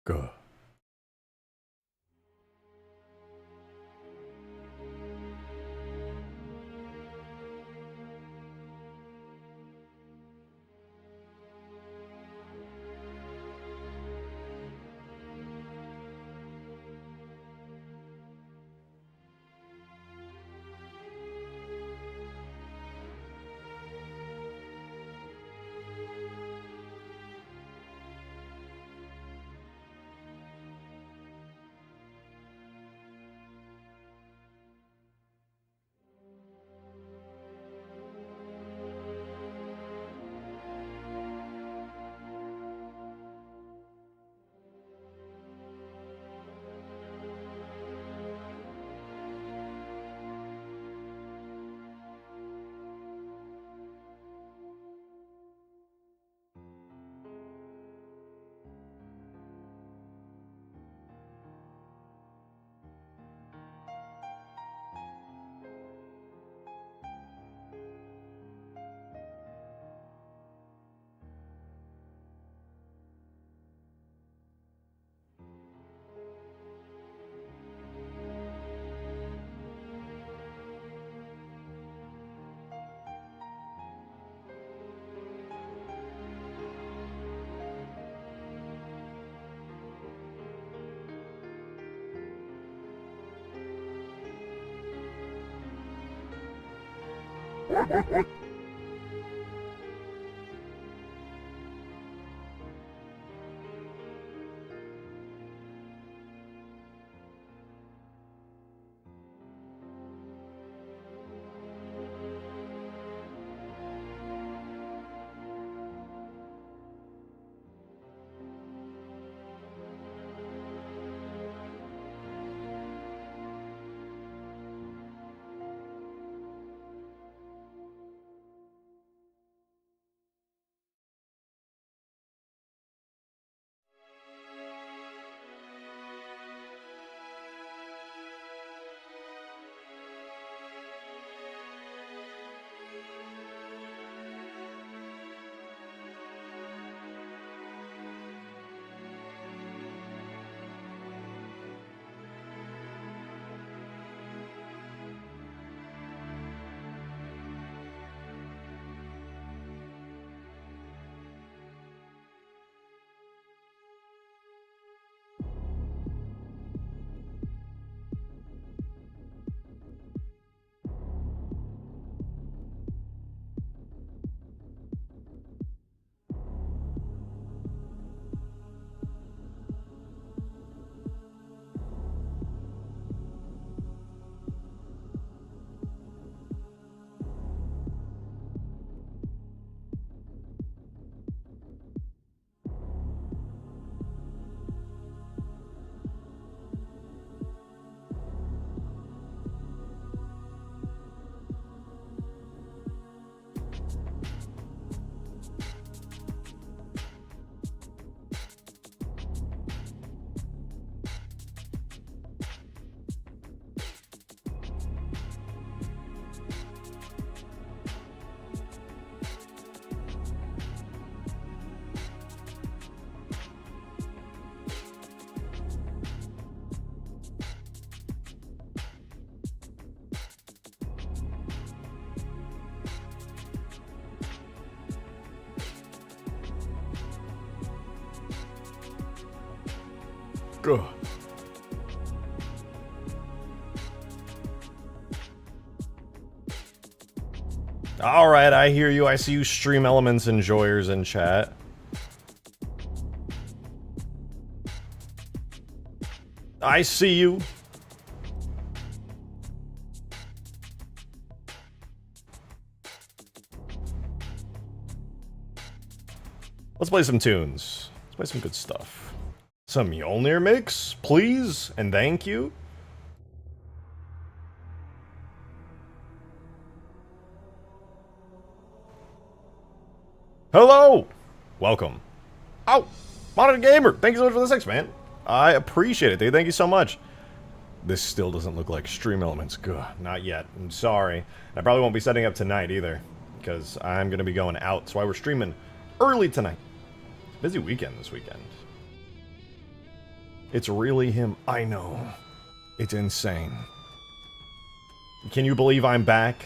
Good. Good. Alright, I hear you. I see you stream elements enjoyers in chat. I see you. Let's play some tunes. Let's play some good stuff. Some Mjolnir mix, please, and thank you. Hello! Welcome. Oh! Modern Gamer! Thank you so much for the 6, man. I appreciate it, dude. Thank you so much. This still doesn't look like stream elements. Good. Not yet. I'm sorry. I probably won't be setting up tonight either, because I'm going to be going out. That's why we're streaming early tonight. Busy weekend this weekend. It's really him. I know. It's insane. Can you believe I'm back?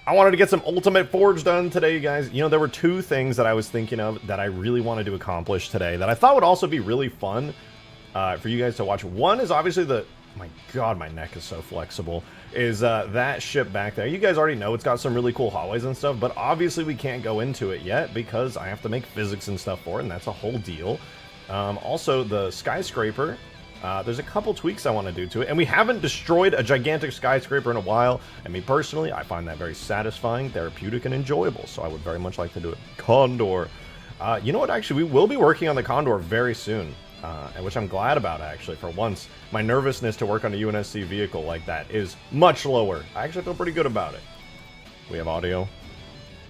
I wanted to get some Ultimate Forge done today, you guys. You know, there were two things that I was thinking of that I really wanted to accomplish today that I thought would also be really fun for you guys to watch. One is obviously the... My god, my neck is so flexible. Is that ship back there. You guys already know it's got some really cool hallways and stuff, but obviously we can't go into it yet because I have to make physics and stuff for it, and that's a whole deal. Also, the skyscraper... there's a couple tweaks I want to do to it, and we haven't destroyed a gigantic skyscraper in a while, and me personally, I find that very satisfying, therapeutic, and enjoyable, so I would very much like to do it. Condor. You know what, actually, we will be working on the Condor very soon, which I'm glad about, actually, for once. My nervousness to work on a UNSC vehicle like that is much lower. I actually feel pretty good about it. We have audio.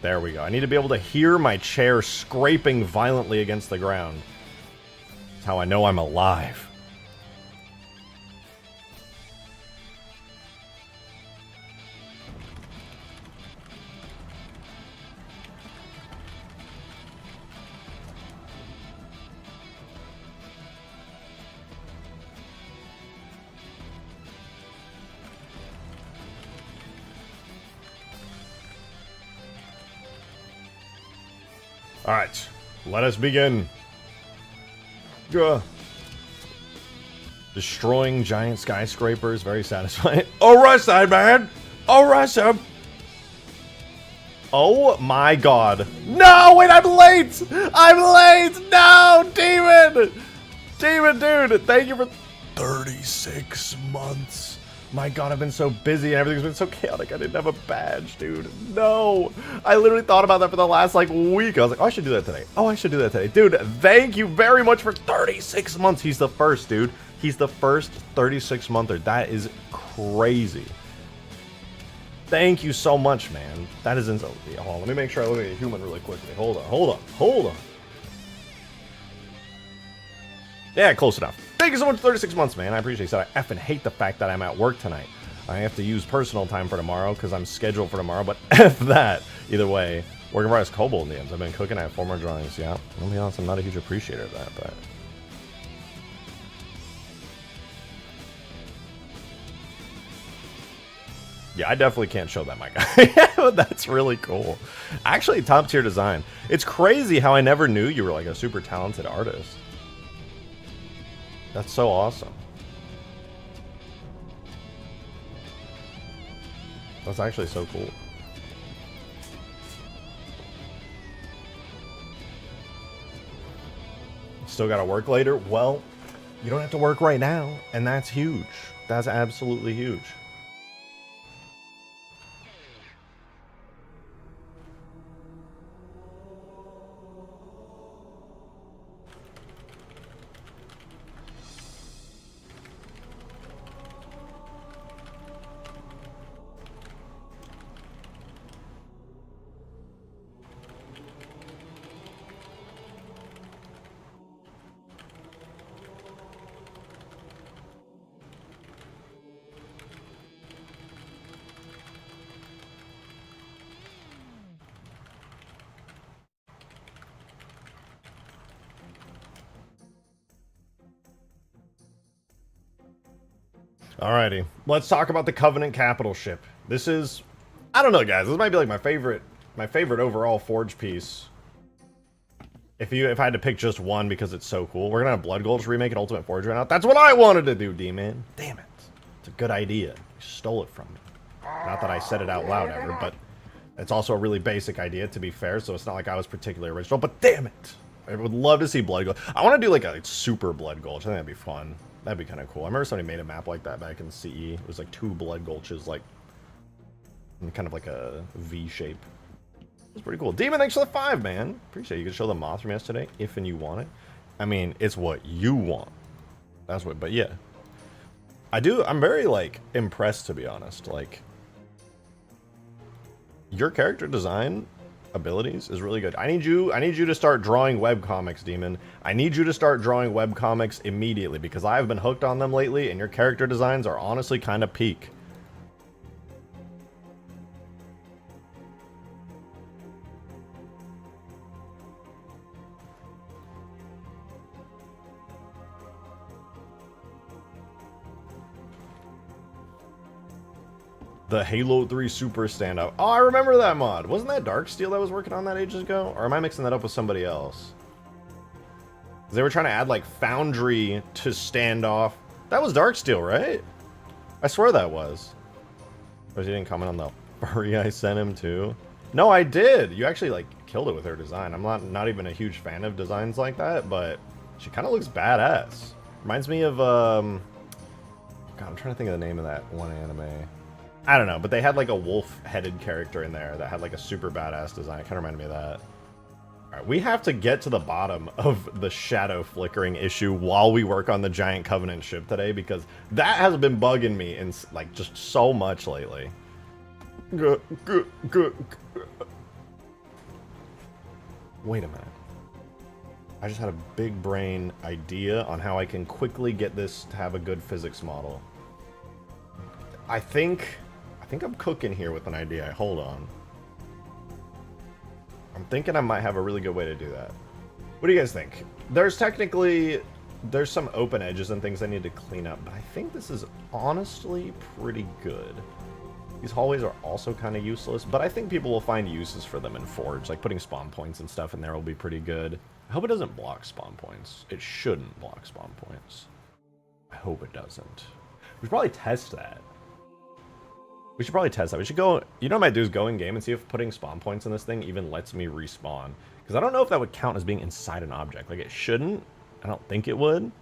There we go. I need to be able to hear my chair scraping violently against the ground. That's how I know I'm alive. Alright, let us begin. Destroying giant skyscrapers, very satisfying. Arrest that man! Arrest him! Oh my god. No, wait, I'm late! I'm late! No, Demon! Demon, dude, thank you for 36 months. My god, I've been so busy and everything's been so chaotic. I didn't have a badge, dude. No. I literally thought about that for the last, like, week. I was like, oh, I should do that today. Oh, I should do that today. Dude, thank you very much for 36 months. He's the first, dude. He's the first 36-monther. That is crazy. Thank you so much, man. That is insane. Hold on, let me make sure I look at a human really quickly. Hold on. Yeah, close enough. Thank you so much for 36 months, man. I appreciate it. I effing hate the fact that I'm at work tonight. I have to use personal time for tomorrow because I'm scheduled for tomorrow, but F that. Either way, working for us Kobold in the ends. I've been cooking. I have 4 more drawings. Yeah, I'll be honest, I'm not a huge appreciator of that, but... Yeah, I definitely can't show that, my guy. But that's really cool. Actually, top tier design. It's crazy how I never knew you were like a super talented artist. That's so awesome. That's actually so cool. Still gotta work later? Well, you don't have to work right now, and that's huge. That's absolutely huge. Alrighty, let's talk about the Covenant Capital ship. This is, I don't know, guys. This might be like my favorite overall Forge piece. If I had to pick just one because it's so cool, we're gonna have Blood Gulch remake and Ultimate Forge right now. That's what I wanted to do, D-Man. Damn it, it's a good idea. You stole it from me. Not that I said it out loud ever, but it's also a really basic idea, to be fair. So it's not like I was particularly original. But damn it, I would love to see Blood Gulch. I want to do like a super Blood Gulch. I think that'd be fun. That'd be kind of cool. I remember somebody made a map like that back in CE. It was like 2 Blood Gulches, like in kind of like a V shape. It's pretty cool. Demon, thanks for the 5, man. Appreciate it. You can show the moth from yesterday if and you want it. I mean, it's what you want. That's what. But yeah, I'm very like impressed, to be honest. Like your character design abilities is really good. I need you to start drawing webcomics, Demon. I need you to start drawing webcomics immediately because I've been hooked on them lately and your character designs are honestly kind of peak. The Halo 3 Super Stand-Up. Oh, I remember that mod. Wasn't that Darksteel that was working on that ages ago? Or am I mixing that up with somebody else? They were trying to add, like, Foundry to Standoff. That was Darksteel, right? I swear that was. Or he didn't comment on the furry I sent him, too? No, I did! You actually, like, killed it with her design. I'm not even a huge fan of designs like that, but she kind of looks badass. Reminds me of, God, I'm trying to think of the name of that one anime. I don't know, but they had like a wolf-headed character in there that had like a super badass design. It kind of reminded me of that. All right, we have to get to the bottom of the shadow flickering issue while we work on the Giant Covenant ship today, because that has been bugging me in like just so much lately. Wait a minute. I just had a big brain idea on how I can quickly get this to have a good physics model. I think I'm cooking here with an idea. Hold on. I'm thinking I might have a really good way to do that. What do you guys think? There's some open edges and things I need to clean up, but I think this is honestly pretty good. These hallways are also kind of useless, but I think people will find uses for them in Forge. Like putting spawn points and stuff in there will be pretty good. I hope it doesn't block spawn points. It shouldn't block spawn points. I hope it doesn't. We should probably test that. We should probably test that. We should go, you know what I might do is go in game and see if putting spawn points in this thing even lets me respawn. Because I don't know if that would count as being inside an object. Like, it shouldn't. I don't think it would.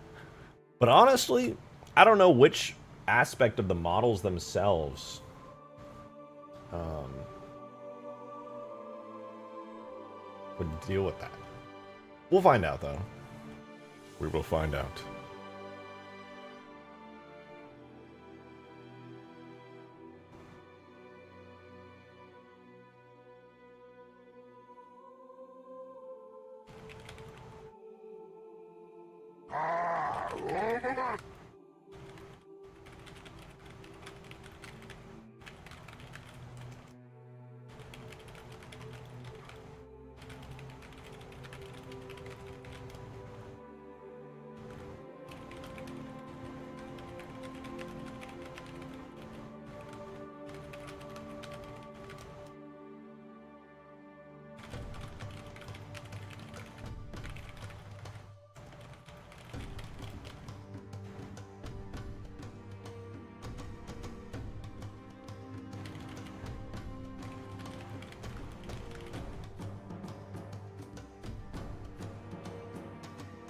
But honestly, I don't know which aspect of the models themselves would deal with that. We'll find out, though. We will find out.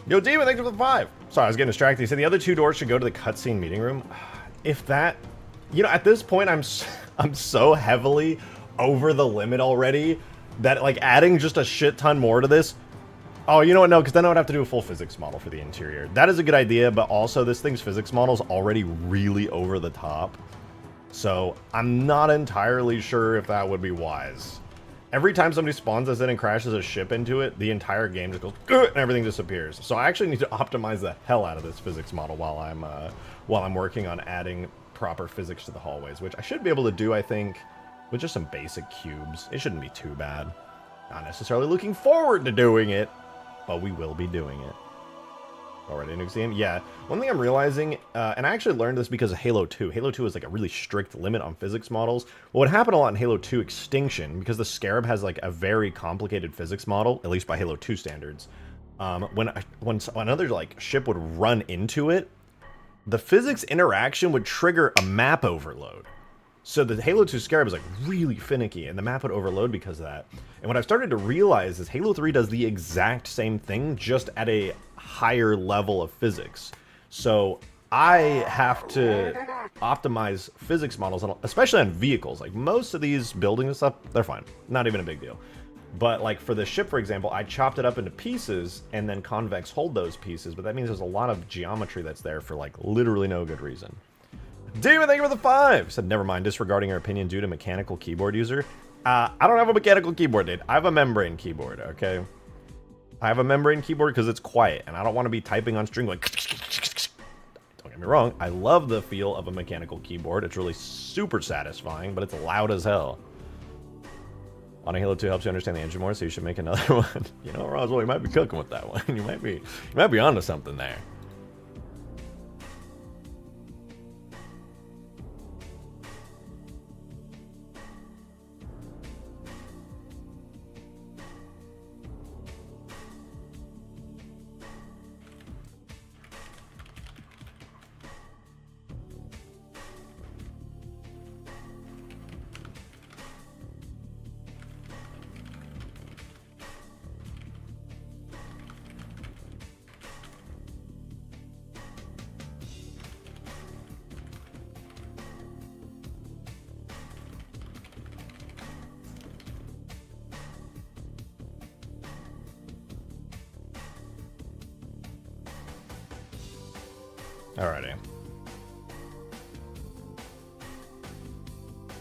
Yo, Demon, thanks for the 5. Sorry, I was getting distracted. He said the other 2 doors should go to the cutscene meeting room. If that... You know, at this point, I'm so heavily over the limit already that, like, adding just a shit ton more to this... Oh, you know what? No, because then I would have to do a full physics model for the interior. That is a good idea, but also this thing's physics model is already really over the top. So, I'm not entirely sure if that would be wise. Every time somebody spawns us in and crashes a ship into it, the entire game just goes, and everything disappears. So I actually need to optimize the hell out of this physics model while I'm working on adding proper physics to the hallways, which I should be able to do, I think, with just some basic cubes. It shouldn't be too bad. Not necessarily looking forward to doing it, but we will be doing it. Already, new game? Yeah. One thing I'm realizing, and I actually learned this because of Halo 2. Halo 2 is like a really strict limit on physics models. Well, what happened a lot in Halo 2 Extinction, because the Scarab has like a very complicated physics model, at least by Halo 2 standards, when another like ship would run into it, the physics interaction would trigger a map overload. So the Halo 2 Scarab is like really finicky, and the map would overload because of that. And what I've started to realize is Halo 3 does the exact same thing, just at a higher level of physics. So I have to optimize physics models, especially on vehicles. Like most of these buildings and stuff, they're fine. Not even a big deal. But like for the ship, for example, I chopped it up into pieces and then convex hold those pieces. But that means there's a lot of geometry that's there for like literally no good reason. Demon, thank you for the 5! Said, never mind, disregarding your opinion due to mechanical keyboard user. I don't have a mechanical keyboard, dude. I have a membrane keyboard, okay? I have a membrane keyboard because it's quiet, and I don't want to be typing on string like... Don't get me wrong, I love the feel of a mechanical keyboard. It's really super satisfying, but it's loud as hell. On a Halo 2 helps you understand the engine more, so you should make another one. You know, Roswell, you might be cooking with that one. You might be onto something there. Alrighty.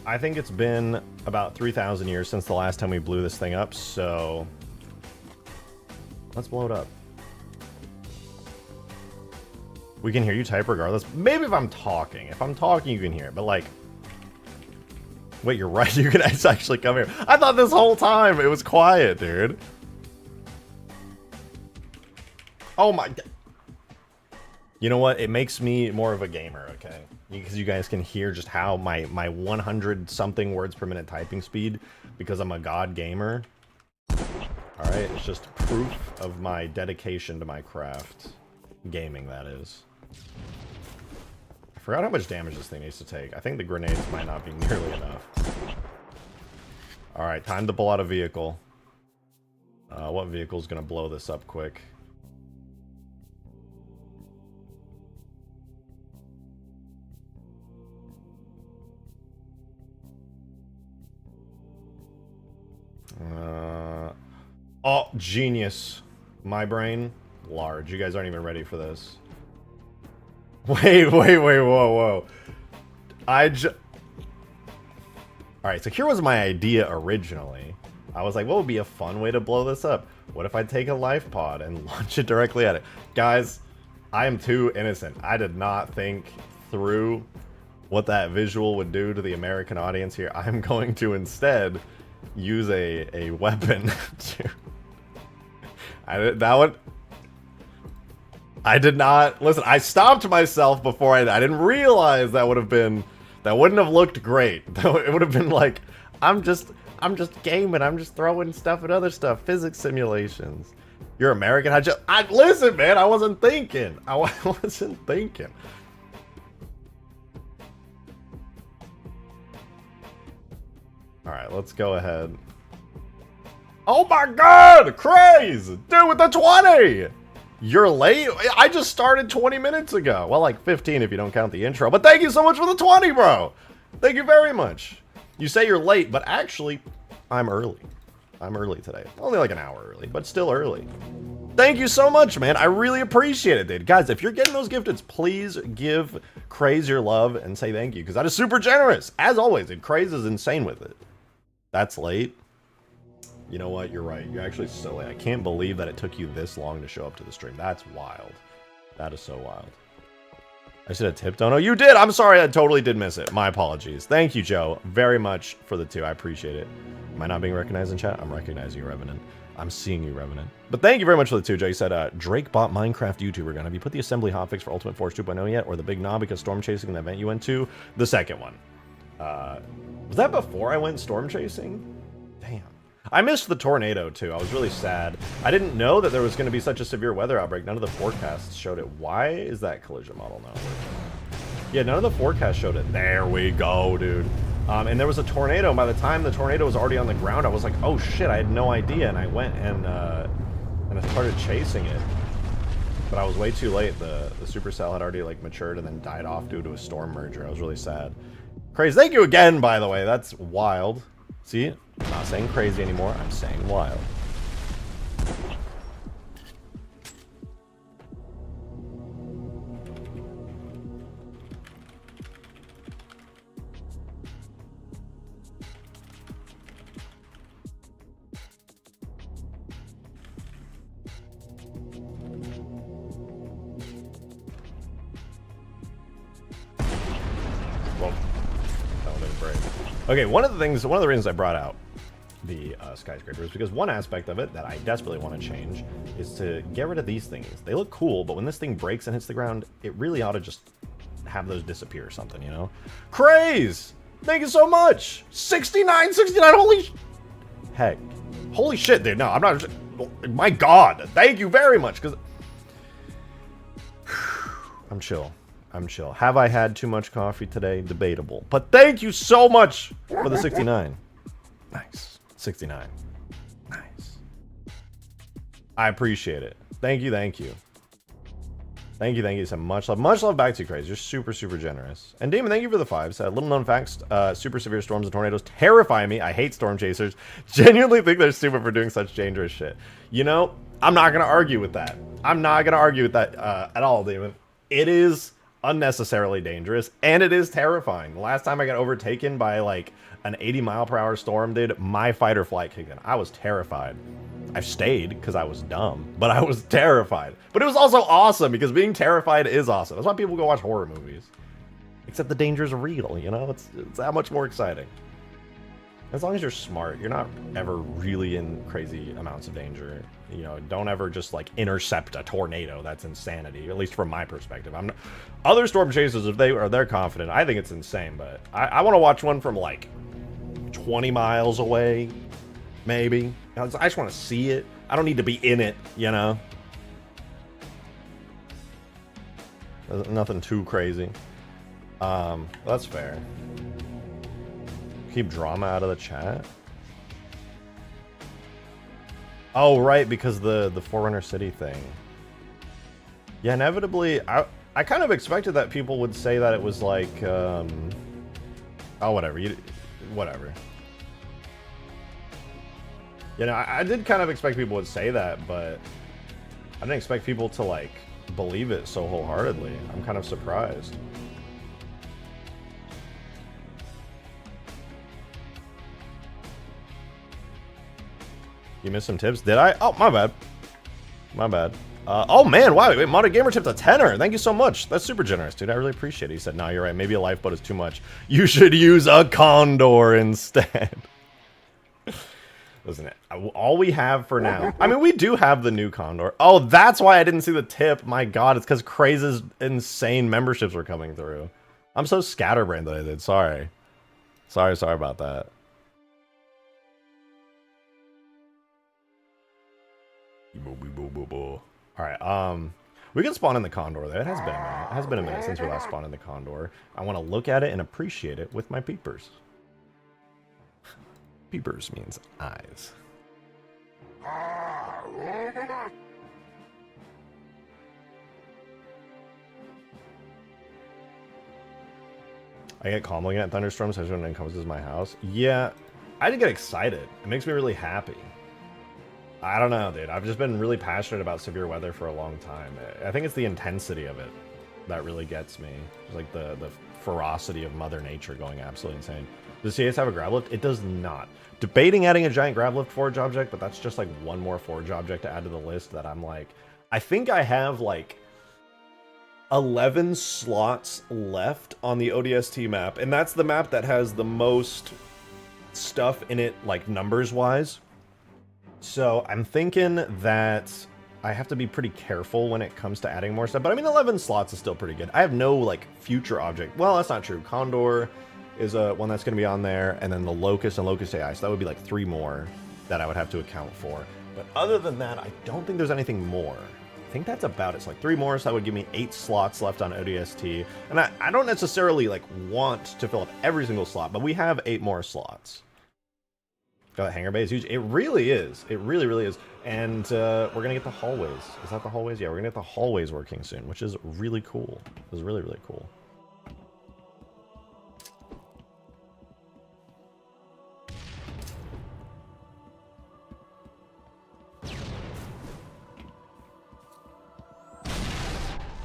I think it's been about 3,000 years since the last time we blew this thing up, so let's blow it up. We can hear you type regardless. Maybe if I'm talking. If I'm talking, you can hear it, but like... Wait, you're right. You can actually come here. I thought this whole time it was quiet, dude. Oh my... You know what? It makes me more of a gamer, okay? Because you guys can hear just how my 100-something words per minute typing speed, because I'm a god gamer. Alright, it's just proof of my dedication to my craft. Gaming, that is. I forgot how much damage this thing needs to take. I think the grenades might not be nearly enough. Alright, time to pull out a vehicle. What vehicle's gonna blow this up quick? Oh, genius. My brain, large. You guys aren't even ready for this. Wait, whoa. Alright, so here was my idea originally. I was like, what would be a fun way to blow this up? What if I take a life pod and launch it directly at it? Guys, I am too innocent. I did not think through what that visual would do to the American audience here. I'm going to instead use a weapon to... I did not... Listen, I stopped myself before I didn't realize that would have been... That wouldn't have looked great. It would have been like, I'm just gaming. I'm just throwing stuff at other stuff. Physics simulations. You're American. Listen, man. I wasn't thinking. I wasn't thinking. All right, let's go ahead. Oh my God, craze, dude, with the 20. You're late. I just started 20 minutes ago. Well, like 15 if you don't count the intro. But thank you so much for the 20, bro. Thank you very much. You say you're late, but actually, I'm early. I'm early today. Only like an hour early, but still early. Thank you so much, man. I really appreciate it, dude. Guys, if you're getting those gifteds, please give Craze your love and say thank you, because that is super generous. As always, and Craze is insane with it. That's late. You know what? You're right. You're actually so late. I can't believe that it took you this long to show up to the stream. That's wild. That is so wild. I should have tipped. Oh, no, you did. I'm sorry. I totally did miss it. My apologies. Thank you, Joe, very much for the 2. I appreciate it. Am I not being recognized in chat? I'm recognizing you, Revenant. I'm seeing you, Revenant. But thank you very much for the 2, Joe. You said, Drake bought Minecraft YouTuber gun. Have you put the assembly hotfix for Ultimate Force 2.0 yet? Or the big knob because storm chasing in the event you went to? The second one. Was that before I went storm chasing? Damn. I missed the tornado, too. I was really sad. I didn't know that there was going to be such a severe weather outbreak. None of the forecasts showed it. Why is that collision model not working? Yeah, none of the forecasts showed it. There we go, dude. And there was a tornado. And by the time the tornado was already on the ground, I was like, oh, shit, I had no idea. And I went and I started chasing it. But I was way too late. The supercell had already, like, matured and then died off due to a storm merger. I was really sad. Crazy. Thank you again, by the way. That's wild. See? I'm not saying crazy anymore. I'm saying wild. Well, that would have been brave. Okay, one of the reasons I brought out the skyscrapers, because one aspect of it that I desperately want to change is to get rid of these things. They look cool, but when this thing breaks and hits the ground, it really ought to just have those disappear or something, you know? Craze! Thank you so much! 69, holy heck. Holy shit, dude, no, I'm not, my God, thank you very much, because I'm chill. I'm chill. Have I had too much coffee today? Debatable. But thank you so much for the 69. Nice. 69. Nice. I appreciate it. Thank you, thank you. Thank you so much love. Much love back to you, Craze. You're super, super generous. And Damon, thank you for the 5s. Little known facts, super severe storms and tornadoes terrify me. I hate storm chasers. Genuinely think they're stupid for doing such dangerous shit. You know, I'm not going to argue with that. I'm not going to argue with that at all, Damon. It is unnecessarily dangerous, and it is terrifying. The last time I got overtaken by like an 80-mile-per-hour storm, dude, my fight or flight kicked in. I was terrified. I stayed because I was dumb, but I was terrified. But it was also awesome because being terrified is awesome. That's why people go watch horror movies. Except the danger's real, you know? It's that much more exciting. As long as you're smart, you're not ever really in crazy amounts of danger. You know, don't ever just like intercept a tornado. That's insanity, at least from my perspective. I'm not, other storm chasers, if they're confident, I think it's insane. But I want to watch one from like 20 miles away, maybe. I just want to see it. I don't need to be in it, you know. Nothing too crazy. That's fair. Keep drama out of the chat. Oh, right, because the Forerunner City thing. Yeah, inevitably, I kind of expected that people would say that it was like, oh, whatever, whatever. You know, I did kind of expect people would say that, but I didn't expect people to, like, believe it so wholeheartedly. I'm kind of surprised. You missed some tips? Did I? Oh, my bad. My bad. Oh, man. Wow. Wait, Modern Gamer tipped a tenner. Thank you so much. That's super generous, dude. I really appreciate it. He said, no, you're right. Maybe a lifeboat is too much. You should use a condor instead. Listen, all we have for now... I mean, we do have the new condor. Oh, that's why I didn't see the tip. My God, it's because Craze's insane memberships were coming through. I'm so scatterbrained that I did. Sorry. Sorry about that. Alright, we can spawn in the condor there. It has been a minute. It has been a minute since we last spawned in the condor. I want to look at it and appreciate it with my peepers. Peepers means eyes. I get calm looking at thunderstorms, especially when it encompasses my house. Yeah, I did get excited. It makes me really happy. I don't know, dude. I've just been really passionate about severe weather for a long time. I think it's the intensity of it that really gets me. Just like the ferocity of Mother Nature going absolutely insane. Does CS have a grab lift? It does not. Debating adding a giant grab lift forage object, but that's just like one more forage object to add to the list that I'm like... I think I have like 11 slots left on the ODST map, and that's the map that has the most stuff in it, like numbers-wise. So I'm thinking that I have to be pretty careful when it comes to adding more stuff. But I mean, 11 slots is still pretty good. I have no, like, future object. Well, that's not true. Condor is one that's going to be on there. And then the Locust and Locust AI. So that would be, like, 3 more that I would have to account for. But other than that, I don't think there's anything more. I think that's about it. So, like, 3 more. So that would give me 8 slots left on ODST. And I don't necessarily, like, want to fill up every single slot. But we have 8 more slots. God, that hangar bay is huge. It really is. It really, really is. And we're going to get the hallways. Is that the hallways? Yeah, we're going to get the hallways working soon, which is really cool. It is really, really cool.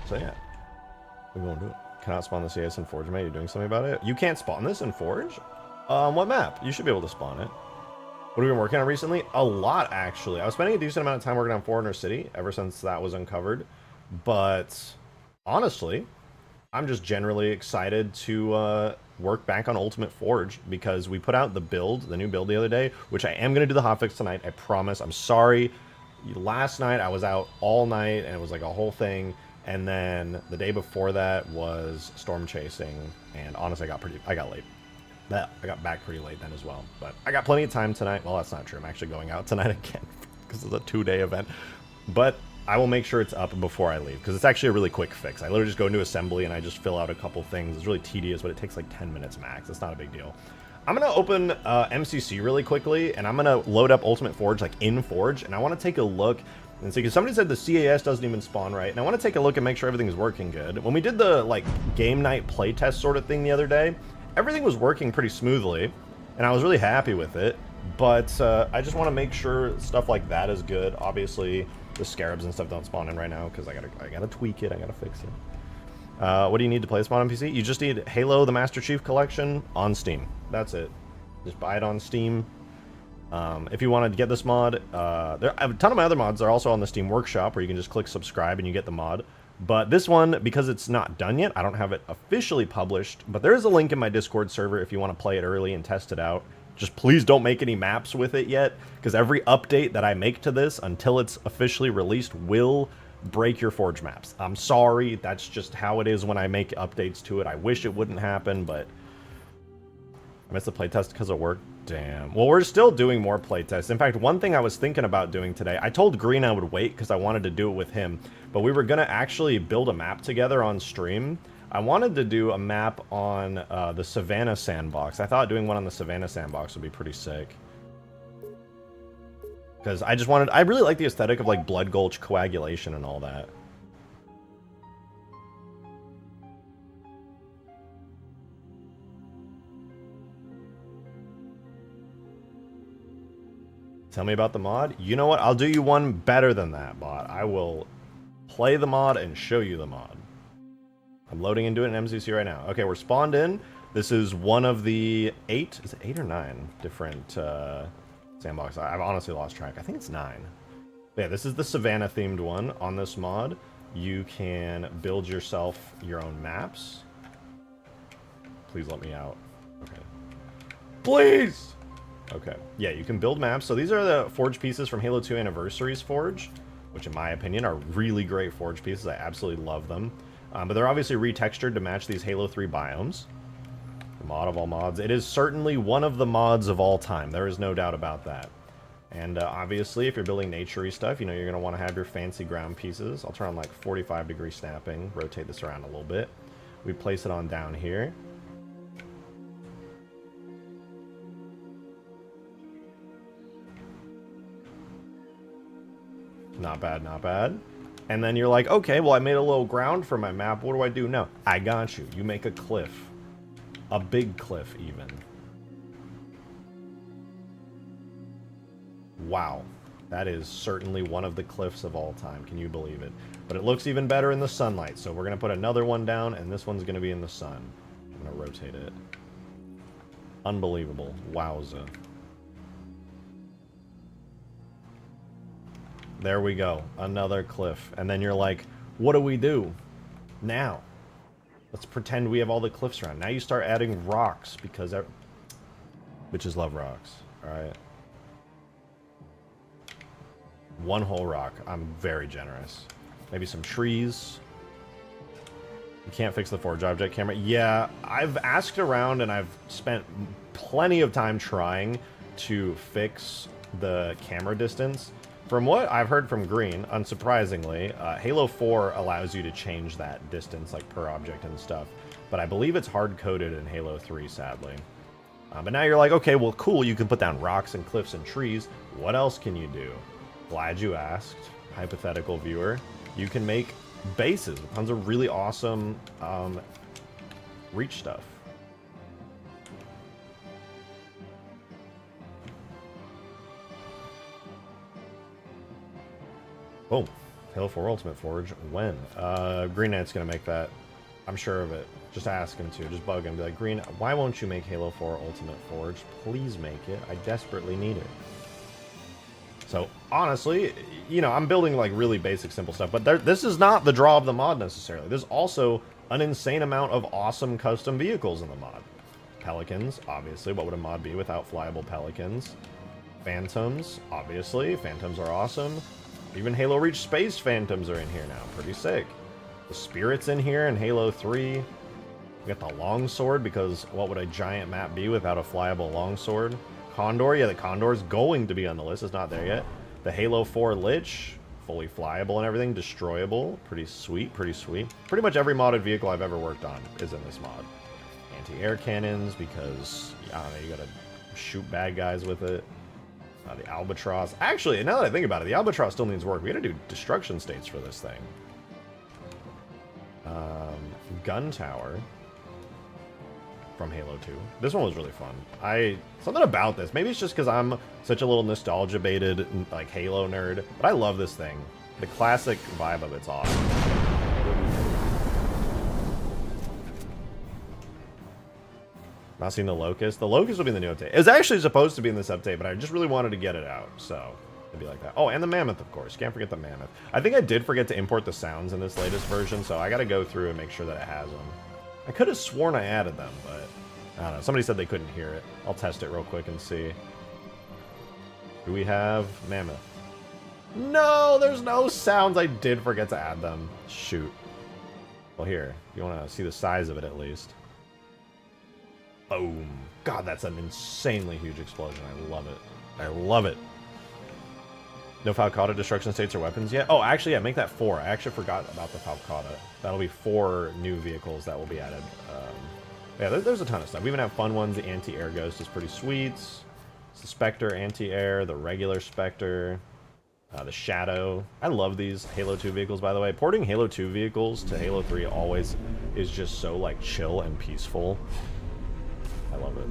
So, yeah. We're going to do it. Cannot spawn the CS in Forge, mate. You're doing something about it? You can't spawn this in Forge? What map? You should be able to spawn it. What have we been working on recently? A lot, actually. I was spending a decent amount of time working on Forerunner City ever since that was uncovered. But honestly, I'm just generally excited to work back on Ultimate Forge because we put out the build, the new build the other day, which I am going to do the hotfix tonight. I promise. I'm sorry. Last night I was out all night and it was like a whole thing. And then the day before that was storm chasing. And honestly, I got late. I got back pretty late then as well, but I got plenty of time tonight. Well, that's not true. I'm actually going out tonight again because it's a 2-day event, but I will make sure it's up before I leave because it's actually a really quick fix. I literally just go into assembly and I just fill out a couple things. It's really tedious, but it takes like 10 minutes max. It's not a big deal. I'm going to open MCC really quickly and I'm going to load up Ultimate Forge like in Forge and I want to take a look and see because somebody said the CAS doesn't even spawn right and I want to take a look and make sure everything is working good. When we did the like game night playtest sort of thing the other day, everything was working pretty smoothly, and I was really happy with it, but I just want to make sure stuff like that is good. Obviously, the scarabs and stuff don't spawn in right now, because I gotta tweak it, I gotta fix it. What do you need to play this mod on PC? You just need Halo the Master Chief Collection on Steam. That's it. Just buy it on Steam. If you wanted to get this mod, there I have a ton of my other mods are also on the Steam Workshop, where you can just click subscribe and you get the mod. But this one, because it's not done yet, I don't have it officially published, but there is a link in my Discord server if you want to play it early and test it out. Just please don't make any maps with it yet, because every update that I make to this until it's officially released will break your Forge maps. I'm sorry, that's just how it is when I make updates to it. I wish it wouldn't happen, but I missed the playtest because of work. Damn. Well, we're still doing more playtests. In fact, one thing I was thinking about doing today, I told Green I would wait because I wanted to do it with him, but we were going to actually build a map together on stream. I wanted to do a map on the Savannah Sandbox. I thought doing one on the Savannah Sandbox would be pretty sick. Because I really like the aesthetic of like Blood Gulch coagulation and all that. Tell me about the mod. You know what? I'll do you one better than that, bot. I will play the mod and show you the mod. I'm loading into it in MZC right now. Okay, we're spawned in. This is one of the 8, is it 8 or 9 different sandbox? I've honestly lost track. I think it's 9. But yeah, this is the Savannah themed one. On this mod, you can build yourself your own maps. Please let me out. Okay. Please! Okay. Yeah, you can build maps. So these are the Forge pieces from Halo 2 Anniversary's Forge, which in my opinion are really great Forge pieces. I absolutely love them. But they're obviously retextured to match these Halo 3 biomes. The mod of all mods. It is certainly one of the mods of all time. There is no doubt about that. And obviously, if you're building nature-y stuff, you know, you're going to want to have your fancy ground pieces. I'll turn on like 45-degree snapping, rotate this around a little bit. We place it on down here. Not bad, not bad. And then you're like, okay, well, I made a little ground for my map. What do I do now? I got you. You make a cliff. A big cliff, even. Wow. That is certainly one of the cliffs of all time. Can you believe it? But it looks even better in the sunlight. So we're going to put another one down, and this one's going to be in the sun. I'm going to rotate it. Unbelievable. Wowza. There we go. Another cliff. And then you're like, what do we do now? Let's pretend we have all the cliffs around. Now you start adding rocks because bitches love rocks. Alright. One whole rock. I'm very generous. Maybe some trees. You can't fix the Forge object camera. Yeah, I've asked around and I've spent plenty of time trying to fix the camera distance. From what I've heard from Green, unsurprisingly, Halo 4 allows you to change that distance, like per object and stuff. But I believe it's hard-coded in Halo 3, sadly. But now you're like, okay, well, cool, you can put down rocks and cliffs and trees. What else can you do? Glad you asked, hypothetical viewer. You can make bases with tons of really awesome reach stuff. Oh, Halo 4 Ultimate Forge. When? Green Knight's gonna make that. I'm sure of it. Just ask him to. Just bug him. Be like, Green, why won't you make Halo 4 Ultimate Forge? Please make it. I desperately need it. So, honestly, you know, I'm building, like, really basic, simple stuff. But this is not the draw of the mod, necessarily. There's also an insane amount of awesome custom vehicles in the mod. Pelicans, obviously. What would a mod be without flyable Pelicans? Phantoms, obviously. Phantoms are awesome. Even Halo Reach Space Phantoms are in here now. Pretty sick. The Spirit's in here in Halo 3. We got the Longsword, because what would a giant map be without a flyable Longsword? Condor, yeah, the Condor's going to be on the list. It's not there yet. The Halo 4 Lich, fully flyable and everything. Destroyable. Pretty sweet, pretty sweet. Pretty much every modded vehicle I've ever worked on is in this mod. Anti-air cannons, because, I don't know, you gotta shoot bad guys with it. The Albatross. Actually, now that I think about it, the Albatross still needs work. We gotta do destruction states for this thing. Gun Tower from Halo 2. This one was really fun. Something about this. Maybe it's just because I'm such a little nostalgia-baited, like, Halo nerd. But I love this thing. The classic vibe of it's awesome. Not seen the Locust. The Locust will be in the new update. It was actually supposed to be in this update, but I just really wanted to get it out, so it'd be like that. Oh, and the Mammoth, of course. Can't forget the Mammoth. I think I did forget to import the sounds in this latest version, so I gotta go through and make sure that it has them. I could have sworn I added them, but I don't know. Somebody said they couldn't hear it. I'll test it real quick and see. Do we have Mammoth? No, there's no sounds. I did forget to add them. Shoot. Well, here. You want to see the size of it at least. Boom. God, that's an insanely huge explosion. I love it. I love it. No Falcotta destruction states or weapons yet? Oh, actually, yeah, make that 4. I actually forgot about the Falcotta. That'll be 4 new vehicles that will be added. Yeah, there's a ton of stuff. We even have fun ones. The anti-air ghost is pretty sweet. It's the Spectre anti-air, the regular Spectre, the Shadow. I love these Halo 2 vehicles, by the way. Porting Halo 2 vehicles to Halo 3 always is just so, like, chill and peaceful. I love it.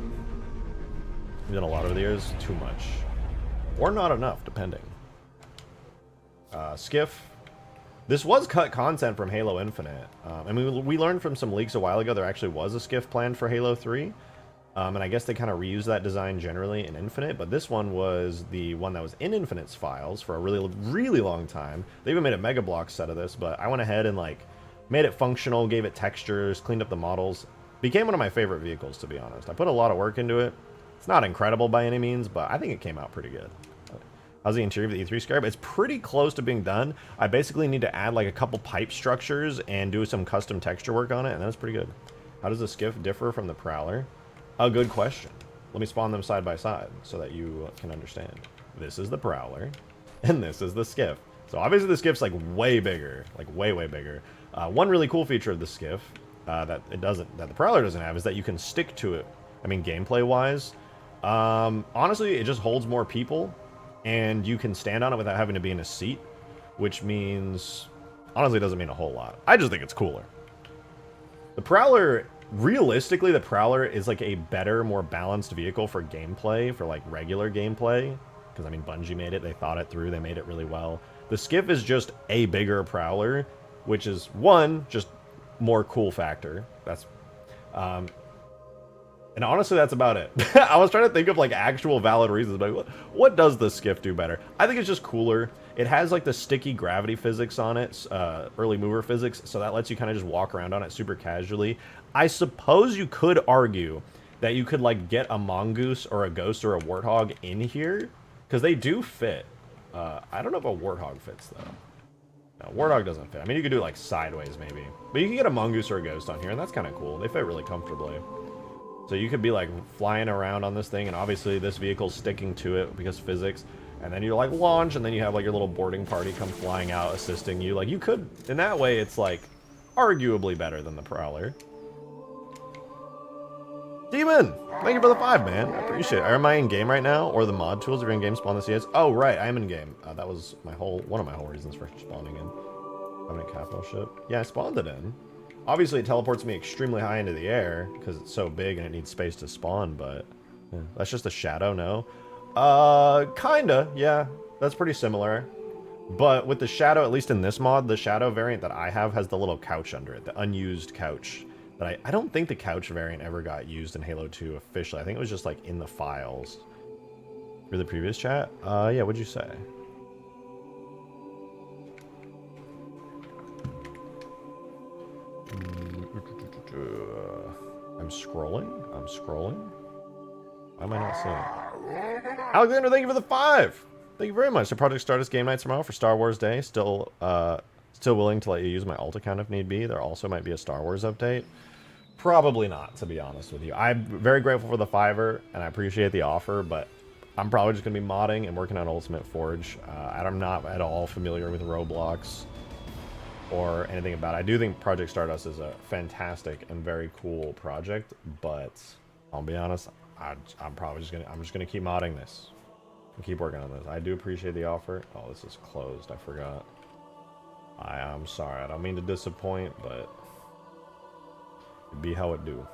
We've done a lot over the years. Too much. Or not enough, depending. Skiff. This was cut content from Halo Infinite. I mean, we learned from some leaks a while ago there actually was a skiff planned for Halo 3. And I guess they kind of reused that design generally in Infinite, but this one was the one that was in Infinite's files for a really, really long time. They even made a Mega Block set of this, but I went ahead and, like, made it functional, gave it textures, cleaned up the models. Became one of my favorite vehicles, to be honest. I put a lot of work into it. It's not incredible by any means, but I think it came out pretty good. How's the interior of the E3 Scarab? It's pretty close to being done. I basically need to add like a couple pipe structures and do some custom texture work on it, and that's pretty good. How does the Skiff differ from the Prowler? A good question. Let me spawn them side by side so that you can understand. This is the Prowler, and this is the Skiff. So obviously the Skiff's like way bigger, like way, way bigger. One really cool feature of the Skiff that the Prowler doesn't have is that you can stick to it. I mean, gameplay-wise, honestly, it just holds more people, and you can stand on it without having to be in a seat, which means, honestly, it doesn't mean a whole lot. I just think it's cooler. The Prowler, realistically, the Prowler is like a better, more balanced vehicle for gameplay, for like regular gameplay, because, I mean, Bungie made it, they thought it through, they made it really well. The Skiff is just a bigger Prowler, which is, one, just more cool factor. That's, and honestly, that's about it. I was trying to think of like actual valid reasons, but what does the Skiff do better? I think it's just cooler. It has like the sticky gravity physics on it, early mover physics, so that lets you kind of just walk around on it super casually. I suppose you could argue that you could like get a mongoose or a ghost or a warthog in here, because they do fit. I don't know if a warthog fits though. No, Warthog doesn't fit. I mean, you could do it like sideways maybe. But you can get a mongoose or a ghost on here, and that's kind of cool. They fit really comfortably. So you could be like flying around on this thing, and obviously this vehicle's sticking to it because physics. And then you like launch, and then you have like your little boarding party come flying out, assisting you. Like you could, in that way, it's like arguably better than the Prowler. Demon! Thank you for the 5, man. I appreciate it. Am I in game right now? Or the mod tools are in game spawn the CS? Oh, right. I am in game. That was one of my whole reasons for spawning in. Having a capital ship. Yeah, I spawned it in. Obviously, it teleports me extremely high into the air because it's so big and it needs space to spawn, but yeah, that's just a shadow, no? Kinda, yeah. That's pretty similar. But with the shadow, at least in this mod, the shadow variant that I have has the little couch under it, the unused couch. But I don't think the couch variant ever got used in Halo 2 officially. I think it was just like in the files. For the previous chat? Yeah, what'd you say? I'm scrolling. Why am I not seeing it? Alexander, thank you for the 5! Thank you very much. The Project Stardust game night tomorrow for Star Wars Day. Still willing to let you use my alt account if need be. There also might be a Star Wars update. Probably not, to be honest with you. I'm very grateful for the 5er, and I appreciate the offer, but I'm probably just going to be modding and working on Ultimate Forge. I'm not at all familiar with Roblox or anything about it. I do think Project Stardust is a fantastic and very cool project, but I'll be honest, I'm probably just gonna keep modding this and keep working on this. I do appreciate the offer. Oh, this is closed. I forgot. I'm sorry. I don't mean to disappoint, but it be how it do.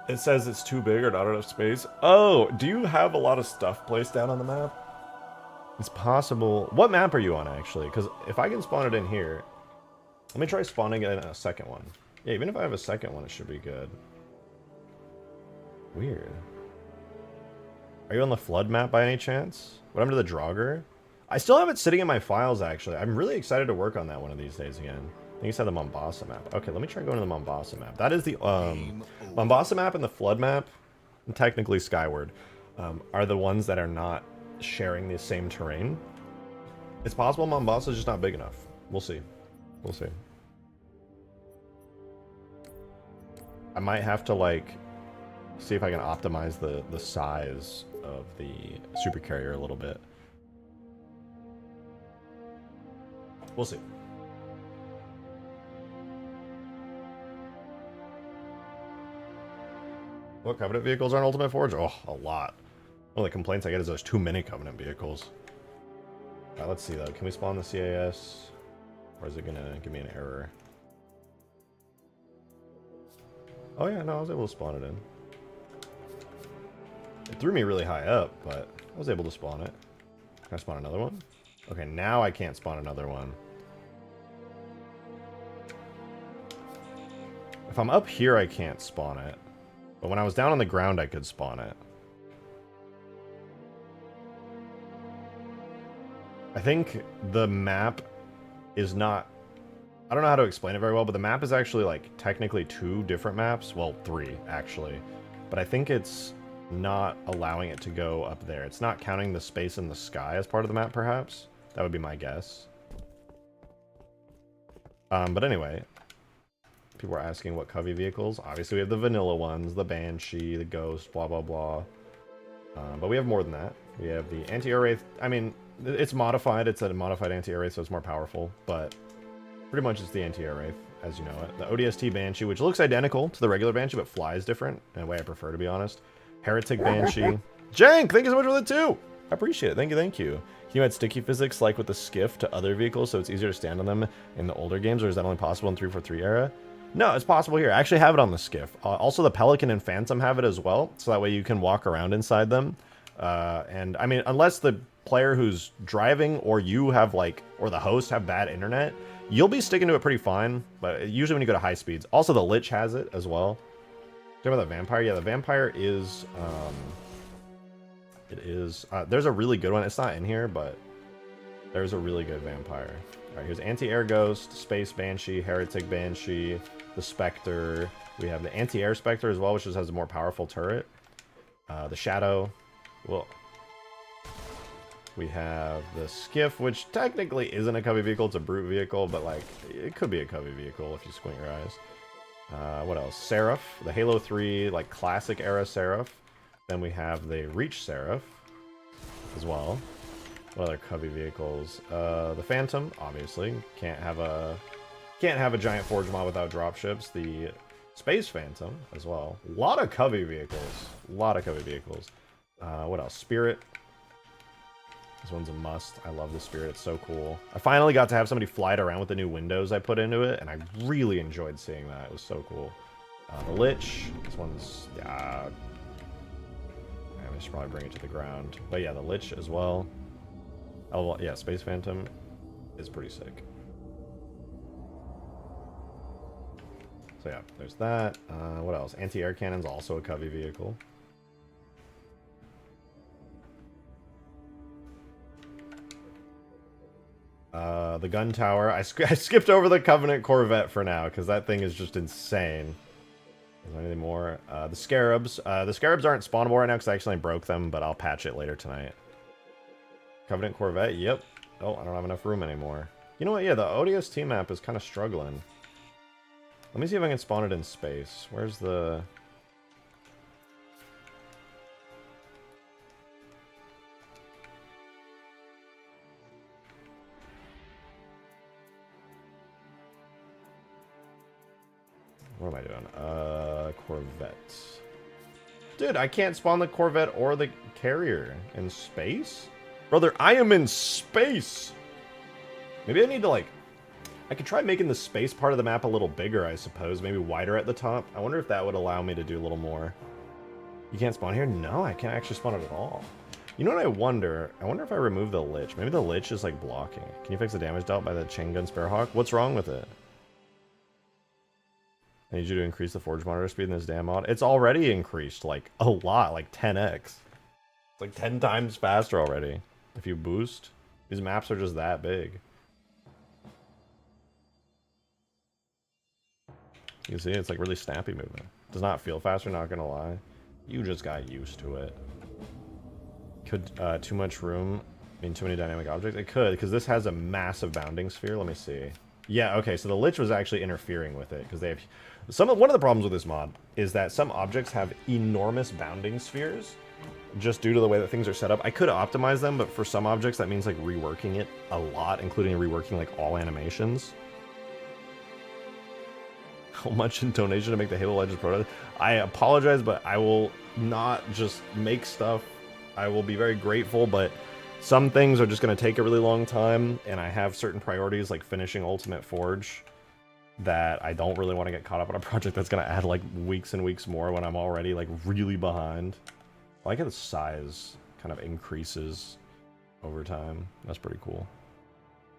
It says it's too big or not enough space. Oh, do you have a lot of stuff placed down on the map? It's possible. What map are you on, actually? Because if I can spawn it in here... Let me try spawning it in a second one. Yeah, even if I have a second one, it should be good. Weird. Are you on the flood map by any chance? What happened to the Draugr? I still have it sitting in my files, actually. I'm really excited to work on that one of these days again. I think it's had the Mombasa map. Okay, let me try going to the Mombasa map. That is the Mombasa map and the flood map, and technically Skyward, are the ones that are not sharing the same terrain. It's possible Mombasa is just not big enough. We'll see. We'll see. I might have to, like, see if I can optimize the size of the super carrier a little bit. We'll see. What Covenant vehicles are in Ultimate Forge? Oh, a lot. One of the complaints I get is there's too many Covenant vehicles. Alright, let's see though. Can we spawn the CAS? Or is it gonna give me an error? Oh yeah, no, I was able to spawn it in. It threw me really high up, but I was able to spawn it. Can I spawn another one? Okay, now I can't spawn another one. If I'm up here, I can't spawn it. But when I was down on the ground, I could spawn it. I think the map is not... I don't know how to explain it very well, but the map is actually, like, technically 2 different maps. Well, 3, actually. But I think it's not allowing it to go up there. It's not counting the space in the sky as part of the map, perhaps. That would be my guess. But anyway, people are asking what Covey vehicles. Obviously, we have the vanilla ones, the Banshee, the Ghost, blah, blah, blah. But we have more than that. We have the Anti-Air Wraith. I mean, it's modified. It's a modified Anti-Air Wraith, so it's more powerful. But pretty much it's the Anti-Air Wraith, as you know it. The ODST Banshee, which looks identical to the regular Banshee, but flies different, in a way I prefer, to be honest. Heretic Banshee. Jank, thank you so much for the 2! I appreciate it. Thank you, thank you. Can you add sticky physics like with the skiff to other vehicles so it's easier to stand on them in the older games, or is that only possible in 343 era? No, it's possible here. I actually have it on the skiff. Also, the Pelican and Phantom have it as well, so that way you can walk around inside them. And, I mean, unless the player who's driving or you have, like, or the host have bad internet, you'll be sticking to it pretty fine, but usually when you go to high speeds. Also, the Lich has it as well. Talking about the Vampire? Yeah, the Vampire is, there's a really good one. It's not in here, but there's a really good Vampire. Alright, here's Anti-Air Ghost, Space Banshee, Heretic Banshee, the Spectre. We have the Anti-Air Spectre as well, which just has a more powerful turret. The Shadow. Well, we have the Skiff, which technically isn't a Covey vehicle. It's a brute vehicle, but, like, it could be a Covey vehicle if you squint your eyes. What else? Seraph, the Halo 3, like, classic era Seraph. Then we have the Reach Seraph as well. What other Covey vehicles? The Phantom, obviously. Can't have a giant forge mod without dropships. The Space Phantom as well. A lot of Covey vehicles. A lot of Covey vehicles. What else? Spirit. This one's a must. I love the Spirit. It's so cool. I finally got to have somebody fly it around with the new windows I put into it, and I really enjoyed seeing that. It was so cool. The Lich. This one's... I should probably bring it to the ground. But yeah, the Lich as well. Oh, yeah, Space Phantom is pretty sick. So yeah, there's that. What else? Anti-air cannon's also a Covey vehicle. The gun tower. I skipped over the Covenant Corvette for now, because that thing is just insane. Is there anything more? The Scarabs. The Scarabs aren't spawnable right now, because I accidentally broke them, but I'll patch it later tonight. Covenant Corvette, yep. Oh, I don't have enough room anymore. You know what? Yeah, the ODST map is kind of struggling. Let me see if I can spawn it in space. Where's the... What am I doing? Corvette. Dude, I can't spawn the Corvette or the carrier in space? Brother, I am in space! Maybe I need to, like... I could try making the space part of the map a little bigger, I suppose. Maybe wider at the top. I wonder if that would allow me to do a little more. You can't spawn here? No, I can't actually spawn it at all. You know what I wonder? I wonder if I remove the Lich. Maybe the Lich is, like, blocking. Can you fix the damage dealt by the chain gun Sparrowhawk? What's wrong with it? I need you to increase the forge monitor speed in this damn mod. It's already increased, like, a lot, like 10x. It's like 10 times faster already. If you boost, these maps are just that big. You can see it's like really snappy movement. Does not feel faster, not gonna lie. You just got used to it. Could too much room mean too many dynamic objects? It could, because this has a massive bounding sphere. Let me see. Yeah, okay, so the Lich was actually interfering with it, because they have... one of the problems with this mod is that some objects have enormous bounding spheres, just due to the way that things are set up. I could optimize them, but for some objects that means like reworking it a lot, including reworking like all animations. How much in donation to make the Halo Legends prototype? I apologize, but I will not just make stuff. I will be very grateful, but some things are just going to take a really long time, and I have certain priorities like finishing Ultimate Forge that I don't really want to get caught up on a project that's going to add like weeks and weeks more when I'm already like really behind. I like how the size kind of increases over time. That's pretty cool.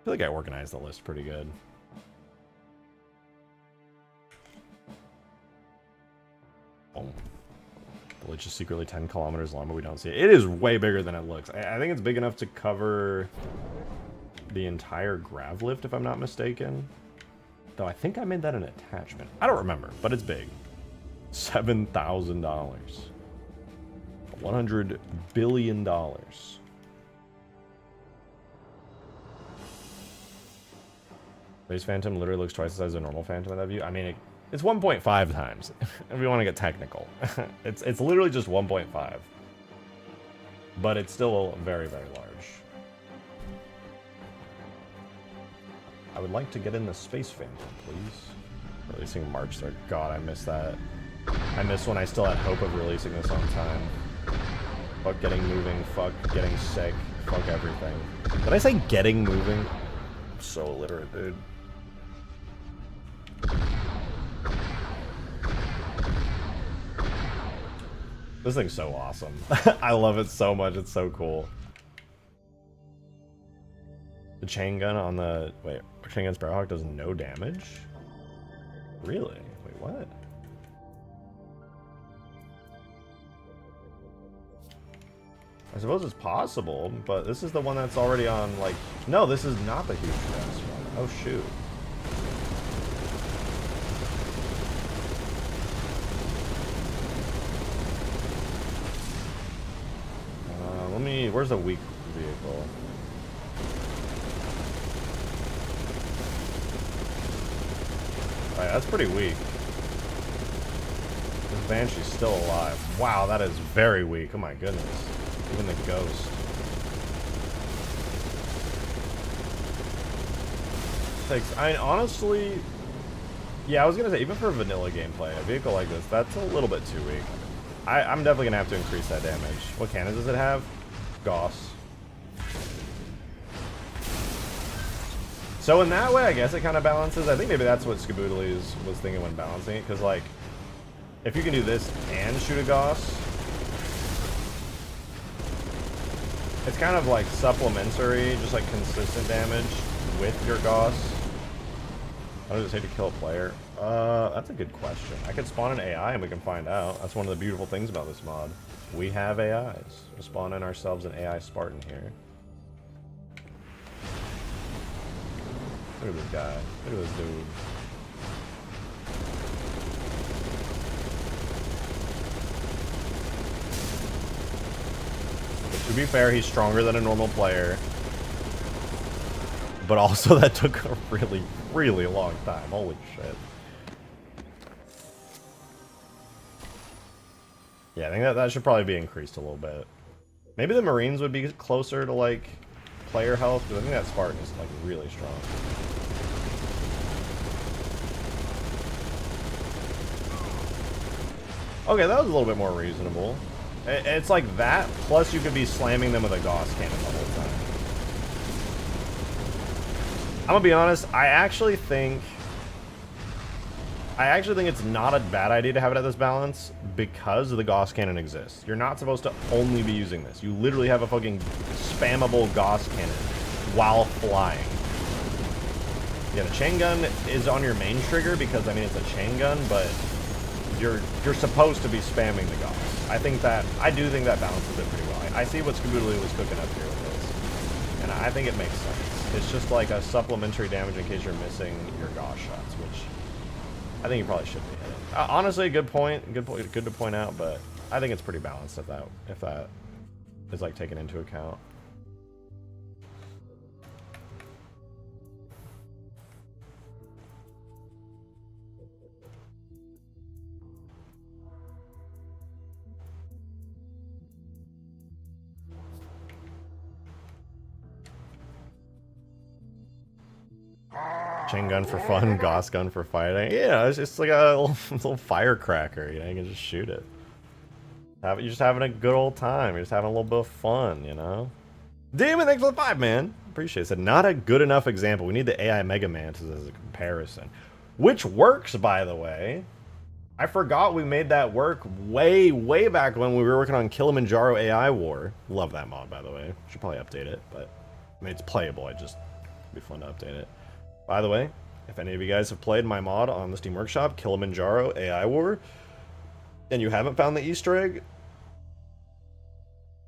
I feel like I organized the list pretty good. Oh. The Lich is secretly 10 kilometers long, but we don't see it. It is way bigger than it looks. I think it's big enough to cover the entire grav lift, if I'm not mistaken. Though I think I made that an attachment. I don't remember, but it's big. $7,000. $100 billion. Base Phantom literally looks twice the size of a normal Phantom in that view. I mean, it's 1.5 times, if we want to get technical. it's literally just 1.5. But it's still very, very large. I would like to get in the Space Phantom, please. Releasing March 3rd. God, I missed that. I missed when I still had hope of releasing this on time. Fuck getting moving, fuck getting sick, fuck everything. Did I say getting moving? I'm so illiterate, dude. This thing's so awesome. I love it so much, it's so cool. The chain gun on the... Wait, chain gun Sparrowhawk does no damage? Really? Wait, what? I suppose it's possible, but this is the one that's already on, like... No, this is not the huge gas one. Oh, shoot. Let me... Where's the weak vehicle? Alright, that's pretty weak. This Banshee's still alive. Wow, that is very weak. Oh my goodness. Even the ghost. I mean, honestly... Yeah, I was gonna say, even for vanilla gameplay, a vehicle like this, that's a little bit too weak. I'm definitely gonna have to increase that damage. What cannon does it have? Gauss. So in that way, I guess it kind of balances. I think maybe that's what Skaboodles was thinking when balancing it, because like, if you can do this and shoot a Gauss, it's kind of like supplementary, just like consistent damage with your Gauss. How does it say to kill a player? That's a good question. I could spawn an AI and we can find out. That's one of the beautiful things about this mod. We have AIs. We'll spawn in ourselves an AI Spartan here. Look at this guy. Look at this dude. To be fair, he's stronger than a normal player. But also that took a really, really long time. Holy shit. Yeah, I think that should probably be increased a little bit. Maybe the Marines would be closer to, like, player health, because I think that Spartan is, like, really strong. Okay, that was a little bit more reasonable. It's like that, plus you could be slamming them with a Gauss cannon the whole time. I'm gonna be honest, I actually think it's not a bad idea to have it at this balance because the Gauss cannon exists. You're not supposed to only be using this. You literally have a fucking spammable Gauss cannon while flying. Yeah, the chain gun is on your main trigger because, I mean, it's a chain gun, but you're supposed to be spamming the Gauss. I do think that balances it pretty well. I see what Skaboodaloo was cooking up here with this, and I think it makes sense. It's just like a supplementary damage in case you're missing your Gauss shots, which I think you probably should be hitting. Honestly, good point, good to point out, but I think it's pretty balanced if that is like taken into account. Chain gun for fun, Gauss gun for fighting. Yeah, it's just like a little firecracker, you know, you can just shoot it. You're just having a good old time. You're just having a little bit of fun, you know? Demon, thanks for the 5, man. Appreciate it. Said, not a good enough example. We need the AI Mega Mantis as a comparison. Which works, by the way. I forgot we made that work way, way back when we were working on Kilimanjaro AI War. Love that mod, by the way. Should probably update it, but I mean, it's playable. It'd be fun to update it. By the way, if any of you guys have played my mod on the Steam Workshop, Kilimanjaro AI War, and you haven't found the Easter egg,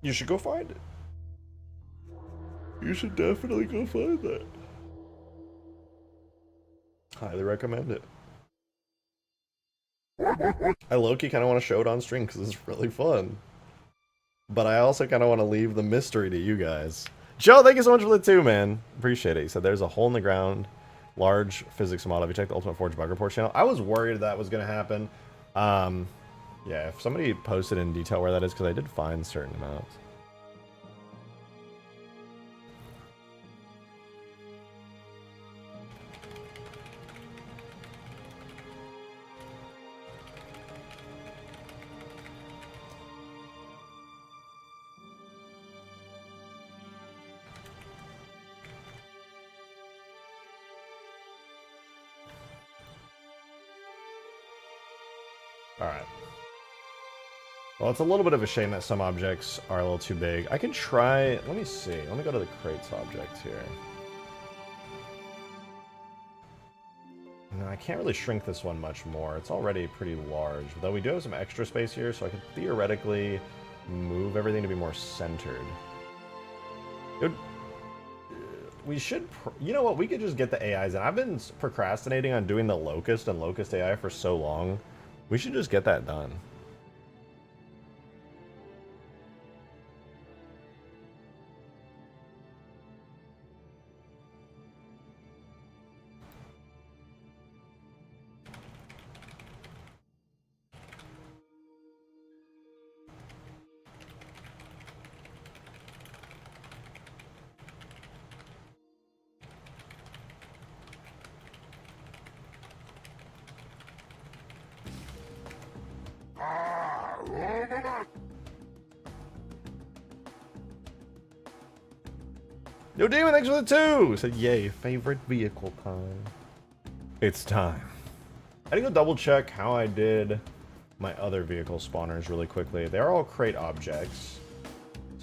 you should go find it. You should definitely go find that. Highly recommend it. I low-key kind of want to show it on stream because it's really fun. But I also kind of want to leave the mystery to you guys. Joe, thank you so much for the 2, man. Appreciate it. He said, there's a hole in the ground. Large physics model. Have you checked the Ultimate Forge bug report channel? I was worried that was going to happen. Yeah, if somebody posted in detail where that is, because I did find certain amounts. Alright. Well, it's a little bit of a shame that some objects are a little too big. I can try... Let me see. Let me go to the crates object here. No, I can't really shrink this one much more. It's already pretty large. Though we do have some extra space here, so I could theoretically move everything to be more centered. We should... You know what? We could just get the AIs in. I've been procrastinating on doing the Locust and Locust AI for so long. We should just get that done. Yo, Demon, thanks for the 2! Said, yay, favorite vehicle time. It's time. I need to go double check how I did my other vehicle spawners really quickly. They're all crate objects.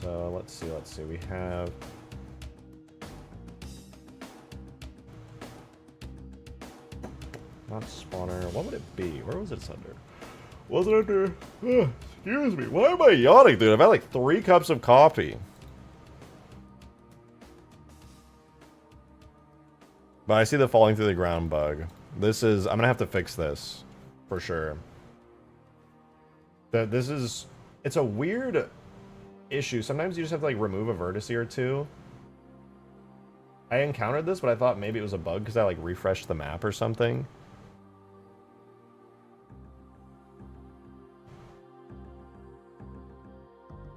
So, let's see. We have... Not spawner. What would it be? Where was it under? Was it under... excuse me. Why am I yawning, dude? I've had like 3 cups of coffee. But I see the falling through the ground bug. This is... I'm gonna have to fix this. For sure. This is... It's a weird issue. Sometimes you just have to like remove a vertex or 2. I encountered this, but I thought maybe it was a bug because I like refreshed the map or something.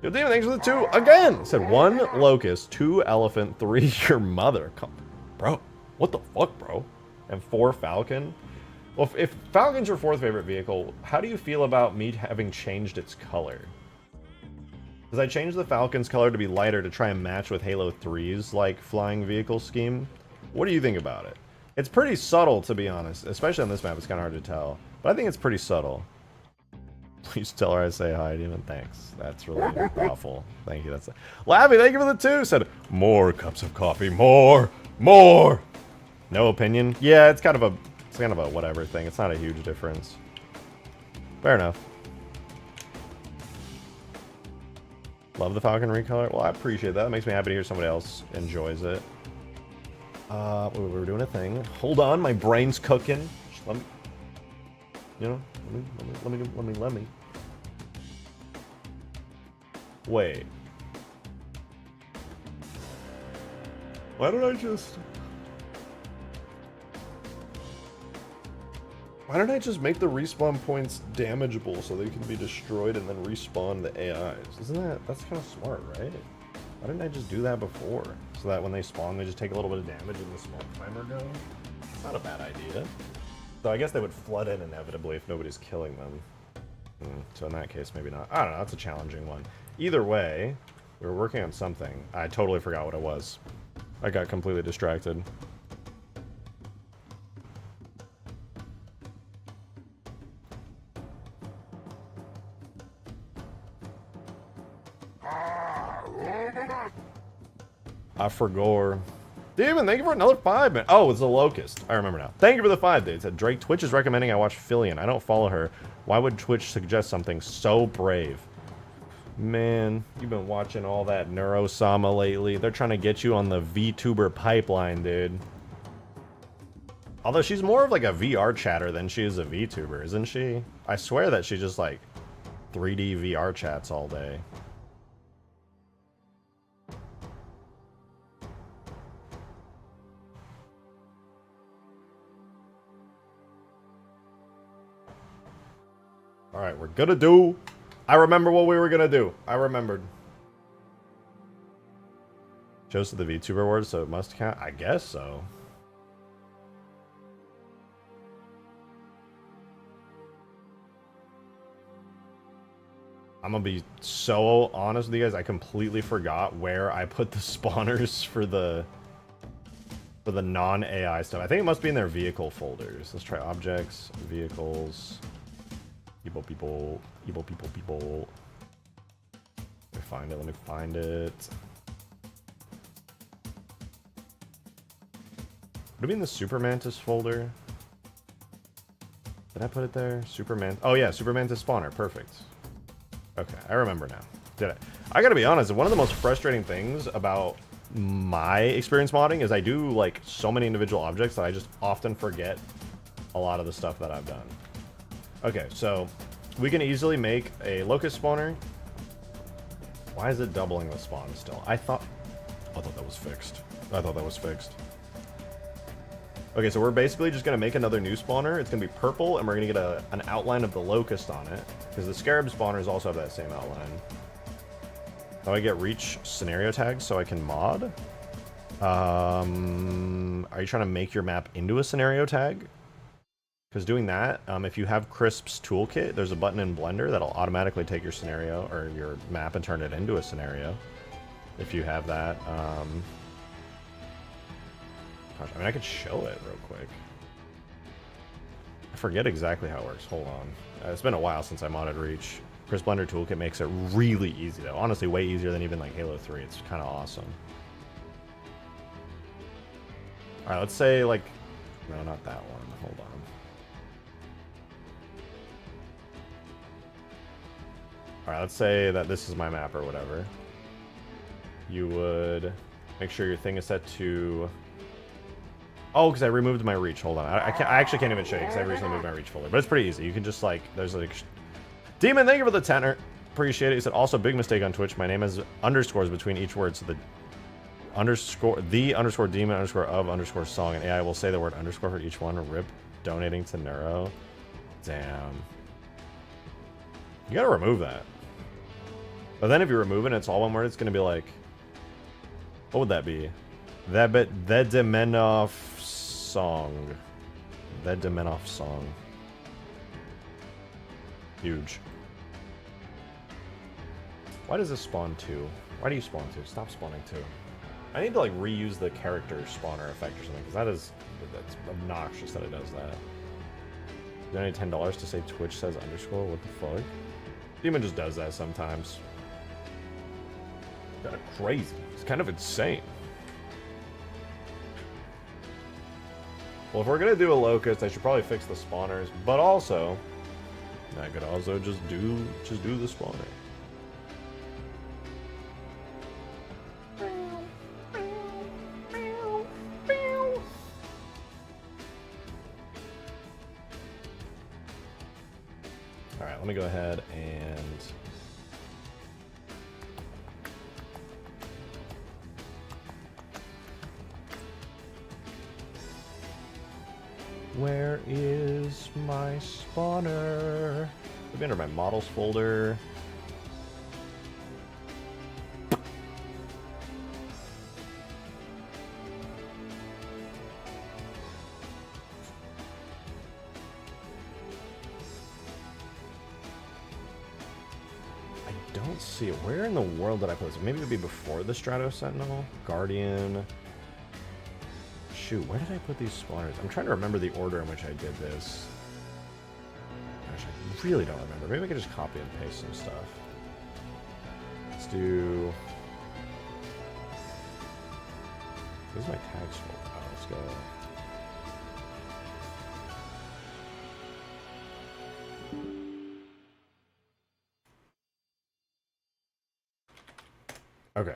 Yo, Demon, thanks for the 2 again! It said 1 Locust, 2 Elephant, 3 your mother. Bro. What the fuck, bro? And 4 Falcon? Well, if Falcon's your 4th favorite vehicle, how do you feel about me having changed its color? Because I changed the Falcon's color to be lighter to try and match with Halo 3's, like, flying vehicle scheme. What do you think about it? It's pretty subtle, to be honest. Especially on this map, it's kind of hard to tell. But I think it's pretty subtle. Please tell her I say hi, Demon. Thanks. That's really awful. Thank you. That's Labby, thank you for the 2. Said, more cups of coffee. More! No opinion? Yeah, it's kind of a whatever thing. It's not a huge difference. Fair enough. Love the Falcon recolor. Well, I appreciate that. It makes me happy to hear somebody else enjoys it. We were doing a thing. Hold on, my brain's cooking. Just let me, you know, let me. Wait. Why don't I just make the respawn points damageable so they can be destroyed and then respawn the AIs? That's kind of smart, right? Why didn't I just do that before? So that when they spawn, they just take a little bit of damage and the smoke timer goes? It's not a bad idea. So I guess they would flood in inevitably if nobody's killing them. So in that case, maybe not. I don't know, that's a challenging one. Either way, we were working on something. I totally forgot what it was. I got completely distracted. I forgot. Demon, thank you for another 5, man. Oh, it's a Locust. I remember now. Thank you for the 5, dude. It said, Drake, Twitch is recommending I watch Fillion. I don't follow her. Why would Twitch suggest something so brave? Man, you've been watching all that Neurosama lately. They're trying to get you on the VTuber pipeline, dude. Although she's more of like a VR chatter than she is a VTuber, isn't she? I swear that she just like 3D VR chats all day. Alright, we're gonna do... I remember what we were gonna do. I remembered. Chose to the VTuber word, so it must count? I guess so. I'm gonna be so honest with you guys, I completely forgot where I put the spawners for the non-AI stuff. I think it must be in their vehicle folders. Let's try objects, vehicles... People. Let me find it. Would it be in the Super Mantis folder? Did I put it there? Oh yeah, Super Mantis spawner, perfect. Okay, I remember now. Did I? I gotta be honest, one of the most frustrating things about my experience modding is I do like so many individual objects that I just often forget a lot of the stuff that I've done. Okay, so we can easily make a Locust spawner. Why is it doubling the spawn still? I thought that was fixed. Okay, so we're basically just going to make another new spawner. It's going to be purple, and we're going to get an outline of the Locust on it, because the Scarab spawners also have that same outline. How do I get reach scenario tags so I can mod? Are you trying to make your map into a scenario tag? Because doing that, if you have Crisp's toolkit, there's a button in Blender that'll automatically take your scenario or your map and turn it into a scenario. If you have that. Gosh, I mean, I could show it real quick. I forget exactly how it works. Hold on. It's been a while since I modded Reach. Crisp Blender toolkit makes it really easy, though. Honestly, way easier than even like Halo 3. It's kind of awesome. All right, let's say like... No, not that one. Hold on. Alright, let's say that this is my map or whatever. You would make sure your thing is set to... Oh, because I removed my reach. Hold on. I actually can't even show you because I recently moved my reach folder. But it's pretty easy. You can just like... There's like... Demon, thank you for the tenor. Appreciate it. He said, also, big mistake on Twitch. My name has underscores between each word. So the underscore demon underscore of underscore song. And AI will say the word underscore for each one. Rip donating to Neuro. Damn. You gotta remove that. But then if you remove it and it's all one word, it's gonna be like... What would that be? The Demenov song. The Demenov song. Huge. Why does this spawn 2? Why do you spawn 2? Stop spawning 2. I need to like reuse the character spawner effect or something, because that's obnoxious that it does that. Donate $10 to say Twitch says underscore? What the fuck? Demon just does that sometimes. Kind of crazy. It's kind of insane. Well, if we're gonna do a Locust, I should probably fix the spawners, but also, I could also just do the spawner. Alright, let me go ahead and... Where is my spawner? It'll be under my models folder. I don't see it. Where in the world did I put this? Maybe it would be before the Strato Sentinel? Guardian. Shoot, where did I put these spawners? I'm trying to remember the order in which I did this. Gosh, I really don't remember. Maybe I could just copy and paste some stuff. Let's do... Where's my tags for? Oh, let's go... Okay.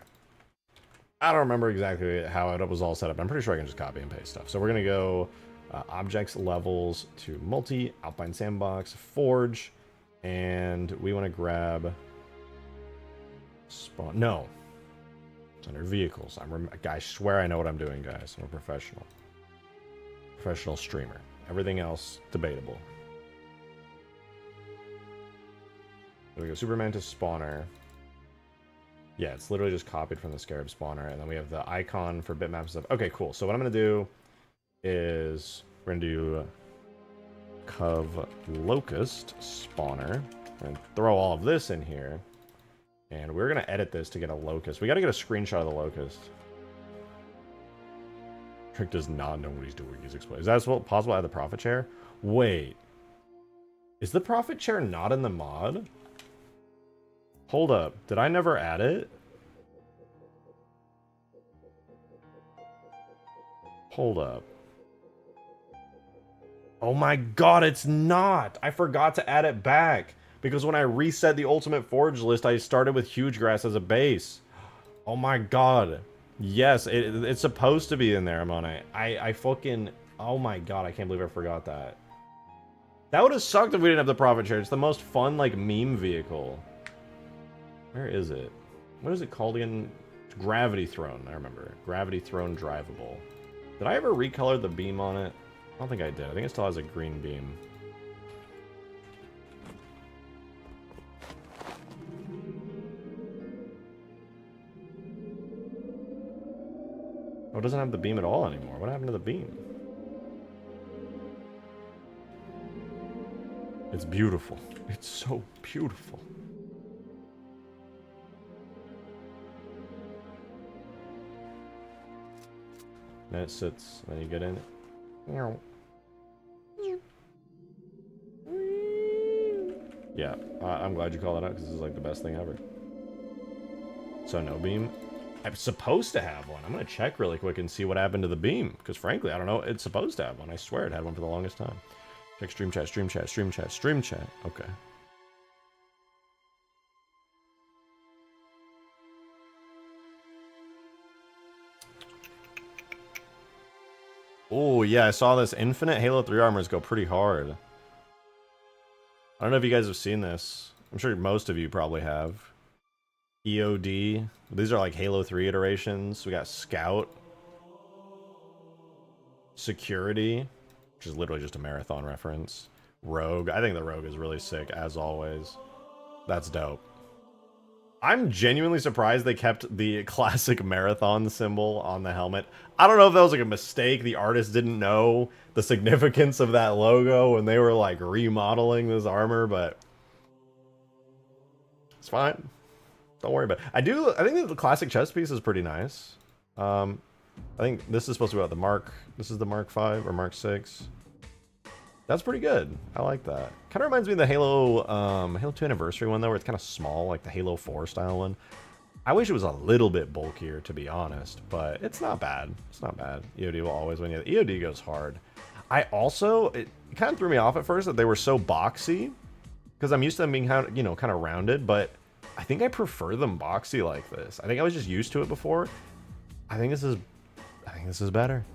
I don't remember exactly how it was all set up. I'm pretty sure I can just copy and paste stuff. So we're going to go objects, levels to multi, Alpine Sandbox, Forge, and we want to grab spawn. No. It's under vehicles. I swear I know what I'm doing, guys. I'm a professional. Professional streamer. Everything else, debatable. There we go. Superman to spawner. Yeah, it's literally just copied from the Scarab spawner, and then we have the icon for bitmaps and stuff. Okay, cool. So what I'm going to do is we're going to do Cov Locust spawner, and throw all of this in here, and we're going to edit this to get a Locust. We got to get a screenshot of the Locust. Trick does not know what he's doing. He's explaining. Is that possible? I have the profit chair? Wait. Is the profit chair not in the mod? Hold up. Did I never add it? Hold up. Oh my god, it's not! I forgot to add it back. Because when I reset the Ultimate Forge list, I started with Huge Grass as a base. Oh my god. Yes, it's supposed to be in there, Amone. I fucking... Oh my god, I can't believe I forgot that. That would have sucked if we didn't have the profit share. It's the most fun, like, meme vehicle. Where is it? What is it called again? Gravity Throne, I remember. Gravity Throne drivable. Did I ever recolor the beam on it? I don't think I did. I think it still has a green beam. Oh, it doesn't have the beam at all anymore. What happened to the beam? It's beautiful. It's so beautiful. Then it sits, then you get in it. Yeah, I'm glad you called it out because this is like the best thing ever. So no beam. I'm supposed to have one. I'm going to check really quick and see what happened to the beam. Because frankly, I don't know. It's supposed to have one. I swear it had one for the longest time. Check stream chat, stream chat, stream chat, stream chat. Okay. Oh, yeah, I saw this. Infinite Halo 3 armors go pretty hard. I don't know if you guys have seen this. I'm sure most of you probably have. EOD. These are like Halo 3 iterations. We got Scout. Security, which is literally just a marathon reference. Rogue. I think the Rogue is really sick, as always. That's dope. I'm genuinely surprised they kept the classic marathon symbol on the helmet. I don't know if that was like a mistake. The artist didn't know the significance of that logo when they were like remodeling this armor, but it's fine. Don't worry about it. I think the classic chest piece is pretty nice. I think this is supposed to be about the Mark. This is the Mark 5 or Mark 6. That's pretty good. I like that. Kind of reminds me of the Halo 2 Anniversary one, though, where it's kind of small, like the Halo 4 style one. I wish it was a little bit bulkier, to be honest, but it's not bad. It's not bad. EOD will always win. Yeah, EOD goes hard. I also, it kind of threw me off at first that they were so boxy, because I'm used to them being kind of, kind of rounded, but I think I prefer them boxy like this. I think I was just used to it before. I think this is better.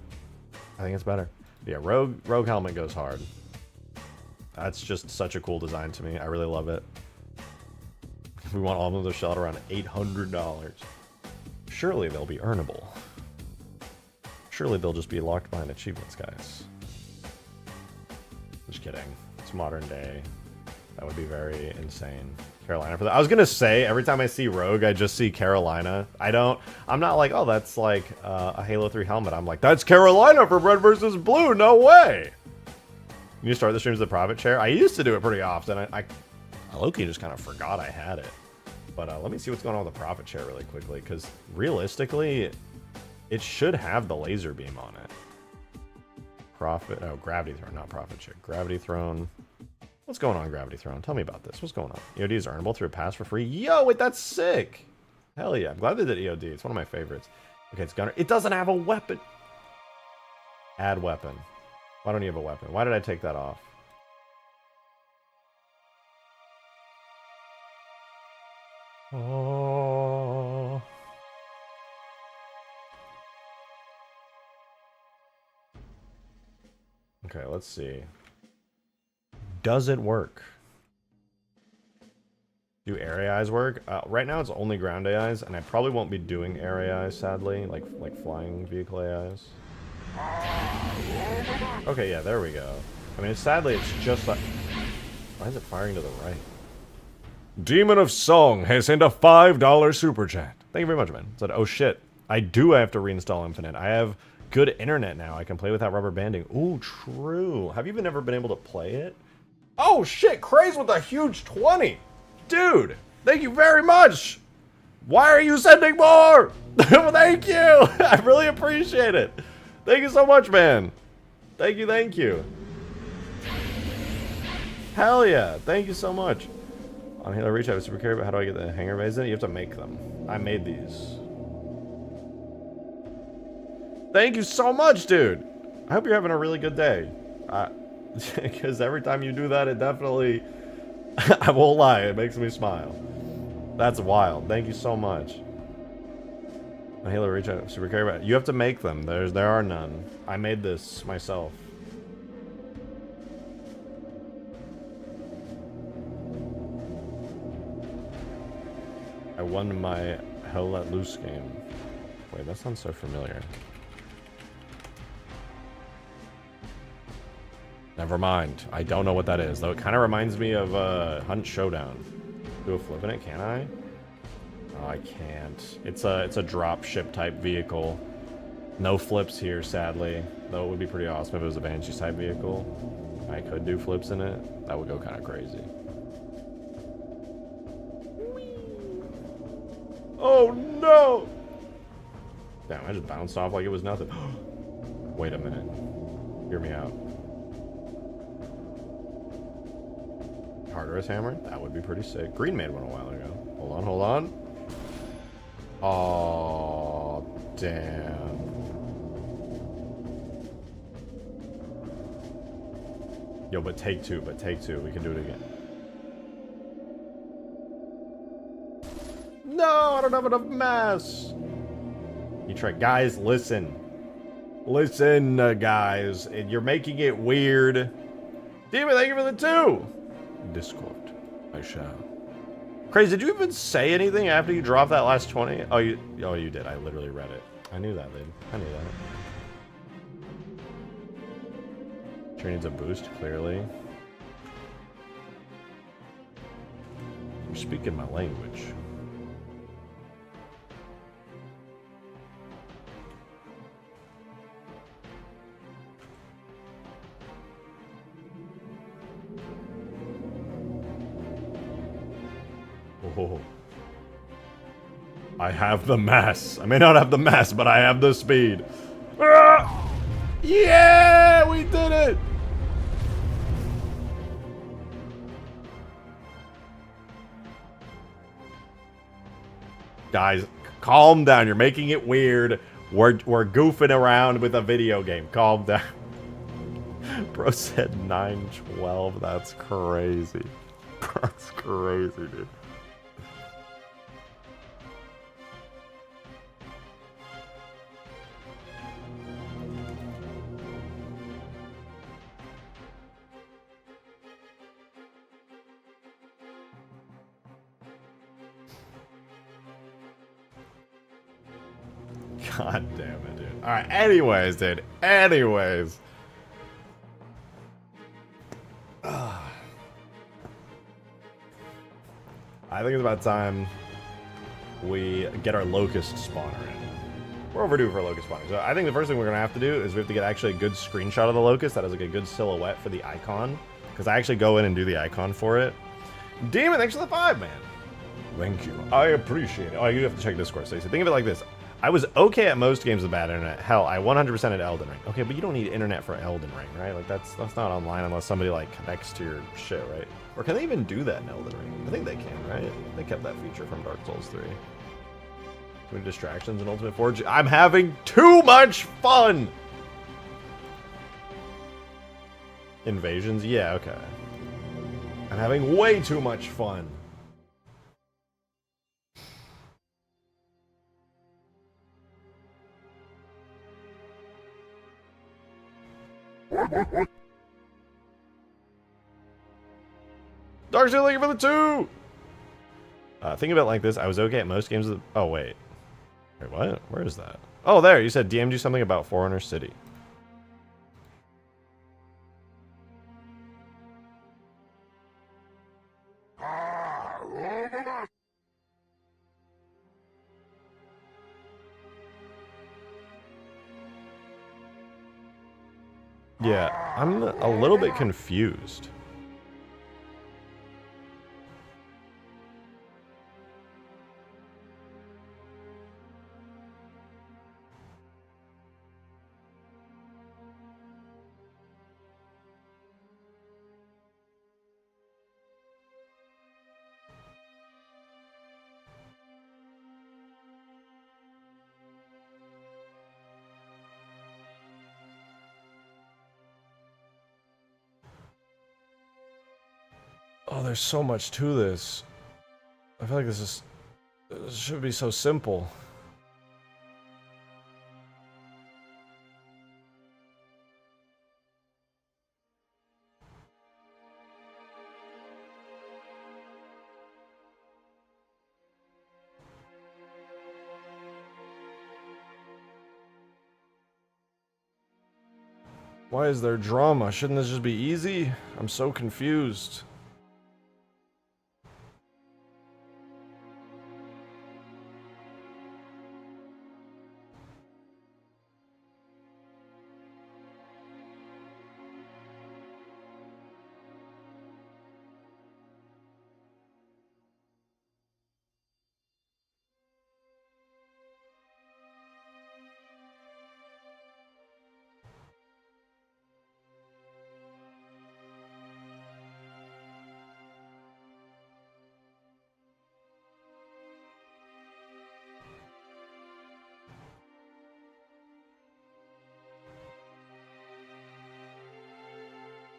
I think it's better. But yeah, Rogue helmet goes hard. That's just such a cool design to me. I really love it. We want all of those shelled around $800. Surely they'll be earnable. Surely they'll just be locked behind achievements, guys. Just kidding. It's modern day. That would be very insane. Carolina for that. I was gonna say, every time I see Rogue, I just see Carolina. I'm not like, oh, that's like a Halo 3 helmet. I'm like, that's Carolina from Red vs. Blue. No way. You start the streams with the profit share. I used to do it pretty often. I low-key just kind of forgot I had it. But let me see what's going on with the profit share really quickly, because realistically, it should have the laser beam on it. Gravity Throne, not profit share. Gravity Throne. What's going on, Gravity Throne? Tell me about this. What's going on? EOD is earnable through a pass for free. Yo, wait, that's sick. Hell yeah. I'm glad they did EOD. It's one of my favorites. Okay, it's Gunner. It doesn't have a weapon. Add weapon. Why don't you have a weapon? Why did I take that off? Oh. Okay, let's see. Does it work? Do area eyes work? Right now it's only ground AIs, and I probably won't be doing area AIs, sadly, like flying vehicle AIs. Okay, yeah, there we go. I mean, sadly, it's just like... Why is it firing to the right? Demon of Song has sent a $5 super chat. Thank you very much, man. Said, oh shit, I have to reinstall Infinite. I have good internet now. I can play without rubber banding. Ooh, true. Have you never been able to play it? Oh shit, Craze with a huge 20. Dude, thank you very much. Why are you sending more? Thank you. I really appreciate it. Thank you so much, man. Thank you, thank you. Hell yeah, thank you so much. On Halo Reach, I have a super carry, but how do I get the hanger bays in? You have to make them. I made these. Thank you so much, dude. I hope you're having a really good day. Because every time you do that, it definitely... I won't lie, it makes me smile. That's wild. Thank you so much. On Halo Reach, I have a super carry, but you have to make them. There are none. I made this myself. I won my Hell Let Loose game. Wait, that sounds so familiar. Never mind. I don't know what that is, though it kind of reminds me of Hunt Showdown. Do a flip in it, can I? Oh, I can't. It's a drop ship type vehicle. No flips here, sadly. Though it would be pretty awesome if it was a Banshees type vehicle. I could do flips in it. That would go kind of crazy. Oh no! Damn, I just bounced off like it was nothing. Wait a minute. Hear me out. Tartarus hammer? That would be pretty sick. Green made one a while ago. Hold on, hold on. Oh, damn. Yo, but take two. We can do it again. No, I don't have enough mass. You try, guys. Listen, guys. You're making it weird. Demon, thank you for the 2. Discord, I shall. Crazy, did you even say anything after you dropped that last 20? Oh, you did. I literally read it. I knew that, dude. I knew that. Sure needs a boost, clearly. You're speaking my language. Oh. I have the mass. I may not have the mass, but I have the speed. Ah! Yeah, we did it. Guys, calm down. You're making it weird. We're goofing around with a video game. Calm down. Bro said 912. That's crazy. That's crazy, dude. God damn it, dude. Alright, anyways, dude. Anyways. I think it's about time we get our Locust spawner in. We're overdue for a Locust spawner. So I think the first thing we're going to have to do is we have to get actually a good screenshot of the Locust that has like a good silhouette for the icon. Because I actually go in and do the icon for it. Demon, thanks for the 5, man. Thank you. I appreciate it. Oh, you have to check Discord, Stacey. Think of it like this. I was okay at most games with bad internet. Hell, I 100% at Elden Ring. Okay, but you don't need internet for Elden Ring, right? Like, that's not online unless somebody, like, connects to your shit, right? Or can they even do that in Elden Ring? I think they can, right? They kept that feature from Dark Souls 3. Too many distractions in Ultimate Forge. I'm having too much fun! Invasions? Yeah, okay. I'm having way too much fun. Darkseid, looking for the 2! Think of it like this. I was okay at most games of the... Oh, wait. Wait, what? Where is that? Oh, there. You said DM'd you something about Foreigner City. Yeah, I'm a little bit confused. Oh, there's so much to this. I feel like this should be so simple. Why is there drama? Shouldn't this just be easy? I'm so confused.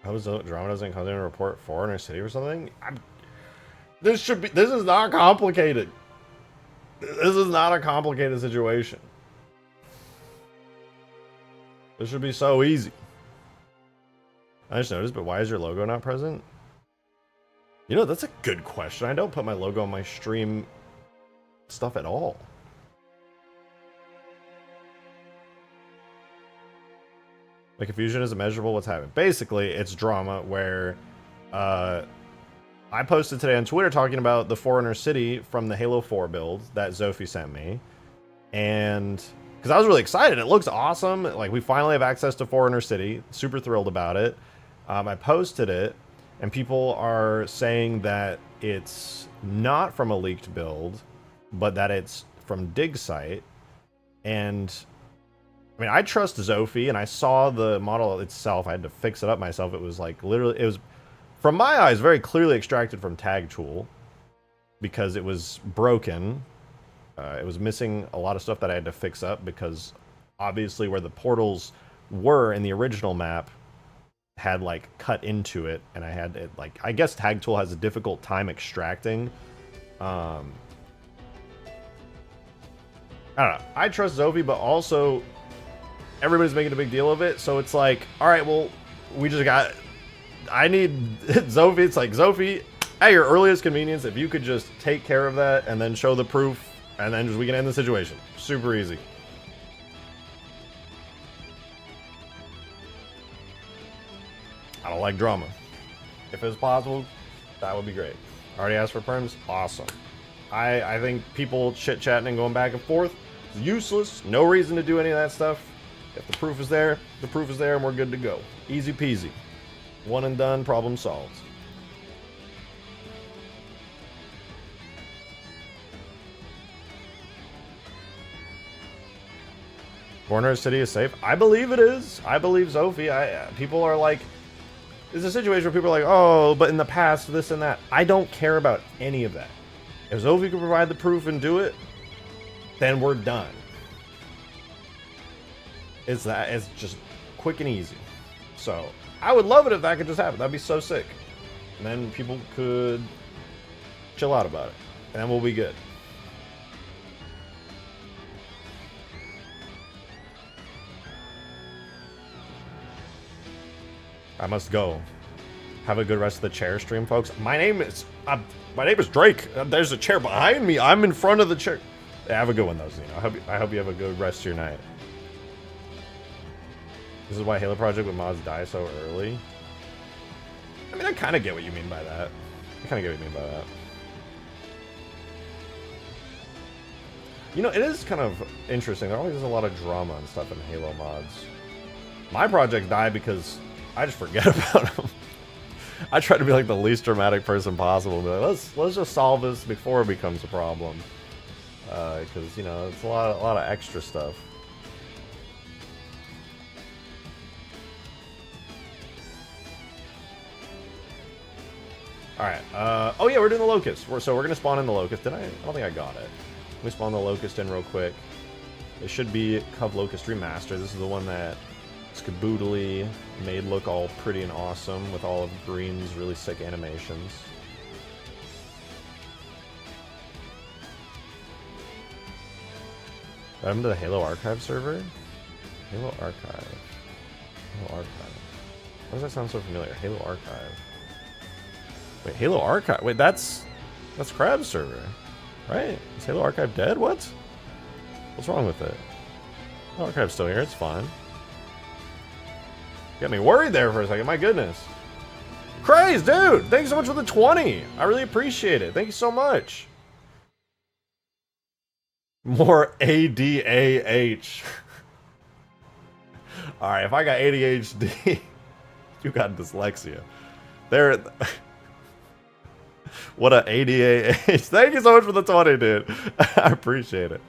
How does drama doesn't come in and report Foreigner City or something? This is not complicated. This is not a complicated situation. This should be so easy. I just noticed, but why is your logo not present? You know, that's a good question. I don't put my logo on my stream stuff at all. The confusion is immeasurable. What's happening? Basically, it's drama where I posted today on Twitter talking about the Foreigner City from the Halo 4 build that Zophie sent me. And because I was really excited. It looks awesome. Like, we finally have access to Foreigner City. Super thrilled about it. I posted it, and people are saying that it's not from a leaked build, but that it's from DigSite. And I mean, I trust Zophie, and I saw the model itself. I had to fix it up myself. It was like literally, it was, from my eyes, very clearly extracted from Tag Tool because it was broken. It was missing a lot of stuff that I had to fix up because obviously where the portals were in the original map had like cut into it, and I had it like, I guess Tag Tool has a difficult time extracting. I don't know. I trust Zophie, but also everybody's making a big deal of it, so it's like, all right, well, we just got. I need Zophie. It's like, Zophie, at your earliest convenience, if you could just take care of that and then show the proof, and then just we can end the situation. Super easy. I don't like drama. If it's possible, that would be great. Already asked for perms? Awesome. I think people chit-chatting and going back and forth is useless. No reason to do any of that stuff. If the proof is there, the proof is there, and we're good to go. Easy peasy. One and done, problem solved. Corner City is safe? I believe it is. I believe Zophie. People are like, it's a situation where people are like, oh, but in the past, this and that. I don't care about any of that. If Zophie can provide the proof and do it, then we're done. It's just quick and easy. So I would love it if that could just happen. That'd be so sick. And then people could chill out about it. And then we'll be good. I must go. Have a good rest of the chair stream, folks. My name is Drake. There's a chair behind me. I'm in front of the chair. Yeah, have a good one, though, Zeno. I hope you have a good rest of your night. This is why Halo Project with mods die so early. I mean, I kind of get what you mean by that. You know, it is kind of interesting. There always is a lot of drama and stuff in Halo mods. My projects die because I just forget about them. I try to be like the least dramatic person possible. Be like, let's just solve this before it becomes a problem. Because you know, it's a lot of extra stuff. All right. Oh yeah, we're doing the Locust. So we're gonna spawn in the Locust. I don't think I got it. Let me spawn the Locust in real quick. It should be Cub Locust Remaster. This is the one that Skaboodly made look all pretty and awesome with all of Green's really sick animations. I'm to the Halo Archive server. Halo Archive. Halo Archive. Why does that sound so familiar? Halo Archive. Wait, Halo Archive. Wait, that's Crab's server, right? Is Halo Archive dead? What? What's wrong with it? Halo Archive's still here. It's fine. Got me worried there for a second. My goodness. Craze, dude! Thank you so much for the 20. I really appreciate it. Thank you so much. More ADAH. Alright, if I got ADHD, you got dyslexia. There. What a ADAH. Thank you so much for the 20, dude. I appreciate it.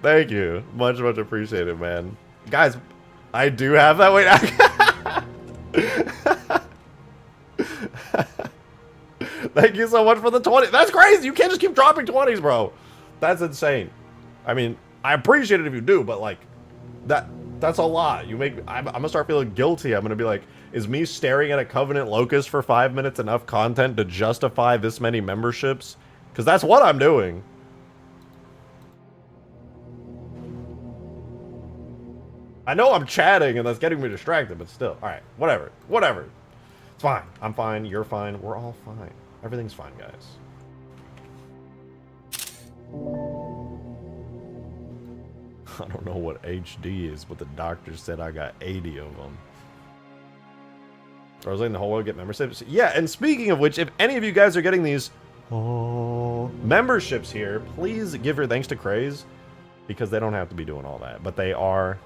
Thank you. Much appreciated, man. Guys, I do have that. Wait, thank you so much for the 20. That's crazy. You can't just keep dropping 20s, bro. That's insane. I mean, I appreciate it if you do, but like, that's a lot. I'm gonna start feeling guilty. I'm gonna be like, is me staring at a Covenant Locust for 5 minutes enough content to justify this many memberships? Because that's what I'm doing. I know I'm chatting and that's getting me distracted, but still. Alright, whatever. It's fine. I'm fine. You're fine. We're all fine. Everything's fine, guys. I don't know what HD is, but the doctor said I got 80 of them. I was letting the whole world get memberships. Yeah, and speaking of which, if any of you guys are getting these memberships here, please give your thanks to Craze, because they don't have to be doing all that, but they are.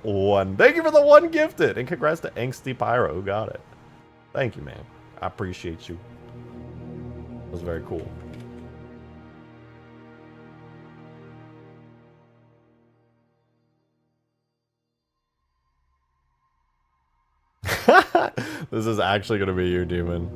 One. Thank you for the one gifted, and congrats to Angsty Pyro who got it. Thank you, man. I appreciate you. That was very cool. This is actually gonna be you, Demon.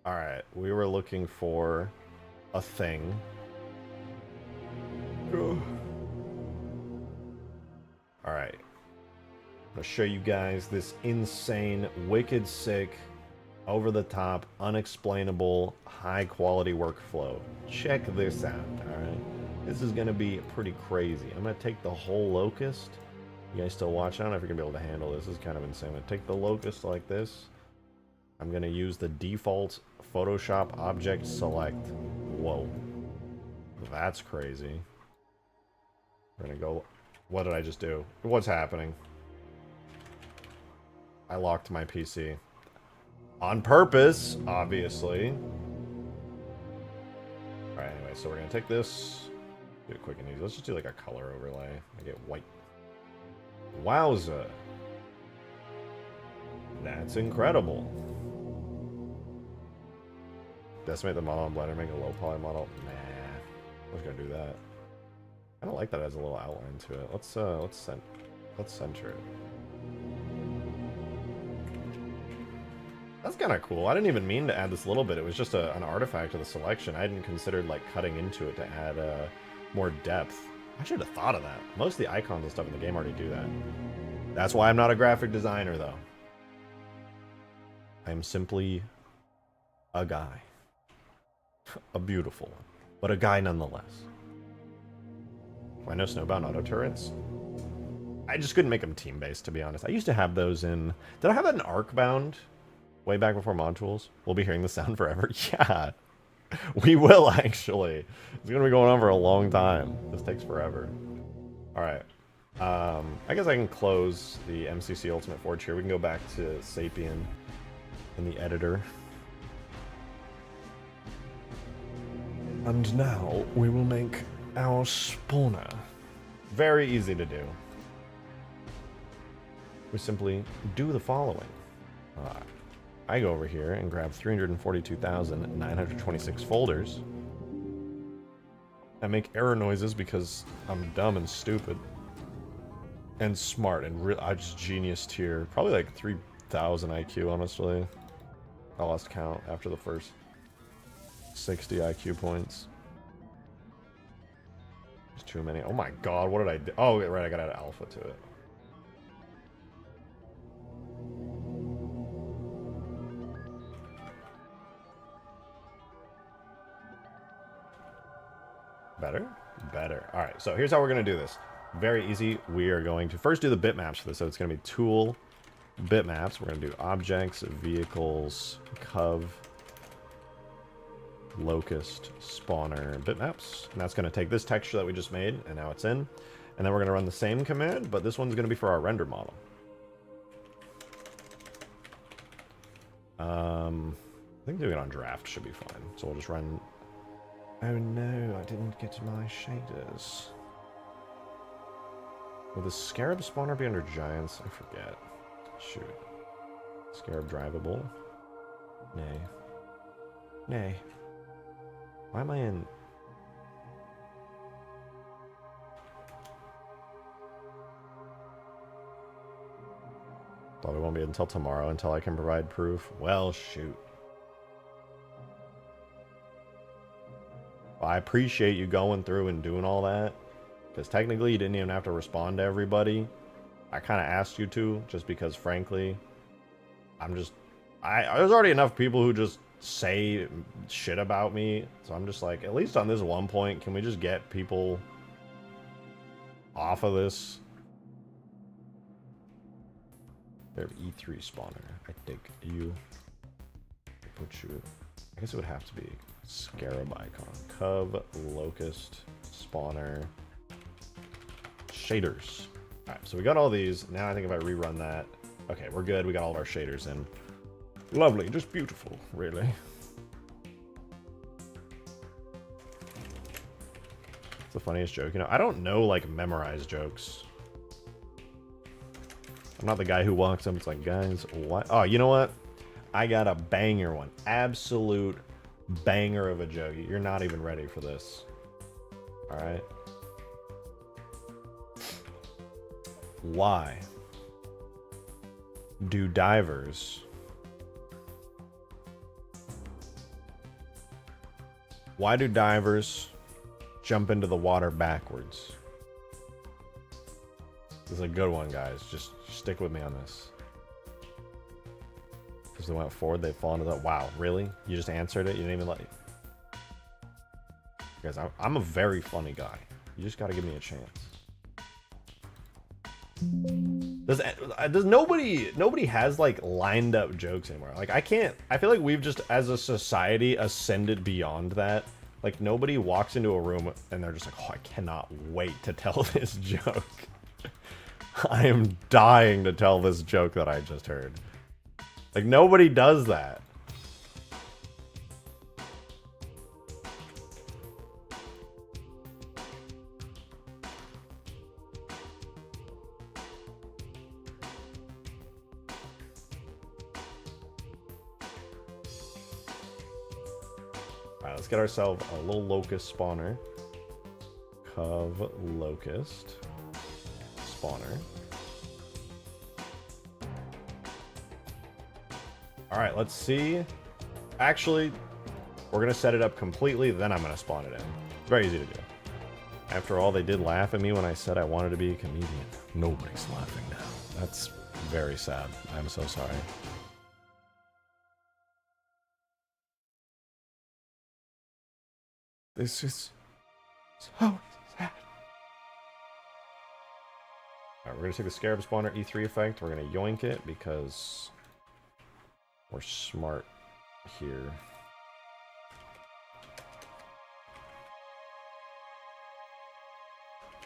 Alright, we were looking for a thing. Alright. I'm gonna show you guys this insane, wicked sick, over-the-top, unexplainable, high-quality workflow. Check this out, alright? This is gonna be pretty crazy. I'm gonna take the whole Locust. You guys still watching? I don't know if you're gonna be able to handle this. This is kind of insane. I'm gonna take the Locust like this. I'm gonna use the default Photoshop object select. Whoa. That's crazy. We're gonna go... What did I just do? What's happening? I locked my PC. On purpose, obviously. Alright, anyway, so we're gonna take this. Do it quick and easy. Let's just do like a color overlay. I get white. Wowza. That's incredible. Decimate the model in Blender, make a low poly model. Nah. I was gonna do that. I don't like that it has a little outline to it. Let's center it. That's kind of cool. I didn't even mean to add this little bit. It was just an artifact of the selection. I hadn't considered like cutting into it to add more depth. I should have thought of that. Most of the icons and stuff in the game already do that. That's why I'm not a graphic designer, though. I am simply a guy. A beautiful one, but a guy nonetheless. Why no snowbound auto turrets? I just couldn't make them team-based, to be honest. I used to have those in... Did I have that in Arcbound? Way back before mod tools? We'll be hearing the sound forever? Yeah. We will, actually. It's going to be going on for a long time. This takes forever. Alright. I guess I can close the MCC Ultimate Forge here. We can go back to Sapien in the editor. And now we will make our spawner. Very easy to do. We simply do the following. I go over here and grab 342,926 folders. I make error noises because I'm dumb and stupid. And smart and I just genius tier. Probably like 3,000 IQ, honestly. I lost count after the first 60 IQ points. There's too many. Oh my god, what did I do? Oh, right, I gotta add alpha to it. Better? Better. Alright, so here's how we're going to do this. Very easy. We are going to first do the bitmaps for this. So it's going to be tool, bitmaps. We're going to do objects, vehicles, cov, locust, spawner, bitmaps. And that's going to take this texture that we just made, and now it's in. And then we're going to run the same command, but this one's going to be for our render model. I think doing it on draft should be fine. So we'll just run... Oh no, I didn't get my shaders. Will the scarab spawner be under giants? I forget. Shoot. Scarab drivable? Nay. Nay. Why am I in... Thought it won't be until tomorrow until I can provide proof. Well, shoot. I appreciate you going through and doing all that, because technically you didn't even have to respond to everybody. I kind of asked you to, just because, frankly, there's already enough people who just say shit about me, so I'm just like, at least on this one point, can we just get people off of this? There, E3 spawner. I think you put you... I guess it would have to be scarab icon. Cov, locust, spawner, shaders. Alright, so we got all these. Now I think if I rerun that... Okay, we're good. We got all of our shaders in. Lovely. Just beautiful, really. It's the funniest joke. You know, I don't know, like, memorized jokes. I'm not the guy who walks up and it's like, guys, what? Oh, you know what? I got a banger one. Absolute banger of a joke. You're not even ready for this. Alright? Why do divers Why do divers jump into the water backwards? This is a good one, guys. Just stick with me on this. Because they went forward, they fall into the... Wow, really? You just answered it? You didn't even let... Guys, I'm a very funny guy. You just gotta give me a chance. Does nobody has like lined up jokes anymore? Like I feel like we've just as a society ascended beyond that. Like nobody walks into a room and they're just like, oh, I cannot wait to tell this joke. I am dying to tell this joke that I just heard. Like nobody does that. Alright, let's get ourselves a little locust spawner. Cove locust spawner. Alright, let's see. Actually, we're going to set it up completely, then I'm going to spawn it in. It's very easy to do. After all, they did laugh at me when I said I wanted to be a comedian. Nobody's laughing now. That's very sad. I'm so sorry. This is so sad. Alright, we're gonna take the Scarab Spawner E3 effect. We're gonna yoink it because we're smart here.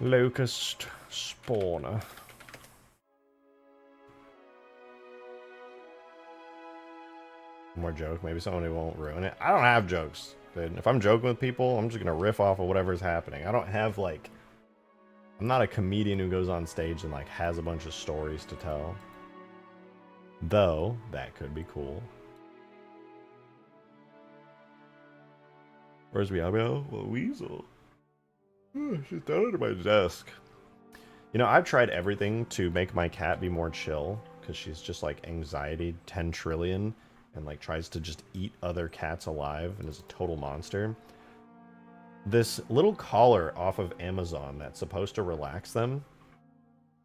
Locust Spawner. More joke. Maybe somebody won't ruin it. I don't have jokes. If I'm joking with people, I'm just gonna riff off of whatever's happening. I don't have like... I'm not a comedian who goes on stage and like has a bunch of stories to tell. Though, that could be cool. Where's Meow? Well, Weasel. Oh, she's down under my desk. You know, I've tried everything to make my cat be more chill. Because she's just like anxiety 10 trillion. And like tries to just eat other cats alive and is a total monster. This little collar off of Amazon that's supposed to relax them.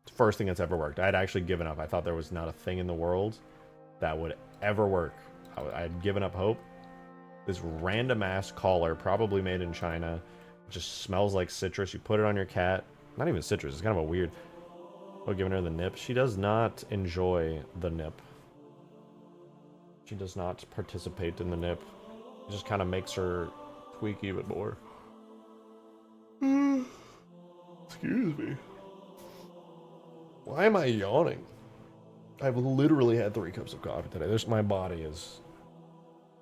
It's the first thing that's ever worked. I had actually given up. I thought there was not a thing in the world that would ever work. I had given up hope. This random ass collar, probably made in China, just smells like citrus. You put it on your cat. Not even citrus. It's kind of a weird... Oh, giving her the nip. She does not enjoy the nip. She does not participate in the nip. It just kind of makes her tweak even more. Excuse me. Why am I yawning? I've literally had 3 cups of coffee today. My body is...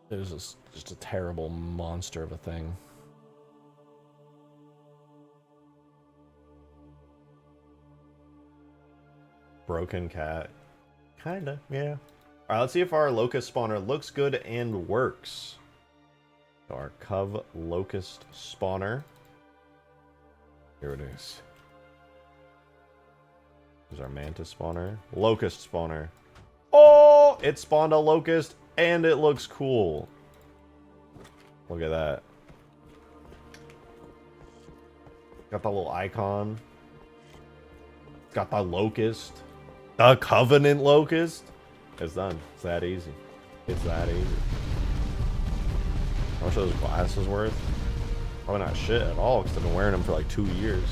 It is just a terrible monster of a thing. Broken cat. Kinda, yeah. Alright, let's see if our locust spawner looks good and works. So our Cove locust spawner. Here it is. Here's our mantis spawner. Locust spawner. Oh! It spawned a locust and it looks cool. Look at that. Got the little icon. Got the locust. The Covenant locust. It's done. It's that easy. It's that easy. How much are those glasses worth? Probably not shit at all because I've been wearing them for like 2 years.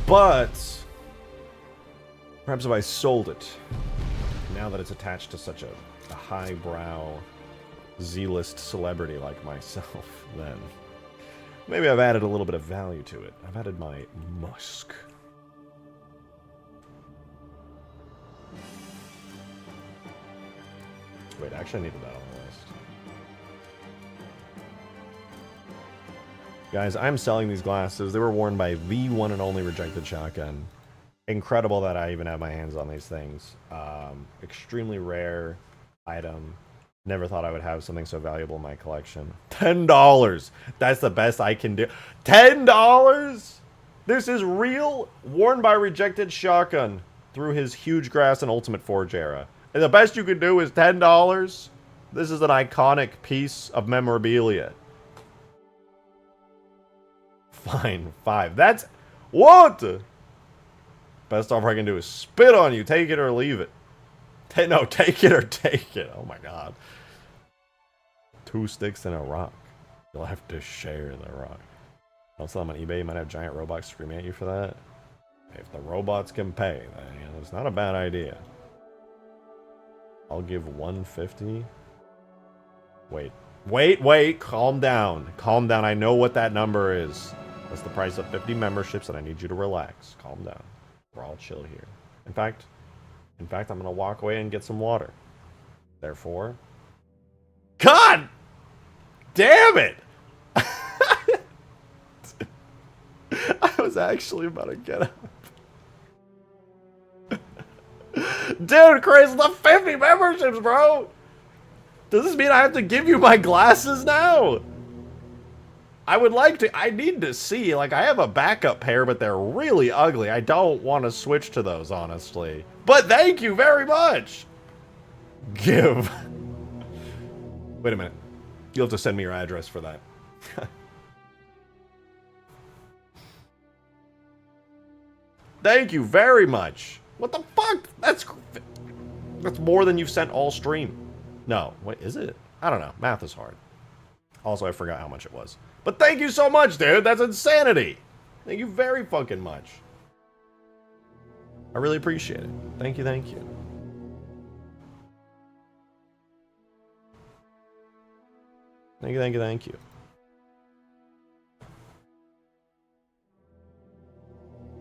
But perhaps if I sold it, now that it's attached to such a highbrow Z-list celebrity like myself, then maybe I've added a little bit of value to it. I've added my musk. Wait, actually I needed that on the list. Guys, I'm selling these glasses. They were worn by the one and only Rejected Shotgun. Incredible that I even have my hands on these things. Extremely rare item. Never thought I would have something so valuable in my collection. $10! That's the best I can do. $10?! This is real, worn by Rejected Shotgun through his huge grass and Ultimate Forge era. And the best you can do is $10? This is an iconic piece of memorabilia. Fine, 5. That's... What? Best offer I can do is spit on you. Take it or leave it. No, take it or take it. Oh my god. 2 sticks and a rock. You'll have to share the rock. Don't sell them on eBay. You might have giant robots screaming at you for that. If the robots can pay, then it's not a bad idea. I'll give 150. Wait. Calm down. Calm down. I know what that number is. That's the price of 50 memberships, and I need you to relax. Calm down. We're all chill here. In fact, I'm going to walk away and get some water. Therefore... God! Damn it! I was actually about to get up. Dude, Chris, the 50 memberships, bro! Does this mean I have to give you my glasses now? I would like to... I need to see. Like, I have a backup pair, but they're really ugly. I don't want to switch to those, honestly. But thank you very much! Give. Wait a minute. You'll have to send me your address for that. Thank you very much. What the fuck? That's more than you've sent all stream. No, what is it? I don't know. Math is hard. Also, I forgot how much it was. But thank you so much, dude. That's insanity. Thank you very fucking much. I really appreciate it. Thank you, thank you. Thank you, thank you, thank you.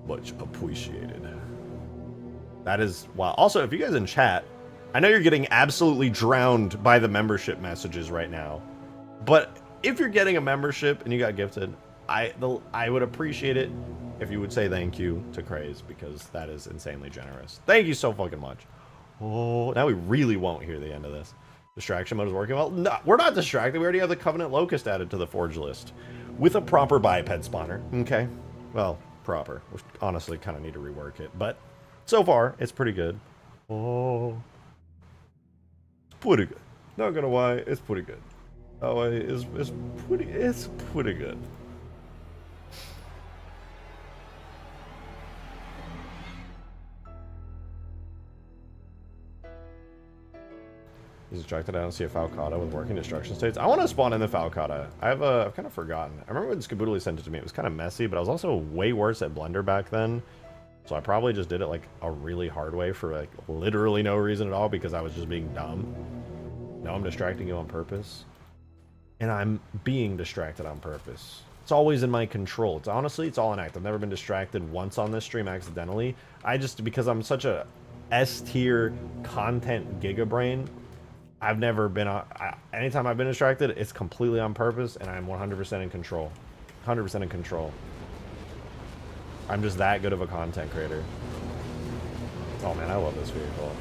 Much appreciated. That is... Wow. Also, if you guys in chat, I know you're getting absolutely drowned by the membership messages right now. But if you're getting a membership and you got gifted, I would appreciate it if you would say thank you to Craze, because that is insanely generous. Thank you so fucking much. Oh, now we really won't hear the end of this. Distraction mode is working well. No, we're not distracted. We already have the Covenant Locust added to the Forge list. With a proper biped spawner. Okay. Well, proper. We honestly kind of need to rework it. But so far, it's pretty good. Oh. It's pretty good. Not gonna lie, it's pretty good. Oh, it's pretty good. He's distracted. I don't see a Falcotta with working destruction states. I want to spawn in the Falcotta. I've kind of forgotten. I remember when Skaboodly sent it to me. It was kind of messy, but I was also way worse at Blender back then. So I probably just did it like a really hard way for like literally no reason at all, because I was just being dumb. No, I'm distracting you on purpose. And I'm being distracted on purpose. It's always in my control. It's honestly, it's all an act. I've never been distracted once on this stream accidentally. Because I'm such a S-tier content gigabrain, I've never been anytime I've been distracted, it's completely on purpose, and I'm 100% in control. 100% in control. I'm just that good of a content creator. Oh man, I love this vehicle.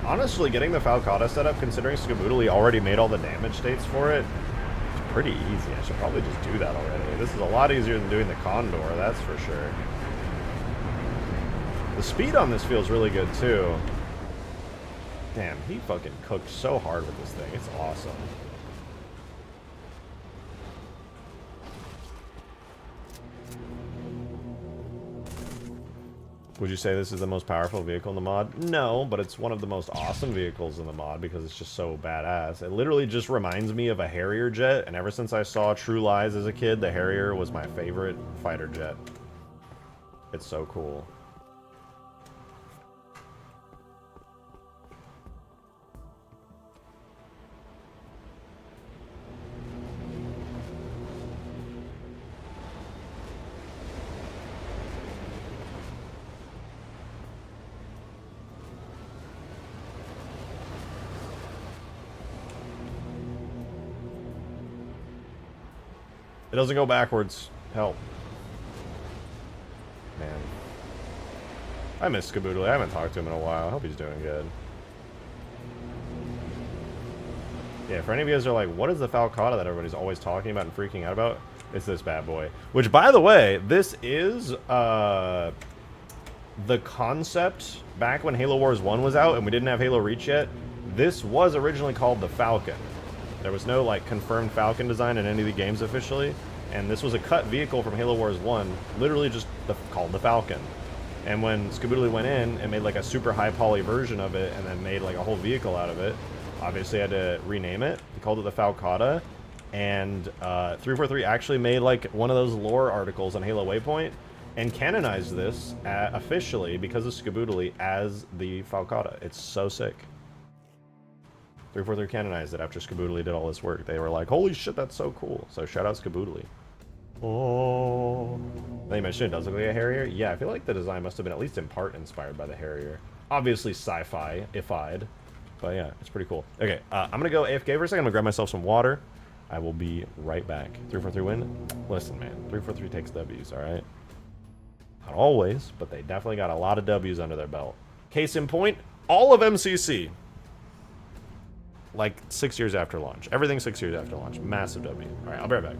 Honestly, getting the Falcotta set up, considering Skaboodly already made all the damage states for it, it's pretty easy. I should probably just do that already. This is a lot easier than doing the Condor, that's for sure. The speed on this feels really good, too. Damn, he fucking cooked so hard with this thing. It's awesome. Would you say this is the most powerful vehicle in the mod? No, but it's one of the most awesome vehicles in the mod because it's just so badass. It literally just reminds me of a Harrier jet, and ever since I saw True Lies as a kid, the Harrier was my favorite fighter jet. It's so cool. It doesn't go backwards. Help. Man. I miss Skaboodly. I haven't talked to him in a while. I hope he's doing good. Yeah, for any of you guys who are like, what is the Falcotta that everybody's always talking about and freaking out about? It's this bad boy. Which, by the way, this is the concept back when Halo Wars 1 was out and we didn't have Halo Reach yet. This was originally called the Falcon. There was no, like, confirmed Falcon design in any of the games officially. And this was a cut vehicle from Halo Wars 1, literally just called the Falcon. And when Skaboodly went in and made, like, a super high poly version of it and then made, like, a whole vehicle out of it, obviously had to rename it. He called it the Falcotta. And 343 actually made, like, one of those lore articles on Halo Waypoint and canonized this officially, because of Skaboodly, as the Falcotta. It's so sick. 343 canonized it after Skaboodly did all this work. They were like, holy shit, that's so cool. So shout out Skaboodly. Oh. Then you mentioned it does look like a Harrier. Yeah, I feel like the design must have been at least in part inspired by the Harrier. Obviously sci-fi, if-I'd. But yeah, it's pretty cool. Okay, I'm going to go AFK for a second. I'm going to grab myself some water. I will be right back. 343 win? Listen, man. 343 takes W's, alright? Not always, but they definitely got a lot of W's under their belt. Case in point, all of MCC. Like 6 years after launch. Everything 6 years after launch. Massive W. Alright, I'll be right back.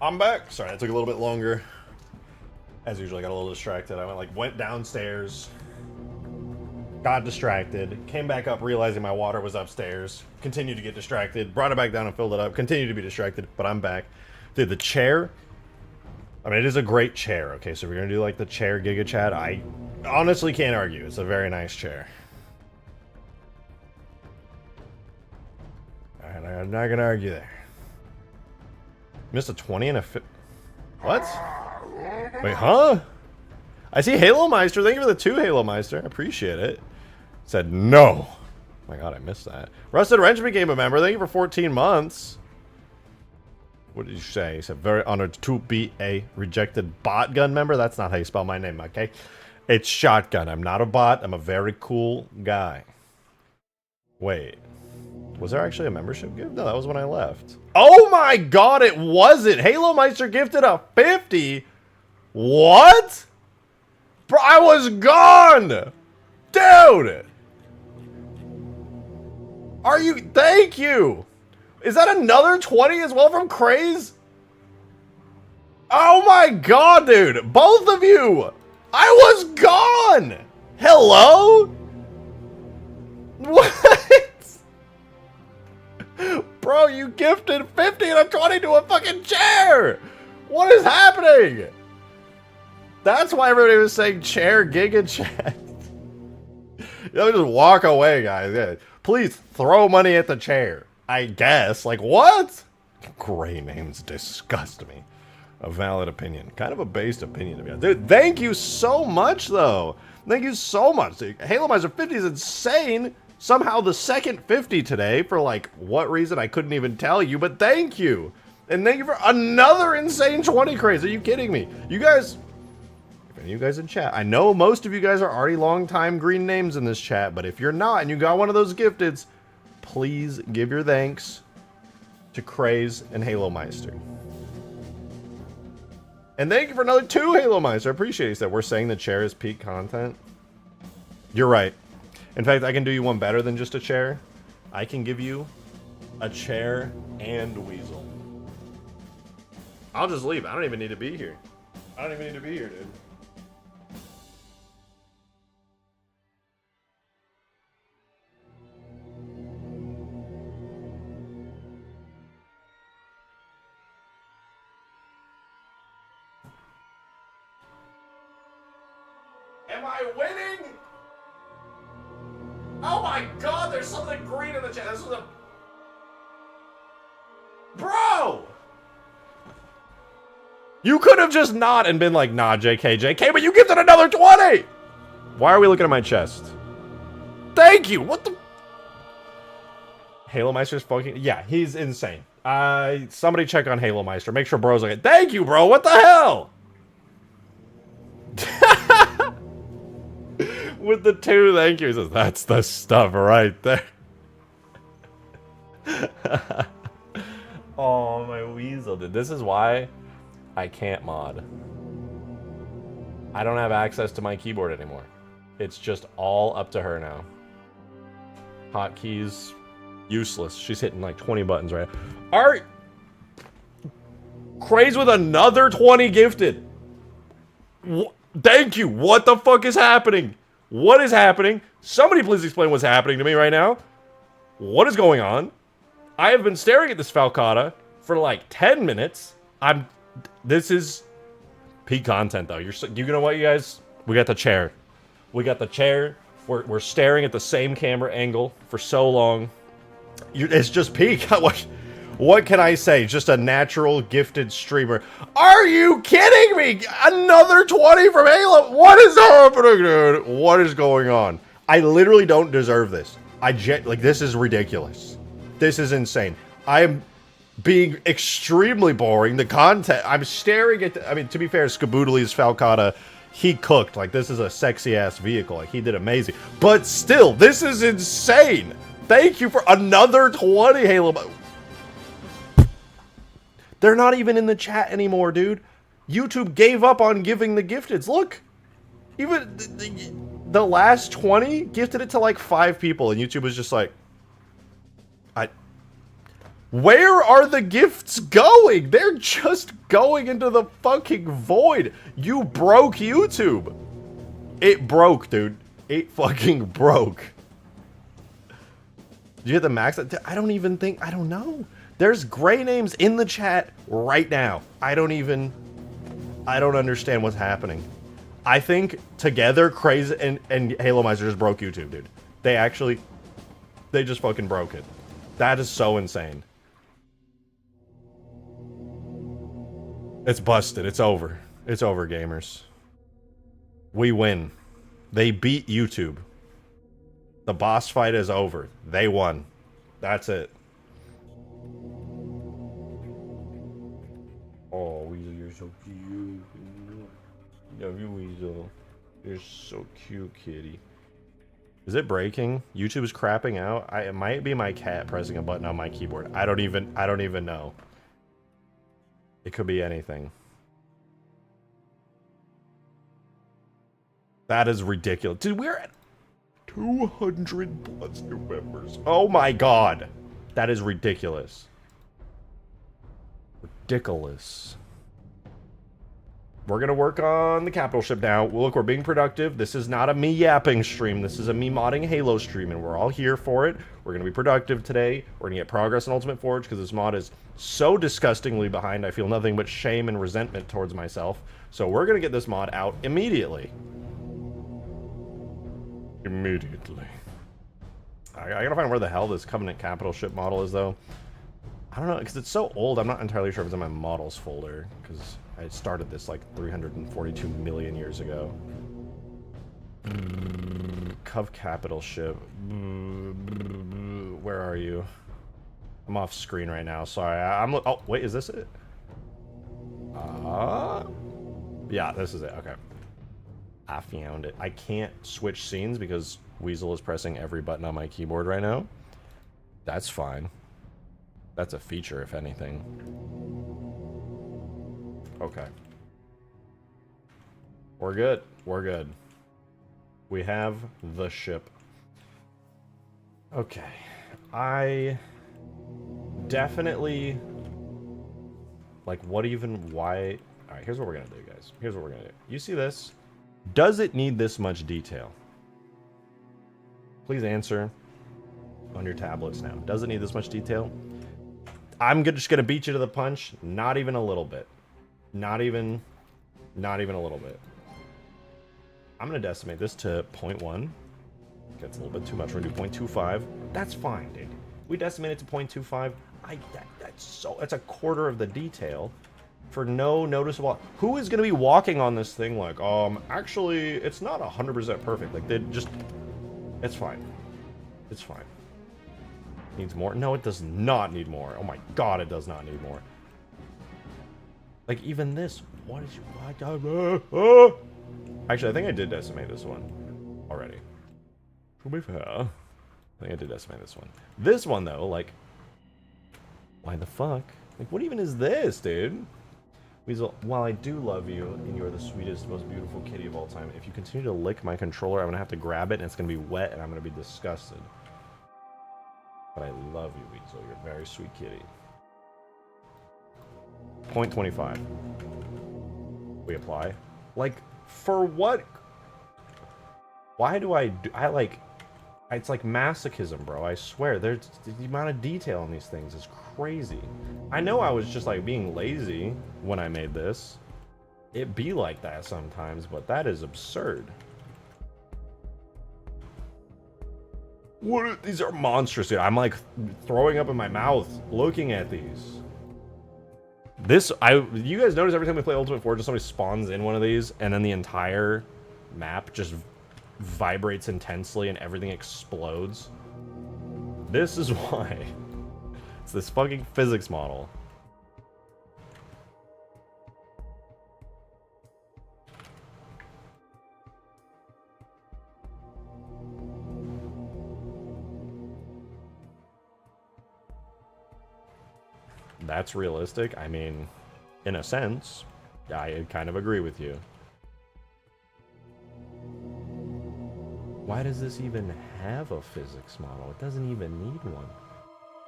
I'm back. Sorry, that took a little bit longer. As usual, I got a little distracted. I went downstairs, got distracted, came back up realizing my water was upstairs, continued to get distracted, brought it back down and filled it up, continued to be distracted, but I'm back. Dude, the chair, I mean, it is a great chair, okay? So if we're going to do, like, the chair Giga Chat, I honestly can't argue. It's a very nice chair. Alright, I'm not going to argue there. Missed a 20 and a What? Wait, huh? I see Halo Meister. Thank you for the 2 Halo Meister. I appreciate it. Said no. Oh my god, I missed that. Rusted Wrench became a member. Thank you for 14 months. What did you say? He said, very honored to be a rejected bot gun member. That's not how you spell my name, okay? It's Shotgun. I'm not a bot. I'm a very cool guy. Wait. Was there actually a membership gift? No, that was when I left. Oh my god, it wasn't! Halo Meister gifted a 50? What? Bro, I was gone! Dude! Are you... Thank you! Is that another 20 as well from Craze? Oh my god, dude! Both of you! I was gone! Hello? What? Bro, you gifted 50 and I'm 20 to a fucking chair! What is happening? That's why everybody was saying chair Giga Chat. You just walk away, guys. Yeah. Please throw money at the chair. I guess. Like, what? Gray names disgust me. A valid opinion. Kind of a based opinion, to be honest. Dude, thank you so much, though. Thank you so much. Dude, Halo Miser 50 is insane. Somehow the second 50 today, for like, what reason, I couldn't even tell you, but thank you. And thank you for another insane 20 craze. Are you kidding me? You guys... You guys in chat. I know most of you guys are already long-time green names in this chat, but if you're not and you got one of those gifteds, please give your thanks to Craze and Halo Meister. And thank you for another 2 Halo Meister. I appreciate it. That we're saying the chair is peak content. You're right. In fact, I can do you one better than just a chair. I can give you a chair and Weasel. I'll just leave. I don't even need to be here. I don't even need to be here, dude. Am I winning? Oh my god, there's something green in the chat. This is a... Bro! You could have just not and been like, nah, JK, but you gifted another 20! Why are we looking at my chest? Thank you! What the... Halo Meister's fucking... Yeah, he's insane. Somebody check on Halo Meister. Make sure bro's like, thank you, bro! What the hell? With the 2 thank yous. He says, that's the stuff right there. Oh, my Weasel, dude. This is why I can't mod. I don't have access to my keyboard anymore. It's just all up to her now. Hotkeys, useless. She's hitting like 20 buttons right now. Alright. Craze with another 20 gifted. Thank you. What the fuck is happening? What is happening? Somebody please explain what's happening to me right now. What is going on? I have been staring at this Falcotta for like 10 minutes. This is peak content though. You know what, you guys? We got the chair. We got the chair. We're staring at the same camera angle for so long. It's just peak. What can I say? Just a natural gifted streamer. Are you kidding me? Another 20 from Halo. What is happening, dude? What is going on? I literally don't deserve this. Like, this is ridiculous. This is insane. I am being extremely boring. The content, I'm staring at, I mean, to be fair, Skaboodley's Falcotta, he cooked. Like, this is a sexy ass vehicle. Like, he did amazing. But still, this is insane. Thank you for another 20 Halo. They're not even in the chat anymore, dude. YouTube gave up on giving the gifteds. Look, even the last 20 gifted it to like 5 people, and YouTube was just like, Where are the gifts going? They're just going into the fucking void. You broke YouTube. It broke, dude. It fucking broke. Did you hit the max? I don't even think, I don't know. There's gray names in the chat right now. I don't understand what's happening. I think together, Crazy and Halo Meister just broke YouTube, dude. They just fucking broke it. That is so insane. It's busted. It's over. It's over, gamers. We win. They beat YouTube. The boss fight is over. They won. That's it. Oh, Weasel, you're so cute. Love you, Weasel. You're so cute, kitty. Is it breaking? YouTube is crapping out. It might be my cat pressing a button on my keyboard. I don't even know. It could be anything. That is ridiculous. Dude, we're at 200 plus new members. Oh my god. That is ridiculous. Ridiculous. We're gonna work on the capital ship now. Look, we're being productive. This is not a me yapping stream. This is a me modding Halo stream, and we're all here for it. We're gonna be productive today. We're gonna get progress in Ultimate Forge, because this mod is so disgustingly behind. I feel nothing but shame and resentment towards myself. So we're gonna get this mod out immediately. Immediately. I gotta find where the hell this Covenant capital ship model is, though. I don't know, because it's so old, I'm not entirely sure if it's in my models folder, because I started this like 342 million years ago. Cov capital ship. Where are you? I'm off screen right now, sorry. Oh, wait, is this it? Yeah, this is it, okay. I found it. I can't switch scenes because Weasel is pressing every button on my keyboard right now. That's fine. That's a feature, if anything. Okay. We're good. We're good. We have the ship. Okay. I definitely... Like, what even... Why... Alright, here's what we're gonna do, guys. Here's what we're gonna do. You see this? Does it need this much detail? Please answer on your tablets now. Does it need this much detail? I'm just gonna beat you to the punch. Not even a little bit. Not even a little bit. I'm gonna decimate this to 0.1. That's a little bit too much. We're gonna do 0.25. That's fine, dude. We decimate it to 0.25. That's a quarter of the detail for no noticeable. Who is gonna be walking on this thing like, actually, it's not 100% perfect. Like, they just, it's fine. It's fine. Needs more? No, it does not need more. Oh my god, it does not need more. Like, even this. What is you... Actually, I think I did decimate this one already. To be fair, I think I did decimate this one. This one, though, like... Why the fuck? Like, what even is this, dude? Weasel, while I do love you, and you're the sweetest, most beautiful kitty of all time, if you continue to lick my controller, I'm gonna have to grab it, and it's gonna be wet, and I'm gonna be disgusted. But I love you, Weasel. You're a very sweet kitty. 0.25. We apply. Like, for what? Why do I like... It's like masochism, bro. I swear. The amount of detail in these things is crazy. I know I was just, like, being lazy when I made this. It be like that sometimes, but that is absurd. What? These are monstrous, dude. I'm, like, throwing up in my mouth looking at these. You guys notice every time we play Ultimate Forge, somebody spawns in one of these, and then the entire map just vibrates intensely and everything explodes? This is why. It's this fucking physics model. That's realistic. I mean, in a sense, I kind of agree with you. Why does this even have a physics model? It doesn't even need one.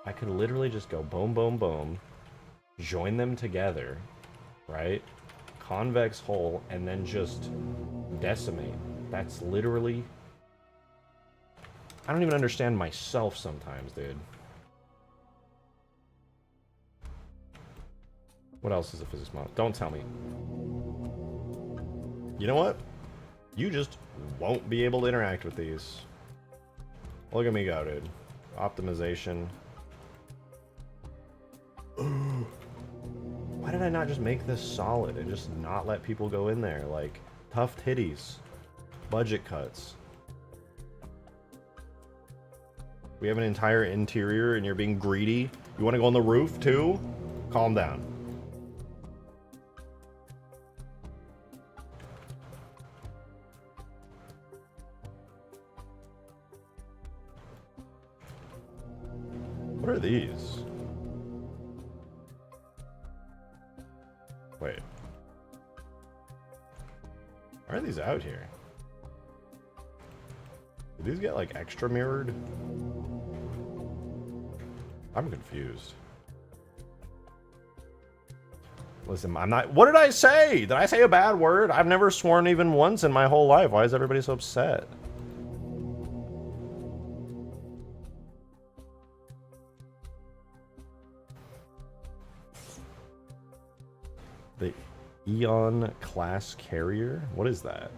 I could literally just go boom, boom, boom, join them together, right? Convex hull, and then just decimate. That's literally... I don't even understand myself sometimes, dude. What else is a physics model? Don't tell me. You know what? You just won't be able to interact with these. Look at me go, dude. Optimization. Why did I not just make this solid and just not let people go in there? Like, tough titties. Budget cuts. We have an entire interior and you're being greedy? You want to go on the roof too? Calm down. What are these? Wait. Why are these out here? Did these get like extra mirrored? I'm confused. Listen, I'm not... What did I say? Did I say a bad word? I've never sworn even once in my whole life. Why is everybody so upset? The Eon class carrier? What is that?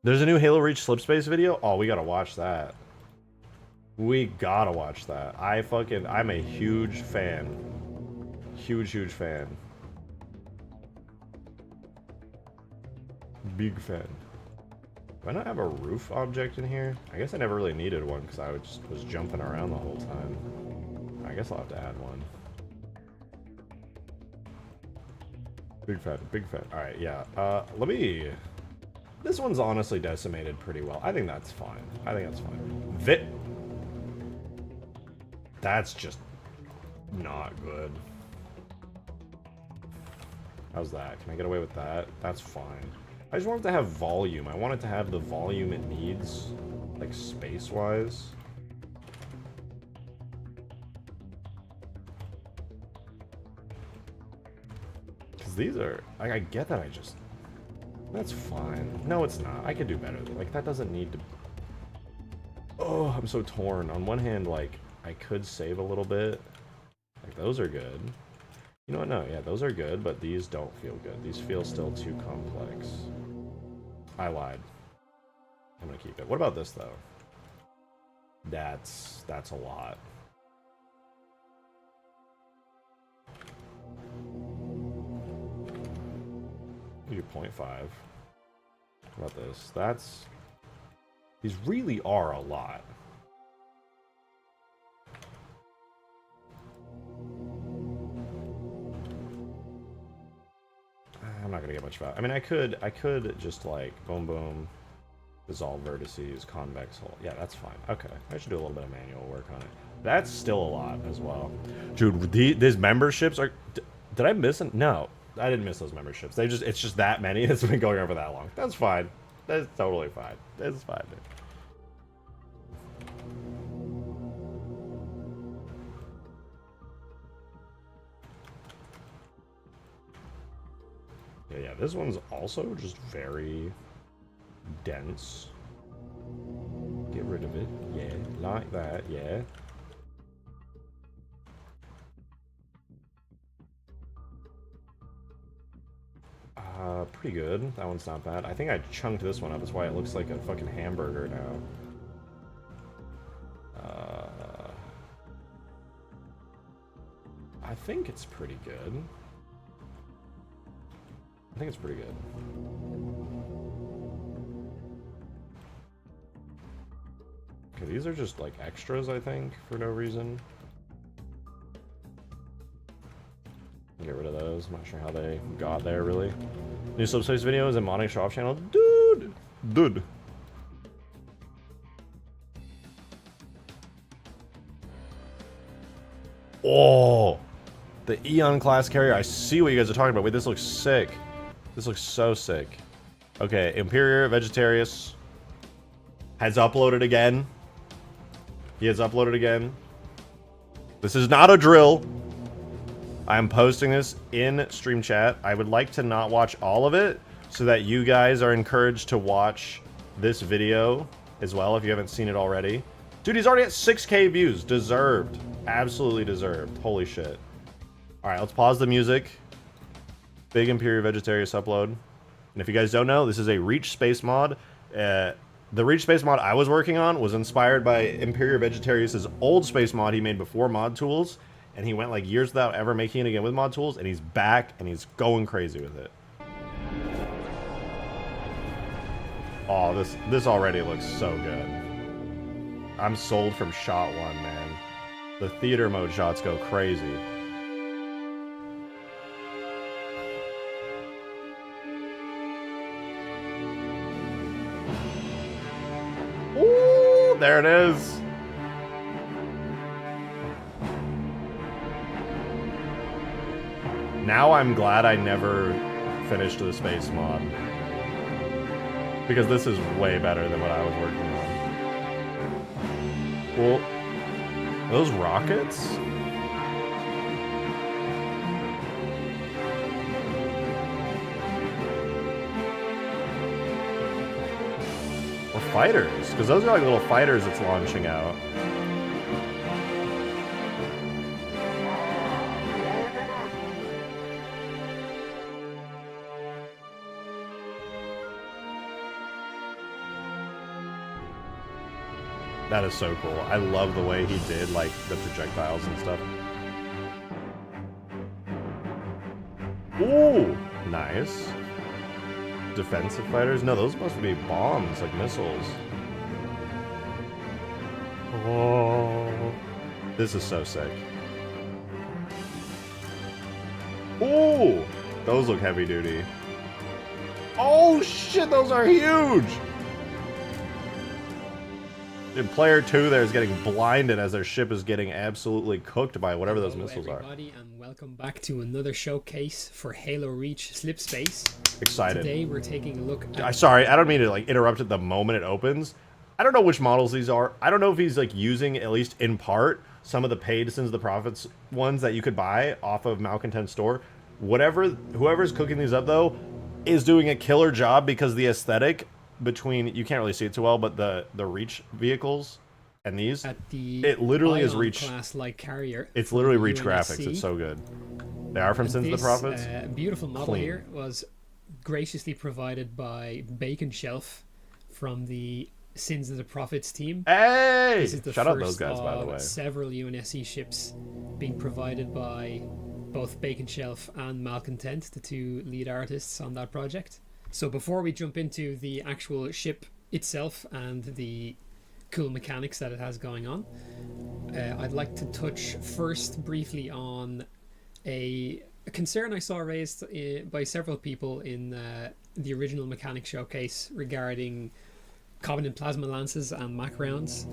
There's a new Halo Reach Slipspace video? Oh, we gotta watch that. We gotta watch that. I'm a huge fan. Huge, huge fan. Big fan. Do I not have a roof object in here? I guess I never really needed one because I was jumping around the whole time. I guess I'll have to add one. Big fan, big fan. Alright, yeah. Let me... This one's honestly decimated pretty well. I think that's fine. I think that's fine. That's just not good. How's that? Can I get away with that? That's fine. I just want it to have volume. I want it to have the volume it needs, like space-wise. Because these are... I get that I just... That's fine. No, it's not. I could do better. Like, that doesn't need to... Oh, I'm so torn. On one hand, like, I could save a little bit. Like, those are good. You know what? No, yeah, those are good, but these don't feel good. These feel still too complex. I lied. I'm gonna keep it. What about this, though? That's a lot. Do 0.5. What about this? That's... These really are a lot. I'm not gonna get much about it. I mean, I could just like boom boom, dissolve vertices, convex hull. Yeah, that's fine. Okay, I should do a little bit of manual work on it. That's still a lot as well, dude. These memberships are. Did I miss it? No, I didn't miss those memberships. It's just that many. It's been going on for that long. That's fine. That's totally fine. That's fine, dude. Yeah, this one's also just very dense. Get rid of it. Yeah, like that, yeah. Pretty good. That one's not bad. I think I chunked this one up. That's why it looks like a fucking hamburger now. I think it's pretty good. I think it's pretty good. Okay, these are just like extras, I think, for no reason. Get rid of those. I'm not sure how they got there, really. New subspace videos and modding show off channel. Dude! Oh! The Eon class carrier. I see what you guys are talking about. Wait, this looks sick. This looks so sick. Okay, Imperior Vegetarius has uploaded again. He has uploaded again. This is not a drill. I'm posting this in stream chat. I would like to not watch all of it so that you guys are encouraged to watch this video as well if you haven't seen it already. Dude, he's already at 6K views. Deserved. Absolutely deserved. Holy shit. Alright, let's pause the music. Big Imperial Vegetarius upload. And if you guys don't know, this is a Reach Space mod. The Reach Space mod I was working on was inspired by Imperial Vegetarius' old space mod he made before Mod Tools. And he went like years without ever making it again with Mod Tools. And he's back and he's going crazy with it. Oh, this already looks so good. I'm sold from shot one, man. The theater mode shots go crazy. Ooh, there it is. Now I'm glad I never finished the space mod. Because this is way better than what I was working on. Well, those rockets? Or fighters, because those are like little fighters it's launching out. That is so cool. I love the way he did, like, the projectiles and stuff. Ooh! Nice. Defensive fighters? No, those must be bombs, like missiles. Oh. This is so sick. Ooh! Those look heavy duty. Oh shit, those are huge! In player 2 there is getting blinded as their ship is getting absolutely cooked by whatever those missiles are. Hello everybody, and welcome back to another showcase for Halo Reach Slipspace. Excited. Today we're taking a look at... Sorry, I don't mean to like interrupt at the moment it opens. I don't know which models these are. I don't know if he's like using, at least in part, some of the paid Sins of the Prophets ones that you could buy off of Malcontent store. Whoever's cooking these up though is doing a killer job because the aesthetic between, you can't really see it too well, but the Reach vehicles and these, it literally is Reach class light carrier. It's literally Reach graphics. It's so good. They are from Sins of the Prophets. Beautiful model here was graciously provided by Bacon Shelf from the Sins of the Prophets team. Hey! This is the Shout out first those guys, by the of way. several UNSC ships being provided by both Bacon Shelf and Malcontent, the two lead artists on that project. So before we jump into the actual ship itself and the cool mechanics that it has going on, I'd like to touch first briefly on a concern I saw raised by several people in the original mechanic showcase regarding Covenant Plasma Lances and Mac rounds,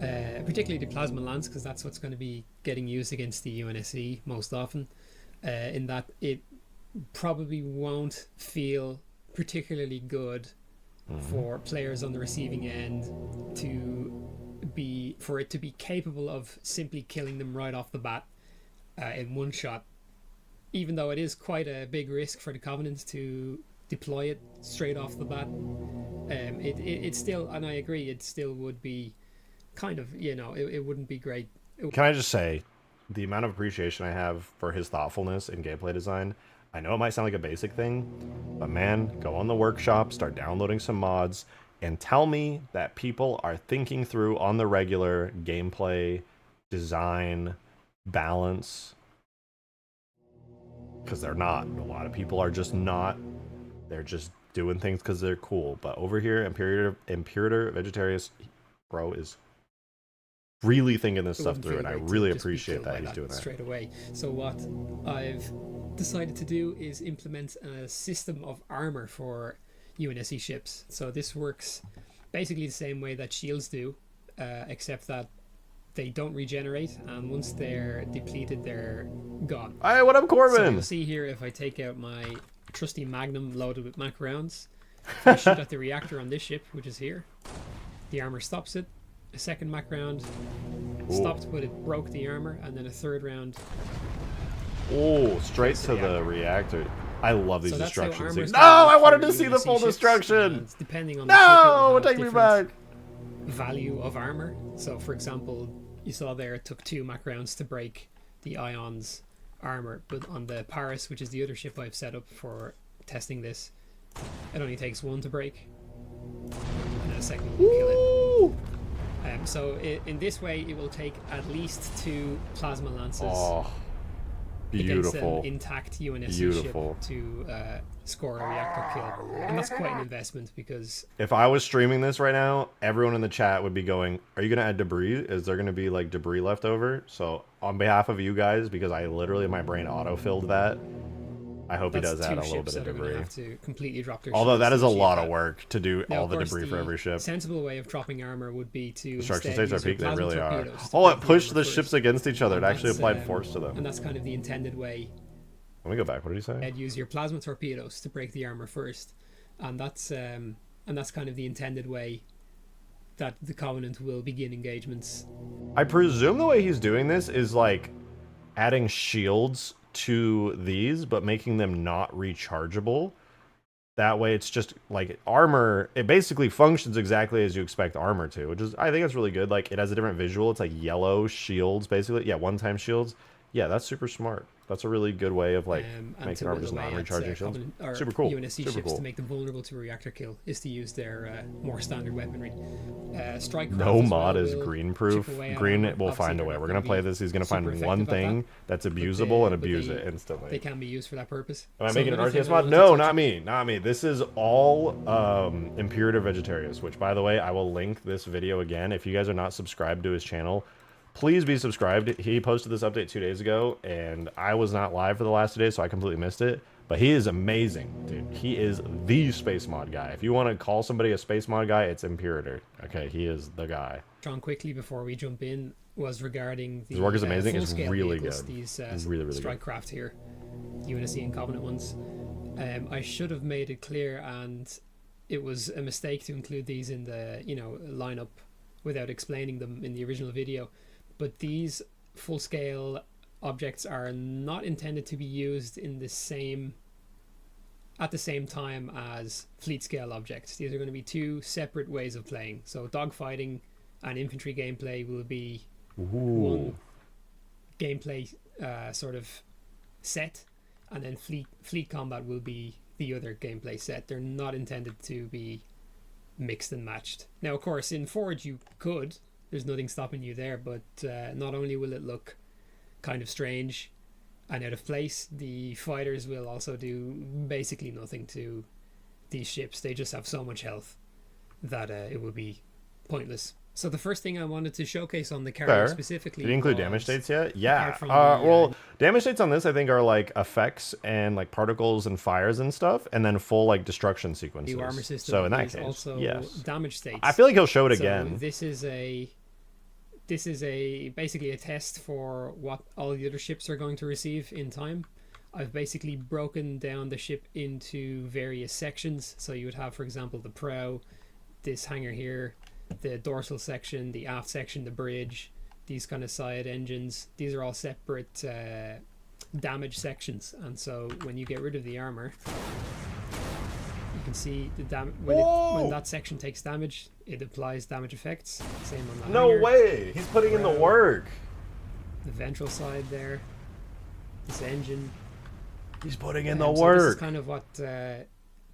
particularly the Plasma Lance, because that's what's going to be getting used against the UNSC most often, in that it probably won't feel particularly good for players on the receiving end for it to be capable of simply killing them right off the bat in one shot, even though it is quite a big risk for the Covenants to deploy it straight off the bat. It still, and I agree, it still would be kind of, it wouldn't be great. Can I just say, the amount of appreciation I have for his thoughtfulness in gameplay design, I know it might sound like a basic thing, but man, go on the workshop, start downloading some mods, and tell me that people are thinking through on the regular gameplay, design, balance, because they're not. A lot of people are just not. They're just doing things because they're cool. But over here, Imperator Vegetarius, bro, is really thinking this stuff through, and I really appreciate that he's doing that straight away. So what I've decided to do is implement a system of armor for UNSC ships. So this works basically the same way that shields do, except that they don't regenerate, and once they're depleted, they're gone. Hey, what up, Corbin? So you'll see here, if I take out my trusty Magnum loaded with Mac rounds, If I shoot at the reactor on this ship, which is here, the armor stops it. A second Mac round stopped, but it broke the armor, and then a third round. Oh, straight to the reactor. I love these So that's how destruction armor's scenes. gonna No, work I wanted for to see the UNSC full ships, destruction. and depending on the ship, it No, will have take me different back. value of armor. So, for example, you saw there it took 2 Mac rounds to break the Ion's armor, but on the Paris, which is the other ship I've set up for testing this, it only takes 1 to break, and then a second one will kill it. So in this way, it will take at least 2 plasma lances Oh, against beautiful. an intact UNSC Beautiful. ship to score a reactor kill, and that's quite an investment because If I was streaming this right now, everyone in the chat would be going, "Are you going to add debris? Is there going to be like debris left over?" So on behalf of you guys, because I literally my brain auto-filled that, I hope he that's does add 2 a little ships bit of that are going to debris. have to completely drop their Although shields that is to a achieve lot that. of work to do Now, all of the course, debris for every ship. sensible way of dropping armor would be to Destruction instead states are use your peak, they plasma really are. torpedoes to Oh, it break the pushed armor the ships first. against each other. It And actually that's, applied force to them. And that's kind of the intended way. Let me go back. What did he say? I'd use your plasma torpedoes to break the armor first, and that's kind of the intended way that the Covenant will begin engagements. I presume the way he's doing this is like adding shields to these, but making them not rechargeable. That way it's just like armor. It basically functions exactly as you expect armor to, which is, I think it's really good. Like it has a different visual. It's like yellow shields, basically. Yeah, one-time shields. Yeah, that's super smart. That's a really good way of like making armor just not recharging shields. Super cool. UNSC Super ships cool. to make them vulnerable to a reactor kill is to use their more standard weaponry. Strike No mod is green proof. Green will find a way. We're gonna play this. He's gonna find super one effective at thing that. that's abusable and But abuse they- it instantly. They can be used for that purpose. Am I So making an another thing RTS I mod? wanted to No, touch not on- me. Not me. This is all Imperator Vegetarius, which, by the way, I will link this video again. If you guys are not subscribed to his channel, please be subscribed. He posted this update 2 days ago, and I was not live for the last 2 days, so I completely missed it. But he is amazing, dude. He is the space mod guy. If you want to call somebody a space mod guy, it's Imperator. Okay, he is the guy. John, quickly before we jump in, was regarding the His work is amazing. It's full-scale really vehicles, good. These Really, really strike craft here, UNSC and Covenant ones. I should have made it clear, and it was a mistake to include these in the lineup without explaining them in the original video. But these full-scale objects are not intended to be used in at the same time as fleet-scale objects. These are going to be 2 separate ways of playing. So dogfighting and infantry gameplay will be one gameplay sort of set, and then fleet combat will be the other gameplay set. They're not intended to be mixed and matched. Now, of course, in Forge you could. There's nothing stopping you there, but not only will it look kind of strange and out of place, the fighters will also do basically nothing to these ships. They just have so much health that it would be pointless. So the first thing I wanted to showcase on the carrier specifically. Did you include was, damage states yet? Yeah. apart from Well, damage states on this I think are like effects and like particles and fires and stuff, and then full like destruction sequences. new armor system So in that is case, also yes. damage states. I feel like he'll show it So again. this is basically a test for what all the other ships are going to receive in time. I've basically broken down the ship into various sections. So you would have, for example, the prow, this hangar here, the dorsal section, the aft section, the bridge, these kind of side engines. These are all separate damage sections, and so when you get rid of the armor, you can see the when that section takes damage, it applies damage effects. Same on the No hangar. way! He's putting in the work. The ventral side there, this engine. He's putting in the So this is work. kind of what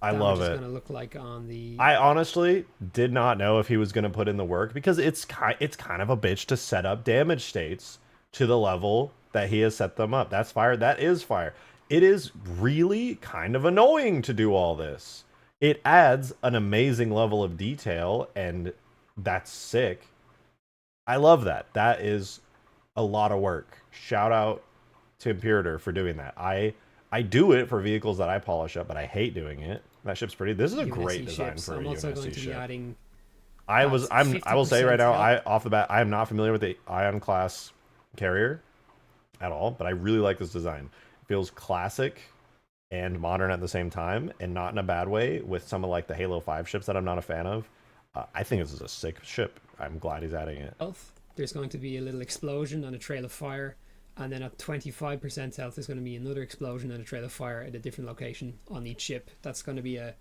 I love is it. going to look like on the. I honestly did not know if he was going to put in the work, because it's kind of a bitch to set up damage states to the level that he has set them up. That's fire. That is fire. It is really kind of annoying to do all this. It adds an amazing level of detail, and that's sick. I love that. That is a lot of work. Shout out to Imperator for doing that. I do it for vehicles that I polish up, but I hate doing it. That ship's pretty. This is a UNSC great design ships. for a I'm also UNSC going to be ship. adding. I will say right 50% now, help. off the bat, I am not familiar with the Ion class carrier at all, but I really like this design. It feels classic, and modern at the same time, and not in a bad way, with some of like the Halo 5 ships that I'm not a fan of. I think this is a sick ship. I'm glad he's adding it. Health, there's going to be a little explosion and a trail of fire, and then at 25% health there's going to be another explosion and a trail of fire at a different location on each ship. That's going to be a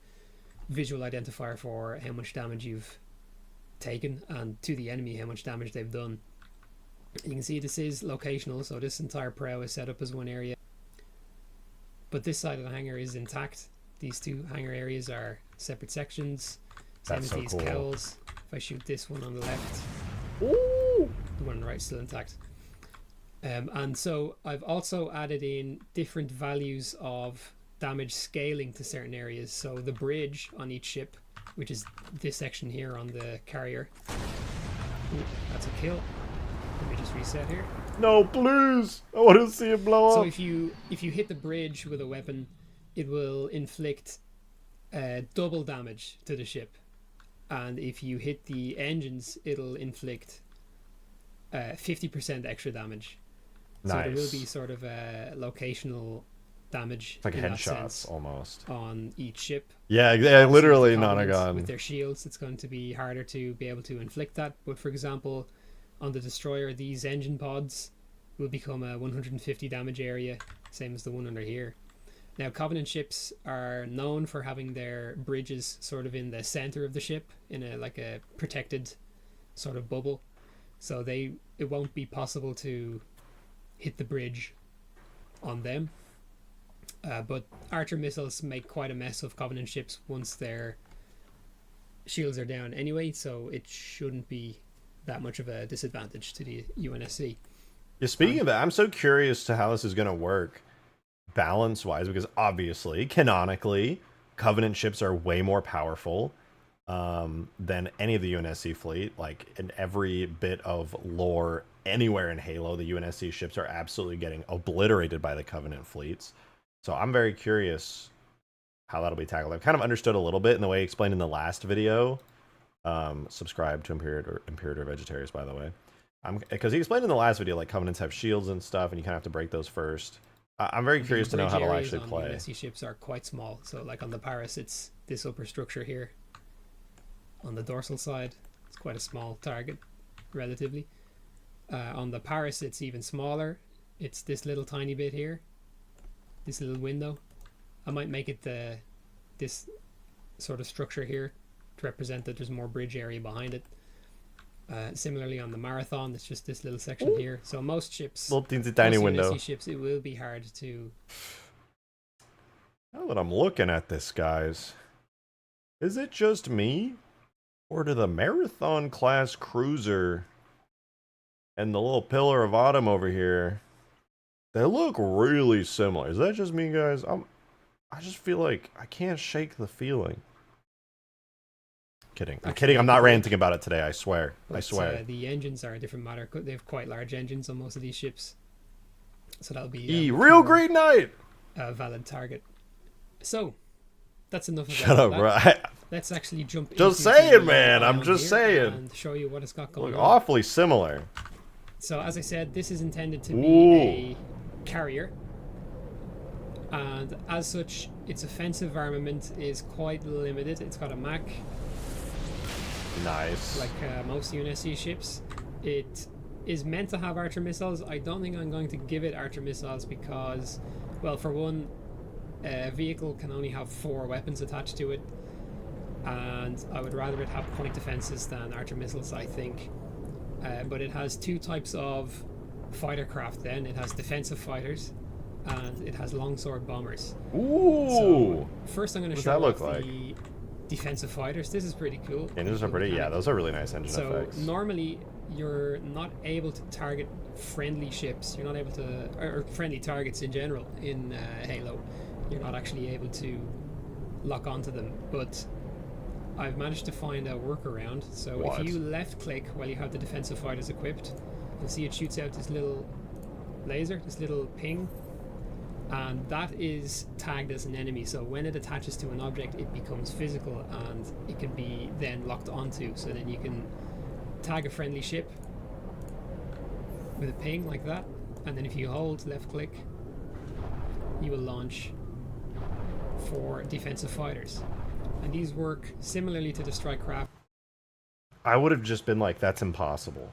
visual identifier for how much damage you've taken, and to the enemy how much damage they've done. You can see this is locational, so this entire prow is set up as one area, but this side of the hangar is intact. These two hangar areas are separate sections. Same That's as so these cool. cowls. If I shoot this one on the left, Ooh! the one on the right is still intact. And so I've also added in different values of damage scaling to certain areas. So the bridge on each ship, which is this section here on the carrier. Ooh, that's a kill. Let me just reset here. No, please! I want to see it blow up. So if you hit the bridge with a weapon, it will inflict double damage to the ship. And if you hit the engines, it'll inflict 50% extra damage. So Nice. there will be sort of a locational damage, It's like in that headshots sense, almost. on each ship. Yeah, Obviously, literally with the not a Covenant, gun. With their shields, it's going to be harder to be able to inflict that. But for example, on the destroyer, these engine pods will become a 150 damage area, same as the one under here. Now, Covenant ships are known for having their bridges sort of in the center of the ship, in a like a protected sort of bubble, so it won't be possible to hit the bridge on them. But Archer missiles make quite a mess of Covenant ships once their shields are down anyway, so it shouldn't be that much of a disadvantage to the UNSC. Yeah, speaking of that, I'm so curious to how this is going to work balance-wise, because obviously, canonically, Covenant ships are way more powerful than any of the UNSC fleet. Like, in every bit of lore anywhere in Halo, the UNSC ships are absolutely getting obliterated by the Covenant fleets. So I'm very curious how that'll be tackled. I've kind of understood a little bit in the way he explained in the last video. Subscribe to Imperator Vegetarians, by the way. Because he explained in the last video, like, Covenants have shields and stuff, and you kind of have to break those first. I'm very curious to know how it'll actually play. The UNSC ships are quite small, so like on the Paris, it's this upper structure here. On the dorsal side, it's quite a small target, relatively. On the Paris, it's even smaller. It's this little tiny bit here, this little window. I might make it this sort of structure here to represent that there's more bridge area behind it. Similarly on the Marathon, it's just this little section here. So most ships, Little teensy tiny most window. UNSC ships, it will be hard to. Now that I'm looking at this, guys, is it just me? Or do the Marathon class cruiser and the little Pillar of Autumn over here, they look really similar? Is that just me, guys? I just feel like I can't shake the feeling. Kidding. I'm kidding. I'm not ranting about it today. I swear. I swear. The engines are a different matter. They have quite large engines on most of these ships, so that'll be Real Green Knight. A valid target. So that's enough of Shut that. up, bro. Let's actually jump. Just into saying, the man. I'm island just here saying. and show you what it's got going Look on. awfully similar. So as I said, this is intended to Ooh. be a carrier, and as such, its offensive armament is quite limited. It's got a Mac. Nice. Like most UNSC ships. It is meant to have Archer missiles. I don't think I'm going to give it Archer missiles because, well, for one, a vehicle can only have 4 weapons attached to it, and I would rather it have point defenses than Archer missiles, I think. But it has 2 types of fighter craft then. It has defensive fighters and it has longsword bombers. Ooh. So first I'm going to What show does that off look like? the defensive fighters. This is pretty cool. Engines are pretty, yeah, those are really nice engine So effects. normally you're not able to target friendly ships. You're not able to, or friendly targets in general in Halo. You're not actually able to lock onto them. But I've managed to find a workaround. So What? if you left click while you have the defensive fighters equipped, you'll see it shoots out this little laser, this little ping. And that is tagged as an enemy, so when it attaches to an object it becomes physical and it can be then locked onto, so then you can tag a friendly ship with a ping like that, and then if you hold left click you will launch for defensive fighters. And these work similarly to the strike craft. I would have just been like, that's impossible.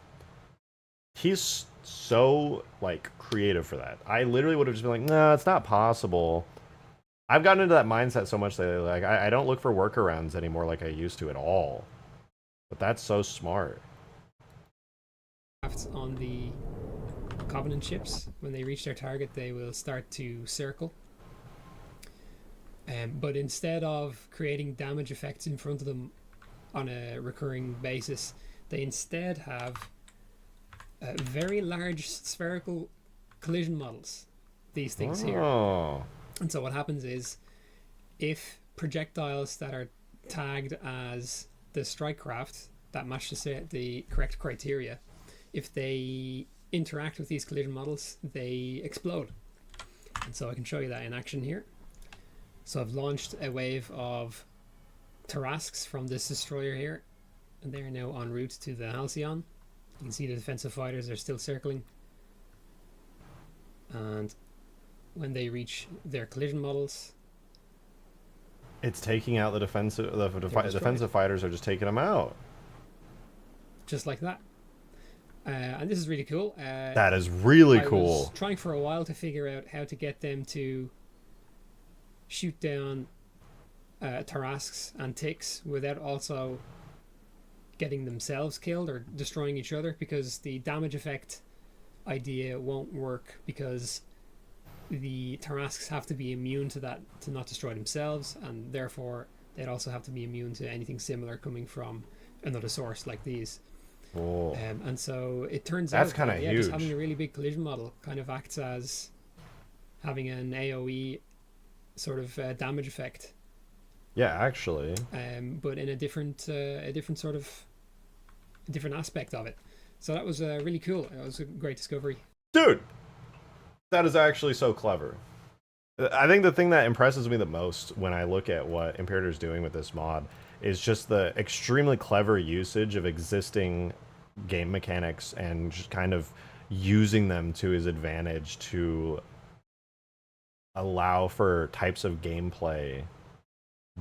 He's so, like, creative for that. I literally would have just been like, no, it's not possible. I've gotten into that mindset so much that, like, I don't look for workarounds anymore like I used to at all. But that's so smart. On the Covenant ships, when they reach their target, they will start to circle. But instead of creating damage effects in front of them on a recurring basis, they instead have very large spherical collision models. These things here. And so what happens is, if projectiles that are tagged as the strike craft that match the correct criteria, if they interact with these collision models, they explode. And so I can show you that in action here. So I've launched a wave of Tarrasques from this destroyer here, and they are now en route to the Halcyon. You can see the defensive fighters are still circling, and when they reach their collision models, it's taking out the defensive fighters are just taking them out, just like that. And this is really cool. That is really cool. I was trying for a while to figure out how to get them to shoot down Tarrasques and ticks without also getting themselves killed or destroying each other, because the damage effect idea won't work, because the Tarrasques have to be immune to that, to not destroy themselves, and therefore they'd also have to be immune to anything similar coming from another source like these. And so it turns that's out kind of huge. huge. Just having a really big collision model kind of acts as having an AoE sort of damage effect. Yeah, actually. But in a different sort of different aspect of it. So that was really cool. It was a great discovery. Dude, that is actually so clever. I think the thing that impresses me the most when I look at what Imperator's doing with this mod is just the extremely clever usage of existing game mechanics and just kind of using them to his advantage to allow for types of gameplay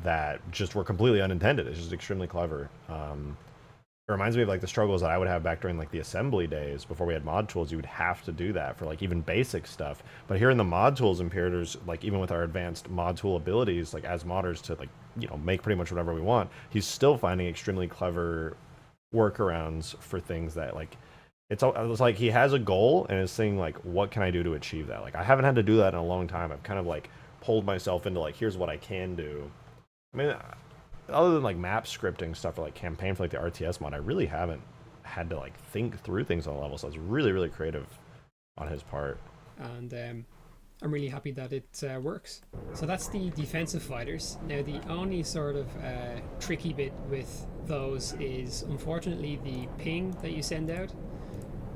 that just were completely unintended. It's just extremely clever. It reminds me of like the struggles that I would have back during like the assembly days before we had mod tools. You would have to do that for like even basic stuff. But here in the mod tools, Imperator's, like, even with our advanced mod tool abilities, like as modders to, like, you know, make pretty much whatever we want, he's still finding extremely clever workarounds for things that, like, it's like he has a goal and is saying, like, what can I do to achieve that? Like, I haven't had to do that in a long time. I've kind of like pulled myself into like, here's what I can do. I mean, other than like map scripting stuff or like campaign for like the RTS mod, I really haven't had to like think through things on a level. So it's really, really creative on his part. And I'm really happy that it works. So that's the defensive fighters. Now the only sort of tricky bit with those is, unfortunately, the ping that you send out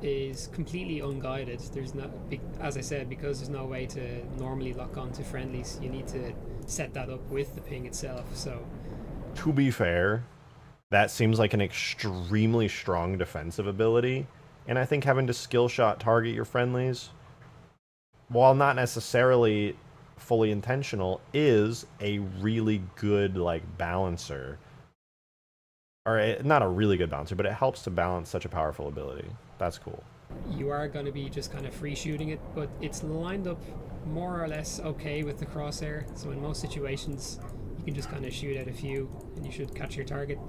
is completely unguided. There's no, as I said, because there's no way to normally lock on to friendlies, you need to set that up with the ping itself. So, to be fair, that seems like an extremely strong defensive ability, and I think having to skill shot target your friendlies, while not necessarily fully intentional, is a really good like balancer. Or not a really good balancer, but it helps to balance such a powerful ability. That's cool. You are going to be just kind of free shooting it, but it's lined up more or less okay with the crosshair. So in most situations, you can just kind of shoot at a few and you should catch your target.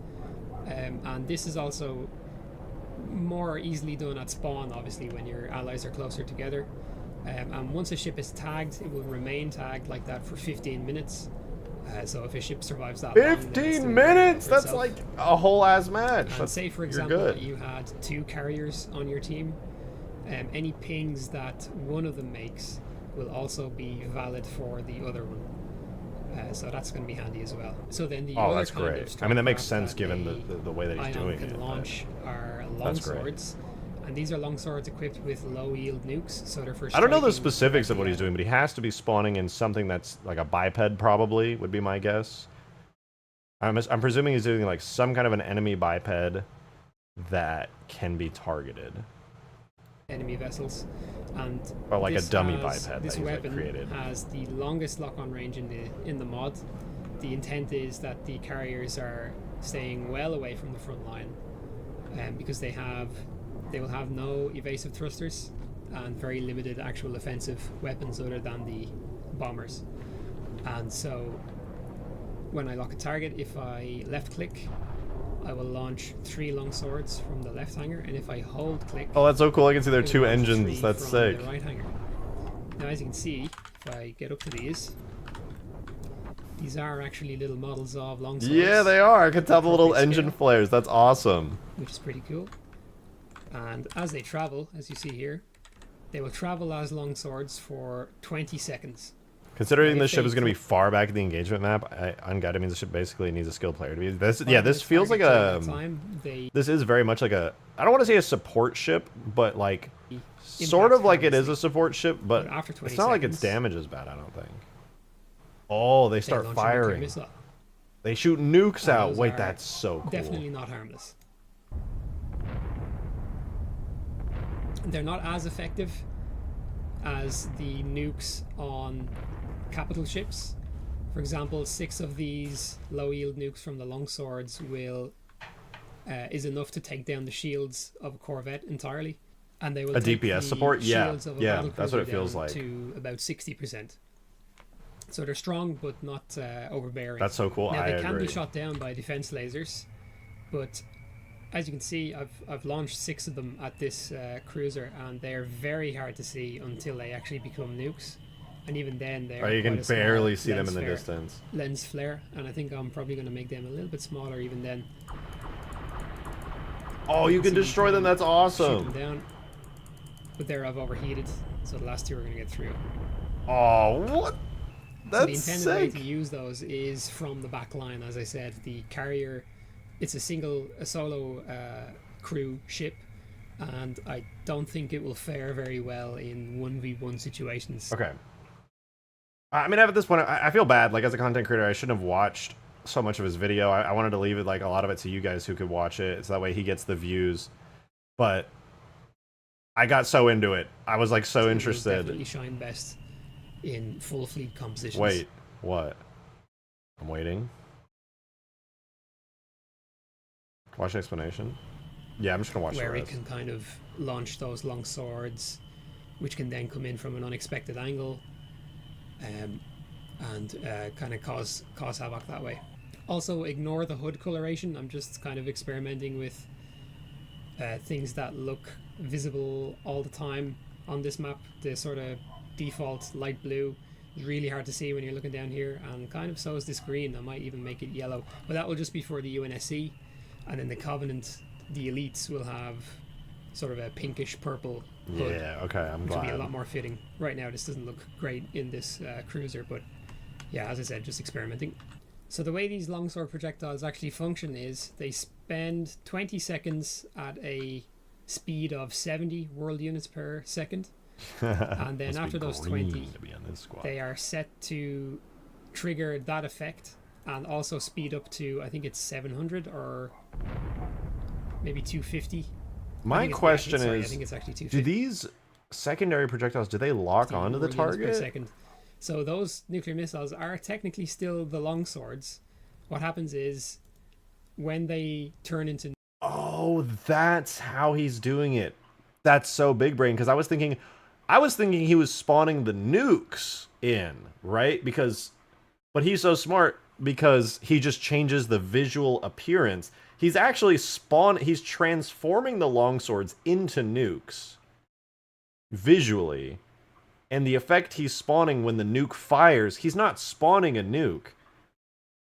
And this is also more easily done at spawn, obviously, when your allies are closer together. And once a ship is tagged, it will remain tagged like that for 15 minutes. So if a ship survives that 15 minutes? That's like a whole ass match. And say, for example, that you had 2 carriers on your team, any pings that one of them makes will also be valid for the other one. So that's going to be handy as well. So then the other that's kind great. of I mean, that makes sense given the way that he's doing it. Can launch are longswords. And these are longswords equipped with low-yield nukes, so they're for I don't know the specifics of what he's doing, but he has to be spawning in something that's like a biped, probably, would be my guess. I'm presuming he's doing like some kind of an enemy biped that can be targeted. enemy vessels. And Or like a this dummy has- biped this that he's like weapon created. has the longest lock-on range in the mod. The intent is that the carriers are staying well away from the front line, because they will have no evasive thrusters and very limited actual offensive weapons other than the bombers. And so when I lock a target, if I left click, I will launch 3 long swords from the left hanger, and if I hold click, Oh, that's so cool. I can see there are I will 2 launch engines. 3 That's from sick. the right hanger. Now, as you can see, if I get up to these are actually little models of long swords. Yeah, they are. I can tell the little Appropriate engine scale. flares. That's awesome. Which is pretty cool. And as they travel, as you see here, they will travel as long swords for 20 seconds. Considering Now, this if ship they is going to be flip- far back in the engagement map, unguided means the ship basically needs a skilled player to be. This, Fire yeah, this the feels like target a. during that time, they This is very much like a. I don't want to say a support ship, but like, sort of like it is a support ship, but after 20 it's not like its seconds, damage is bad. I don't think. Oh, they they start launch a nuclear firing. missile. They shoot nukes And out. those Wait, are that's so cool. Definitely not harmless. They're not as effective as the nukes on capital ships. For example, 6 of these low yield nukes from the longswords is enough to take down the shields of a corvette entirely, and they will A take DPS the support? Yeah, shields of a yeah, battle that's what cruiser it feels down like. to about 60%. So they're strong, but not overbearing. That's so cool. Now I they can agree. be shot down by defense lasers, but as you can see, I've launched 6 of them at this cruiser, and they're very hard to see until they actually become nukes. And even then, they're Oh, you can quite a small barely see them lens in the flare- distance. Lens flare, and I think I'm probably going to make them a little bit smaller even then. Oh, you can So you destroy them. can That's Shoot awesome. them down. But there I've overheated, so the last 2 are going to get through. Oh, what? So the That's intended way to sick. use those is from the back line. As I said, the carrier, it's a solo crew ship, and I don't think it will fare very well in 1v1 situations. Okay. I mean, at this point, I feel bad. Like, as a content creator, I shouldn't have watched so much of his video. I wanted to leave it, like, a lot of it to you guys who could watch it, so that way he gets the views. But I got so into it. I was, like, so It will interested. definitely shine best in full fleet compositions. Wait, what? I'm waiting. Watch an explanation. Yeah, I'm just gonna watch where the it rest. can kind of launch those long swords, which can then come in from an unexpected angle, and kind of cause havoc that way. Also, ignore the HUD coloration. I'm just kind of experimenting with things that look visible all the time on this map. The sort of default light blue is really hard to see when you're looking down here, and kind of so is this green. I might even make it yellow, but that will just be for the UNSC, and then the Covenant, the elites, will have sort of a pinkish purple HUD, Yeah, okay, I'm which will be a glad. lot more fitting. Right now this doesn't look great in this cruiser, but yeah, as I said, just experimenting. So the way these longsword projectiles actually function is they spend 20 seconds at a speed of 70 world units per second, and then Must be after those green 20 to be on this squad. they are set to trigger that effect and also speed up to, I think it's 700 or maybe 250. My question I is, think it's actually do 250 these secondary projectiles, do they lock onto the world units per target? second. So those nuclear missiles are technically still the long swords. What happens is when they turn into Oh, that's how he's doing it. That's so big brain, because I was thinking he was spawning the nukes in, right? But he's so smart because he just changes the visual appearance. He's actually he's transforming the longswords into nukes visually. And the effect he's spawning when the nuke fires, he's not spawning a nuke.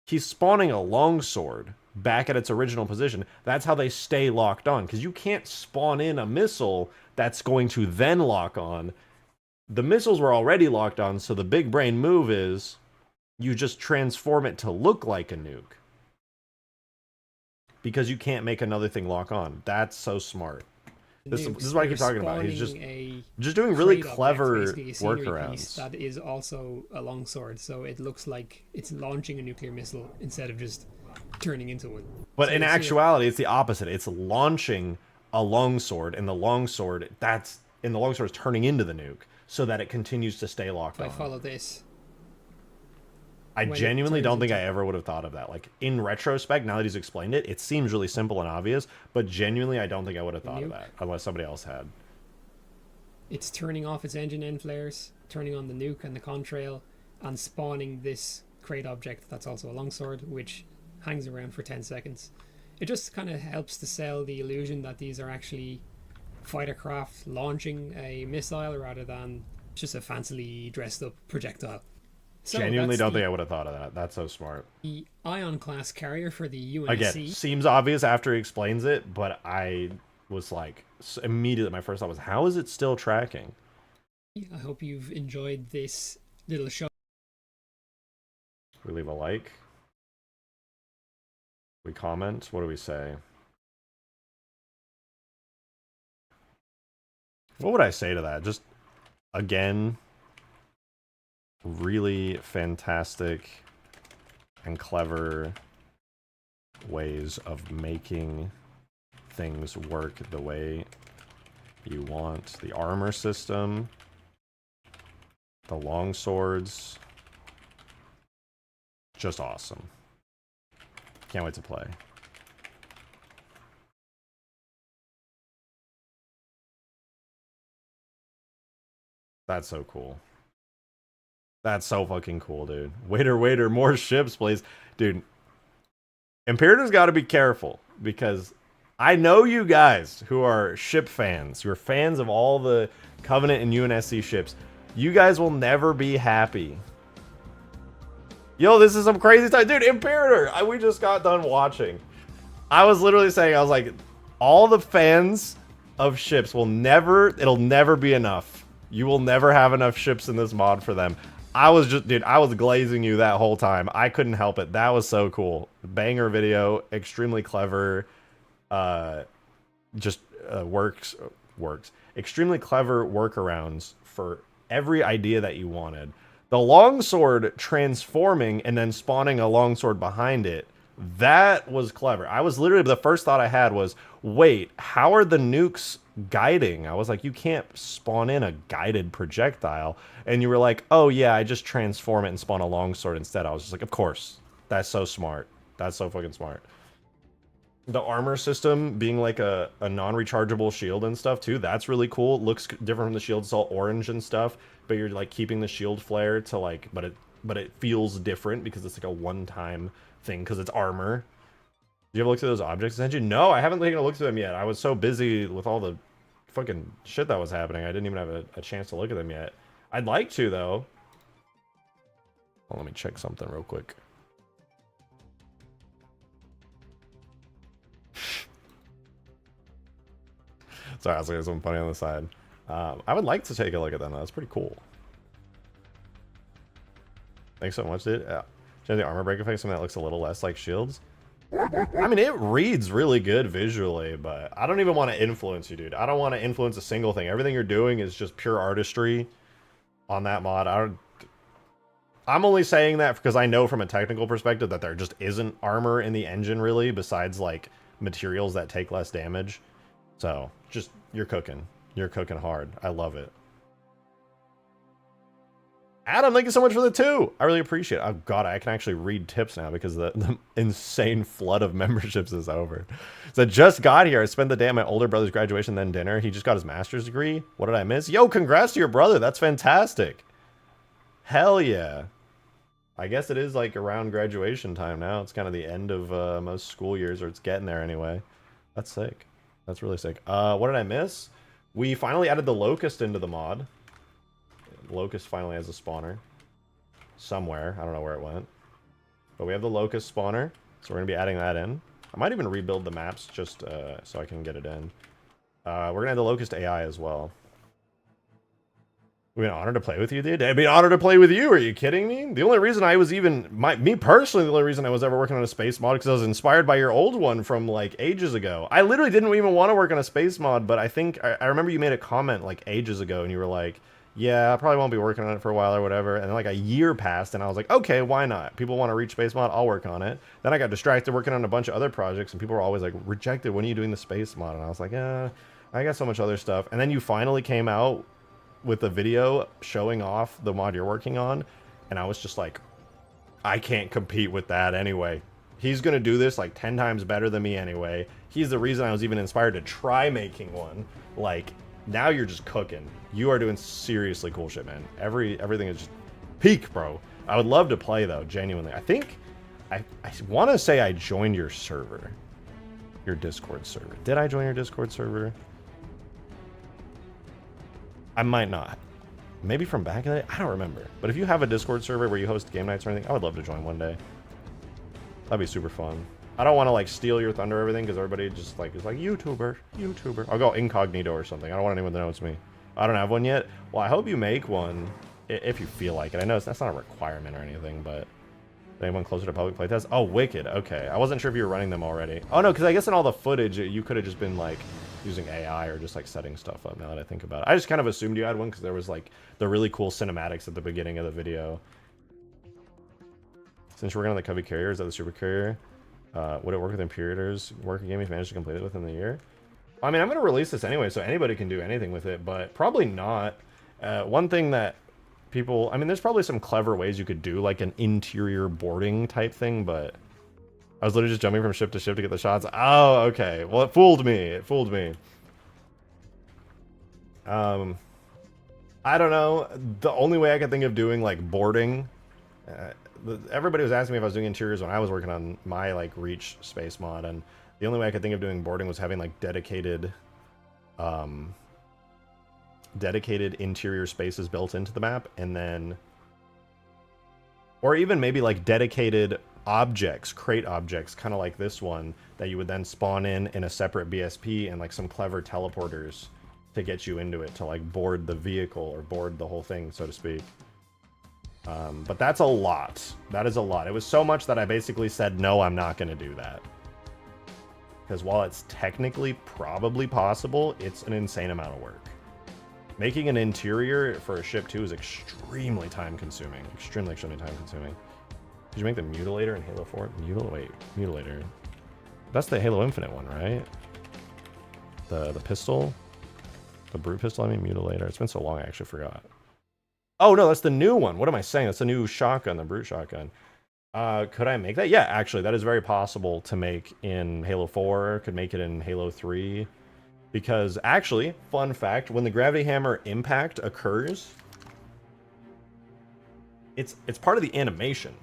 He's spawning a longsword back at its original position. That's how they stay locked on, because you can't spawn in a missile that's going to then lock on. The missiles were already locked on, so the big brain move is you just transform it to look like a nuke. Because you can't make another thing lock on. That's so smart. This nukes, is what I keep they're talking about. He's spawning just a doing really crate object, clever basically a scenery piece workarounds. that is also a longsword, so it looks like it's launching a nuclear missile instead of just turning into one. But So in you see it- actuality, it's the opposite. It's launching a longsword, and the longsword is turning into the nuke so that it continues to stay locked If on. I follow this, I when it genuinely turns don't think into- I ever would have thought of that. Like, in retrospect, now that he's explained it, it seems really simple and obvious, but genuinely I don't think I would have thought of Nuke. that unless somebody else had. it's turning off its engine end flares, turning on the nuke and the contrail, and spawning this crate object that's also a longsword, which hangs around for 10 seconds. It just kind of helps to sell the illusion that these are actually fighter craft launching a missile rather than just a fancily dressed up projectile. So Genuinely that's don't think I would have thought of that. That's so smart. the Ion class carrier for the UNSC. Again, seems obvious after he explains it, but I was like, immediately my first thought was, how is it still tracking? I hope you've enjoyed this little show. We leave a like. We comment. What do we say? What would I say to that? Just, again, really fantastic and clever ways of making things work the way you want. The armor system, the long swords, just awesome. Can't wait to play. That's so cool. That's so fucking cool, dude. Waiter, more ships, please. Dude, Imperator's got to be careful, because I know you guys who are ship fans, who are fans of all the Covenant and UNSC ships. You guys will never be happy. Yo, this is some crazy stuff. Dude, Imperator, we just got done watching. I was literally saying, I was like, all the fans of ships will never, it'll never be enough. You will never have enough ships in this mod for them. I was just, dude, I was glazing you that whole time. I couldn't help it. That was so cool. Banger video, extremely clever. Works. Extremely clever workarounds for every idea that you wanted. The longsword transforming and then spawning a longsword behind it, that was clever. I was literally, the first thought I had was, wait, how are the nukes guiding? I was like, you can't spawn in a guided projectile. And you were like, oh yeah, I just transform it and spawn a longsword instead. I was just like, of course. That's so smart. That's so fucking smart. The armor system being like a non-rechargeable shield and stuff too, that's really cool. It looks different from the shield. It's all orange and stuff, but you're like keeping the shield flare to like, but it feels different because it's like a one-time thing because it's armor. Do you ever look through those objects, Senju? No, I haven't taken a look through them yet. I was so busy with all the fucking shit that was happening. I didn't even have a chance to look at them yet. I'd like to, though. Well, let me check something real quick. Sorry, I was looking at something funny on the side. I would like to take a look at them, though. That's pretty cool. Thanks so much, dude. The armor break effect, something that looks a little less like shields. I mean, it reads really good visually, but I don't even want to influence you, dude. I don't want to influence a single thing. Everything you're doing is just pure artistry on that mod. I'm only saying that because I know from a technical perspective that there just isn't armor in the engine, really, besides, like, materials that take less damage. So, just, you're cooking. You're cooking hard. I love it. Adam, thank you so much for the 2. I really appreciate it. Oh, God, I can actually read tips now because the insane flood of memberships is over. So, just got here. I spent the day at my older brother's graduation, then dinner. He just got his master's degree. What did I miss? Yo, congrats to your brother. That's fantastic. Hell yeah. I guess it is, like, around graduation time now. It's kind of the end of most school years, or it's getting there anyway. That's sick. That's really sick. What did I miss? We finally added the Locust into the mod. Locust finally has a spawner. Somewhere. I don't know where it went. But we have the Locust spawner. So we're going to be adding that in. I might even rebuild the maps just so I can get it in. We're going to add the Locust AI as well. It'd be an honor to play with you, dude. It'd be an honor to play with you. Are you kidding me? The only reason I was even... me personally, the only reason I was ever working on a space mod because I was inspired by your old one from, like, ages ago. I literally didn't even want to work on a space mod, but I think... I remember you made a comment, like, ages ago, and you were like, yeah, I probably won't be working on it for a while or whatever. And then like a year passed, and I was like, okay, why not? People want to reach space mod, I'll work on it. Then I got distracted working on a bunch of other projects, and people were always like, rejected, when are you doing the space mod? And I was like, I got so much other stuff. And then you finally came out with a video showing off the mod you're working on, and I was just like, I can't compete with that anyway. He's gonna do this like 10 times better than me anyway. He's the reason I was even inspired to try making one. Like, now you're just cooking. You are doing seriously cool shit, man. Everything is just peak, bro. I would love to play though, genuinely. I think I want to say I joined your server, your Discord server. Did I join your Discord server? I might not. Maybe from back in the day? I don't remember. But if you have a Discord server where you host game nights or anything, I would love to join one day. That'd be super fun. I don't want to like steal your thunder or everything, because everybody just like is like, YouTuber. I'll go incognito or something. I don't want anyone to know it's me. I don't have one yet. Well, I hope you make one if you feel like it. I know that's not a requirement or anything, but anyone closer to public playtest? Oh, wicked. Okay, I wasn't sure if you were running them already. Oh no, because I guess in all the footage you could have just been like using AI or just like setting stuff up. Now that I think about it, I just kind of assumed you had one because there was like the really cool cinematics at the beginning of the video. Since you're working on the Cubby carrier, is that the super carrier? Would it work with Imperators? Work a game if you managed to complete it within the year? I mean, I'm going to release this anyway, so anybody can do anything with it, but probably not. One thing that people... I mean, there's probably some clever ways you could do, like an interior boarding type thing, but... I was literally just jumping from ship to ship to get the shots. Oh, okay. Well, it fooled me. It fooled me. I don't know. The only way I could think of doing, like, boarding... everybody was asking me if I was doing interiors when I was working on my like Reach space mod, and the only way I could think of doing boarding was having like dedicated interior spaces built into the map, and then or even maybe like dedicated objects, crate objects, kind of like this one, that you would then spawn in a separate BSP, and like some clever teleporters to get you into it to like board the vehicle or board the whole thing, so to speak. But that's a lot. That is a lot. It was so much that I basically said, no, I'm not going to do that. Because while it's technically probably possible, it's an insane amount of work. Making an interior for a ship, too, is extremely time-consuming. Extremely time-consuming. Did you make the Mutilator in Halo 4? Mutilator. That's the Halo Infinite one, right? The pistol? The Brute pistol, I mean, Mutilator. It's been so long, I actually forgot. Oh, no, that's the new one. What am I saying? That's the new shotgun, the Brute shotgun. Could I make that? Yeah, actually, that is very possible to make in Halo 4. Could make it in Halo 3. Because, actually, fun fact, when the Gravity Hammer impact occurs, it's part of the animation.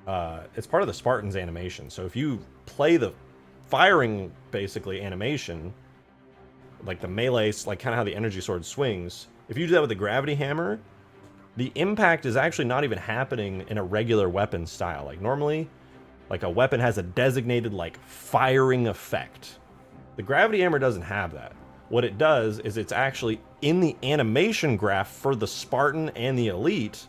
It's part of the Spartan's animation. So if you play the firing, basically, animation, like the melee, like kind of how the energy sword swings... If you do that with the Gravity Hammer, the impact is actually not even happening in a regular weapon style. Like normally, like a weapon has a designated like firing effect. The Gravity Hammer doesn't have that. What it does is it's actually in the animation graph for the Spartan and the Elite.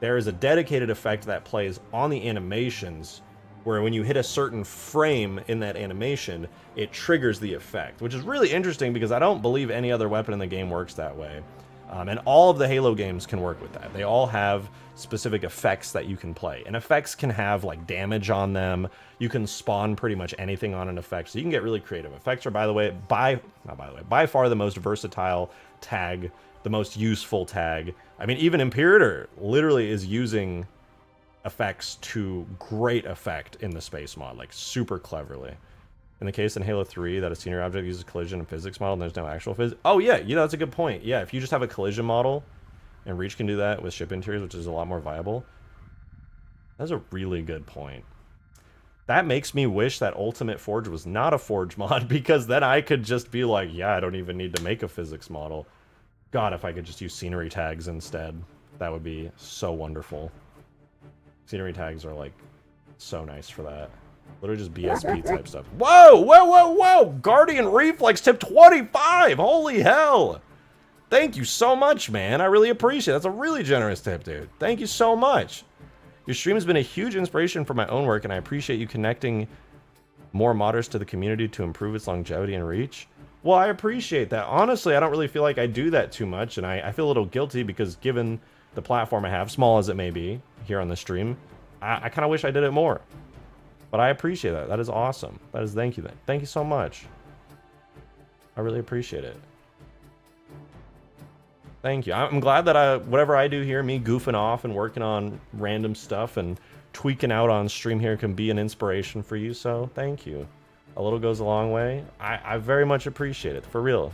There is a dedicated effect that plays on the animations where when you hit a certain frame in that animation, it triggers the effect, which is really interesting because I don't believe any other weapon in the game works that way. And all of the Halo games can work with that. They all have specific effects that you can play. And effects can have like damage on them. You can spawn pretty much anything on an effect, so you can get really creative. Effects are, by far the most versatile tag, the most useful tag. I mean, even Imperator literally is using effects to great effect in the space mod, like super cleverly. In the case in Halo 3 that a senior object uses collision and physics model and there's no actual physics. Oh yeah, that's a good point. Yeah, if you just have a collision model, and Reach can do that with ship interiors, which is a lot more viable. That's a really good point. That makes me wish that Ultimate Forge was not a Forge mod, because then I could just be like, yeah, I don't even need to make a physics model. God, if I could just use scenery tags instead, that would be so wonderful. Scenery tags are like so nice for that. Literally just BSP type stuff. Whoa! Guardian Reflex tip 25! Holy hell! Thank you so much, man. I really appreciate it. That's a really generous tip, dude. Thank you so much. Your stream has been a huge inspiration for my own work, and I appreciate you connecting more modders to the community to improve its longevity and reach. Well, I appreciate that. Honestly, I don't really feel like I do that too much, and I feel a little guilty because given the platform I have, small as it may be, here on the stream, I kind of wish I did it more. But I appreciate that. That is awesome. That is thank you then. Thank you so much. I really appreciate it. Thank you. I'm glad that whatever I do here, me goofing off and working on random stuff and tweaking out on stream here can be an inspiration for you, so thank you. A little goes a long way. I very much appreciate it, for real.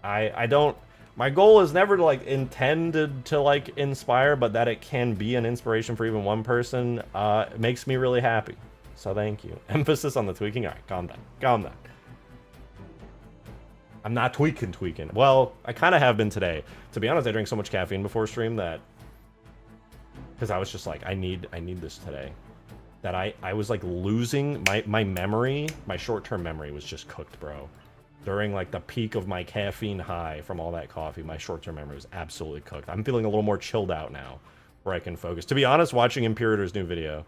I don't... My goal is never to, like, intended to, like, inspire, but that it can be an inspiration for even one person, it makes me really happy. So thank you. Emphasis on the tweaking. Alright, calm down. Calm down. I'm not tweaking. Well, I kind of have been today. To be honest, I drank so much caffeine before stream that... Because I was just like, I need this today. That I was like losing my memory. My short-term memory was just cooked, bro. During like the peak of my caffeine high from all that coffee, my short-term memory was absolutely cooked. I'm feeling a little more chilled out now, where I can focus. To be honest, watching Imperator's new video,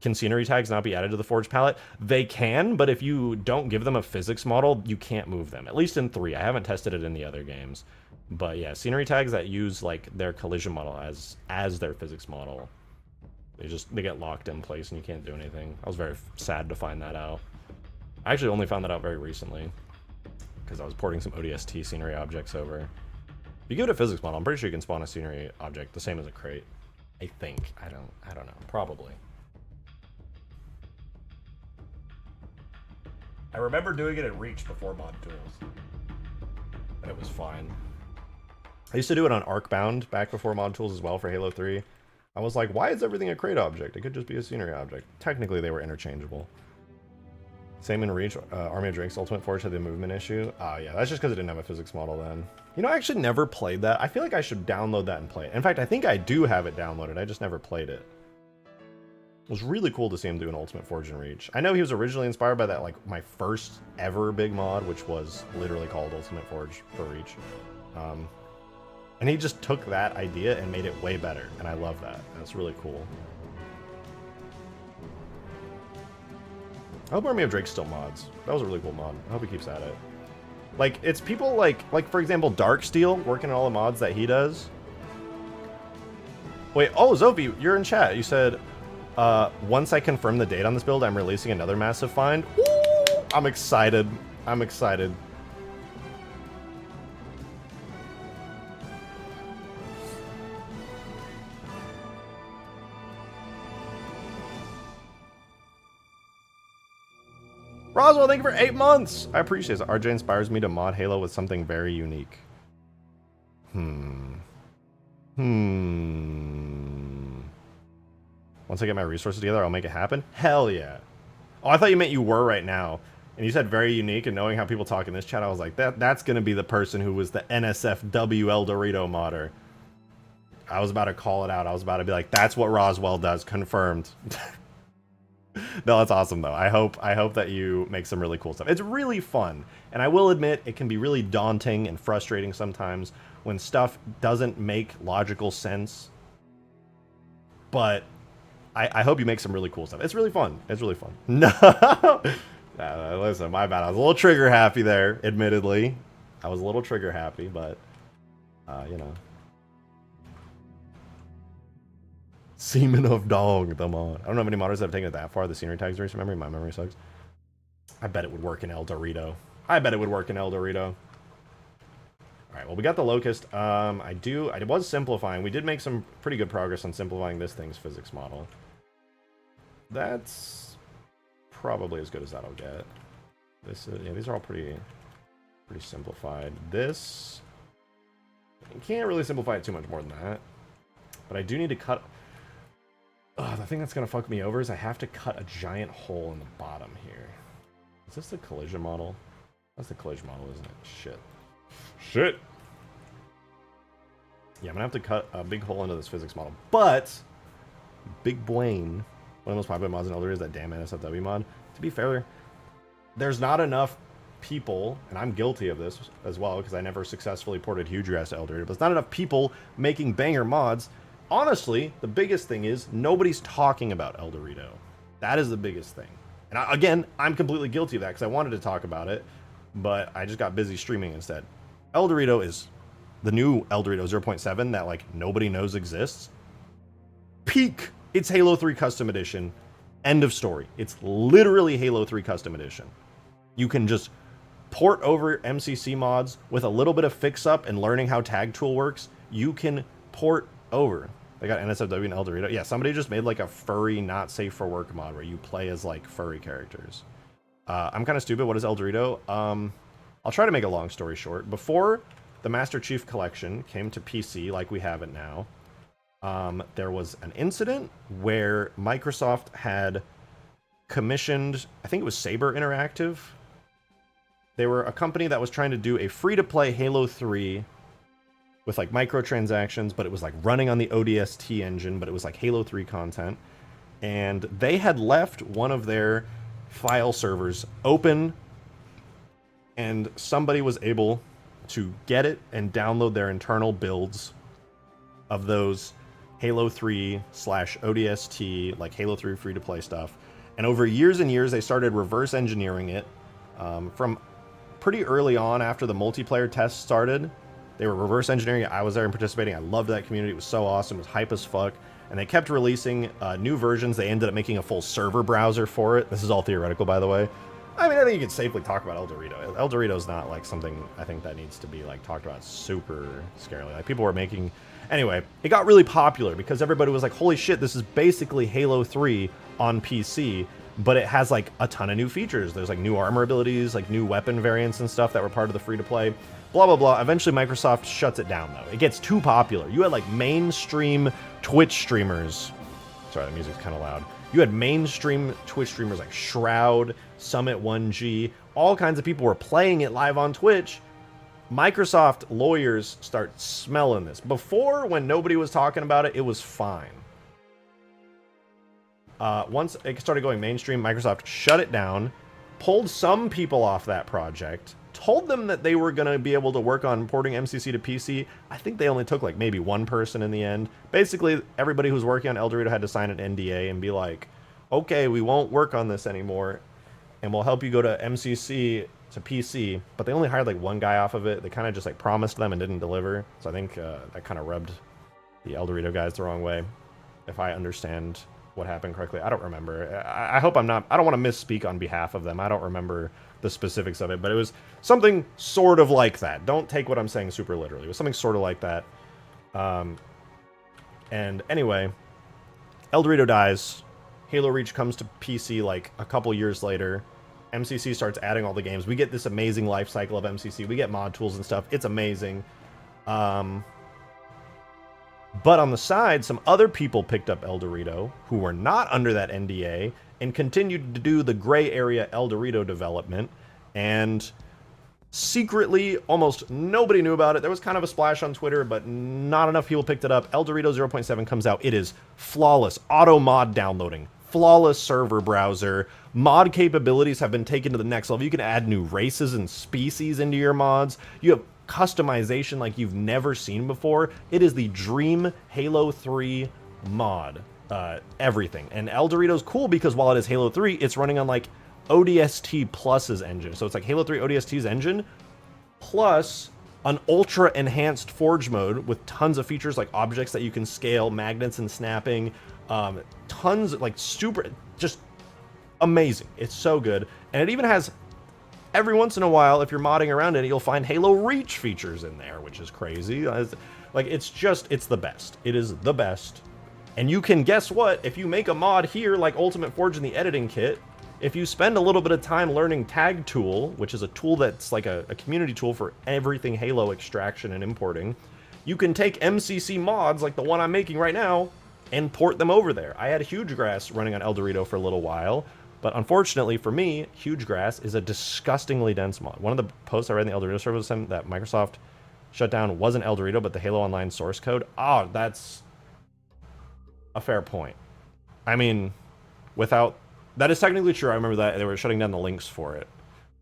can scenery tags not be added to the Forge palette? They can, but if you don't give them a physics model, you can't move them. At least in 3. I haven't tested it in the other games. But yeah, scenery tags that use like their collision model as their physics model, they get locked in place and you can't do anything. I was very sad to find that out. I actually only found that out very recently because I was porting some ODST scenery objects over. If you give it a physics model, I'm pretty sure you can spawn a scenery object the same as a crate. I think. I don't know. Probably. I remember doing it at Reach before mod tools. And it was fine. I used to do it on Arcbound back before mod tools as well for Halo 3. I was like, why is everything a crate object? It could just be a scenery object. Technically, they were interchangeable. Same in Reach. Army of Drake's Ultimate Forge had the movement issue. Yeah, that's just because it didn't have a physics model then. You know, I actually never played that. I feel like I should download that and play it. In fact, I think I do have it downloaded. I just never played it. It was really cool to see him do an Ultimate Forge in Reach. I know he was originally inspired by that, like, my first ever big mod, which was literally called Ultimate Forge for Reach. And he just took that idea and made it way better, and I love that. That's really cool. I hope Army of Drake still mods. That was a really cool mod. I hope he keeps at it. Like, it's people like for example, Darksteel working on all the mods that he does. Wait, oh, Zophie, you're in chat. You said, once I confirm the date on this build, I'm releasing another massive find. Ooh, I'm excited. I'm excited. Roswell, thank you for 8 months. I appreciate it. RJ inspires me to mod Halo with something very unique. Once I get my resources together, I'll make it happen. Hell yeah. Oh, I thought you meant you were right now. And you said very unique, and knowing how people talk in this chat, I was like, that's going to be the person who was the NSFW El Dorito modder. I was about to call it out. I was about to be like, that's what Roswell does. Confirmed. No, that's awesome though. I hope that you make some really cool stuff. It's really fun, and I will admit it can be really daunting and frustrating sometimes when stuff doesn't make logical sense. But I hope you make some really cool stuff. It's really fun. It's really fun. No, listen, my bad. I was a little trigger happy there. Admittedly, I was a little trigger happy, but you know. Semen of Dong, the mod. I don't know how many modders that have taken it that far. The scenery tags erase memory. My memory sucks. I bet it would work in El Dorito. I bet it would work in El Dorito. Alright, well, we got the Locust. I was simplifying. We did make some pretty good progress on simplifying this thing's physics model. That's probably as good as that'll get. This is, yeah, these are all pretty simplified. This, you can't really simplify it too much more than that. But I do need to cut... the thing that's going to fuck me over is I have to cut a giant hole in the bottom here. Is this the collision model? That's the collision model, isn't it? Shit. Shit! Yeah, I'm going to have to cut a big hole into this physics model. But, Big Blaine, one of the most popular mods in Elder is that damn NSFW mod. To be fair, there's not enough people, and I'm guilty of this as well, because I never successfully ported huge rest to Elder, but there's not enough people making banger mods. Honestly, the biggest thing is nobody's talking about El Dorito. That is the biggest thing. And again, I'm completely guilty of that because I wanted to talk about it. but I just got busy streaming instead. El Dorito is the new El Dorito 0.7 that like nobody knows exists. Peak. It's Halo 3 Custom Edition. End of story. It's literally Halo 3 Custom Edition. You can just port over MCC mods with a little bit of fix-up and learning how Tag Tool works. You can port over. They got NSFW and El Dorito. Yeah, somebody just made like a furry not safe for work mod where you play as like furry characters. I'm kind of stupid. What is El Dorito? I'll try to make a long story short. Before the Master Chief Collection came to PC like we have it now, there was an incident where Microsoft had commissioned, I think it was Saber Interactive. They were a company that was trying to do a free-to-play Halo 3 with like microtransactions, but it was like running on the ODST engine, but it was like Halo 3 content. And they had left one of their file servers open, and somebody was able to get it and download their internal builds of those Halo 3 / ODST, like Halo 3 free-to-play stuff. And over years and years, they started reverse engineering it. From pretty early on after the multiplayer test started, they were reverse engineering it. I was there and participating. I loved that community. It was so awesome. It was hype as fuck. And they kept releasing new versions. They ended up making a full server browser for it. This is all theoretical, by the way. I mean, I think you can safely talk about El Dorito. El Dorito's not like something I think that needs to be like talked about super scarily. Like people were making... Anyway, it got really popular because everybody was like, holy shit, this is basically Halo 3 on PC, but it has like a ton of new features. There's like new armor abilities, like new weapon variants and stuff that were part of the free-to-play. Blah, blah, blah. Eventually, Microsoft shuts it down, though. It gets too popular. You had like mainstream Twitch streamers. Sorry, the music's kind of loud. You had mainstream Twitch streamers like Shroud, Summit1G. All kinds of people were playing it live on Twitch. Microsoft lawyers start smelling this. Before, when nobody was talking about it, it was fine. Once it started going mainstream, Microsoft shut it down, pulled some people off that project, told them that they were going to be able to work on porting MCC to PC. I think they only took like maybe one person in the end. Basically, everybody who's working on El Dorito had to sign an NDA and be like, okay, we won't work on this anymore, and we'll help you go to MCC to PC. But they only hired like one guy off of it. They kind of just like promised them and didn't deliver. So I think that kind of rubbed the El Dorito guys the wrong way, if I understand what happened correctly. I don't remember. I hope I'm not... I don't want to misspeak on behalf of them. I don't remember the specifics of it, but it was something sort of like that. Don't take what I'm saying super literally. It was something sort of like that. And anyway, El Dorito dies. Halo Reach comes to PC like a couple years later. MCC starts adding all the games. We get this amazing life cycle of MCC. We get mod tools and stuff. It's amazing. But on the side, some other people picked up El Dorito who were not under that NDA and continued to do the gray area El Dorito development. And secretly, almost nobody knew about it. There was kind of a splash on Twitter, but not enough people picked it up. El Dorito 0.7 comes out. It is flawless. Auto mod downloading. Flawless server browser. Mod capabilities have been taken to the next level. You can add new races and species into your mods. You have customization like you've never seen before. It is the dream Halo 3 mod. Everything. And El Dorito's cool because while it is Halo 3, it's running on like ODST Plus's engine. So it's like Halo 3 ODST's engine plus an ultra enhanced Forge mode with tons of features like objects that you can scale, magnets and snapping, tons of like super, just amazing. It's so good. And it even has, every once in a while, if you're modding around it, you'll find Halo Reach features in there, which is crazy. Like, it's just, it's the best. It is the best. And you can, guess what? If you make a mod here, like Ultimate Forge in the editing kit, if you spend a little bit of time learning Tag Tool, which is a tool that's like a community tool for everything Halo extraction and importing, you can take MCC mods, like the one I'm making right now, and port them over there. I had Huge Grass running on El Dorito for a little while, but unfortunately for me, Huge Grass is a disgustingly dense mod. One of the posts I read in the El Dorito service that Microsoft shut down wasn't El Dorito, but the Halo Online source code. Oh, that's a fair point. I mean, without... That is technically true. I remember that they were shutting down the links for it.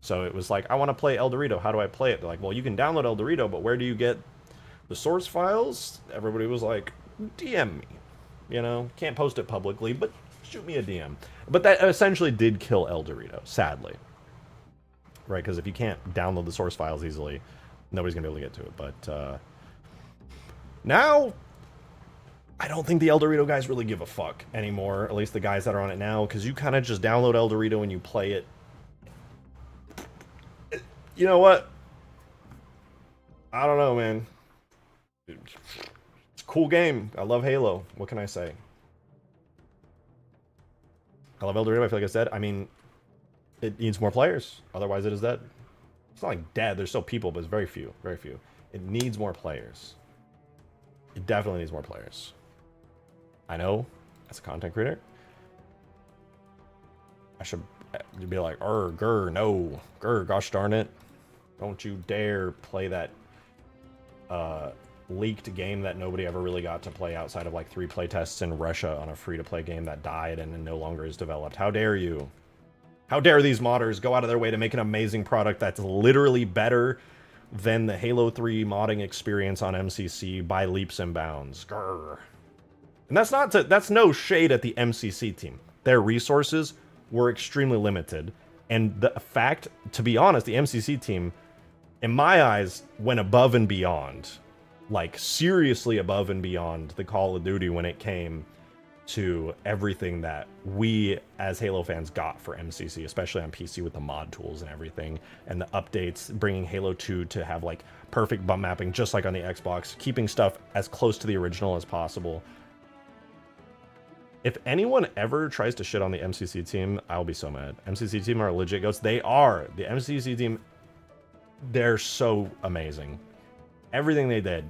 So it was like, I want to play El Dorito. How do I play it? They're like, well, you can download El Dorito, but where do you get the source files? Everybody was like, DM me. You know, can't post it publicly, but shoot me a DM. But that essentially did kill El Dorito, sadly. right? Because if you can't download the source files easily, nobody's gonna be able to get to it. But now, I don't think the El Dorito guys really give a fuck anymore. At least the guys that are on it now, because you kind of just download El Dorito and you play it. You know what? I don't know, man. It's a cool game. I love Halo. What can I say? I love El Dorito. I feel like I said. I mean, it needs more players. Otherwise, it is dead. It's not like dead. There's still people, but it's very few. Very few. It needs more players. It definitely needs more players. I know, as a content creator, I should be like, grr, no. Grr, gosh darn it. Don't you dare play that leaked game that nobody ever really got to play outside of like 3 playtests in Russia on a free-to-play game that died and no longer is developed. How dare you? How dare these modders go out of their way to make an amazing product that's literally better than the Halo 3 modding experience on MCC by leaps and bounds. Grr. And that's no shade at the MCC team. Their resources were extremely limited. And the fact, to be honest, the MCC team, in my eyes, went above and beyond. Like, seriously above and beyond the Call of Duty when it came to everything that we as Halo fans got for MCC, especially on PC with the mod tools and everything, and the updates, bringing Halo 2 to have like perfect bump mapping, just like on the Xbox, keeping stuff as close to the original as possible. If anyone ever tries to shit on the MCC team, I'll be so mad. MCC team are legit goats. They are. The MCC team, they're so amazing. Everything they did,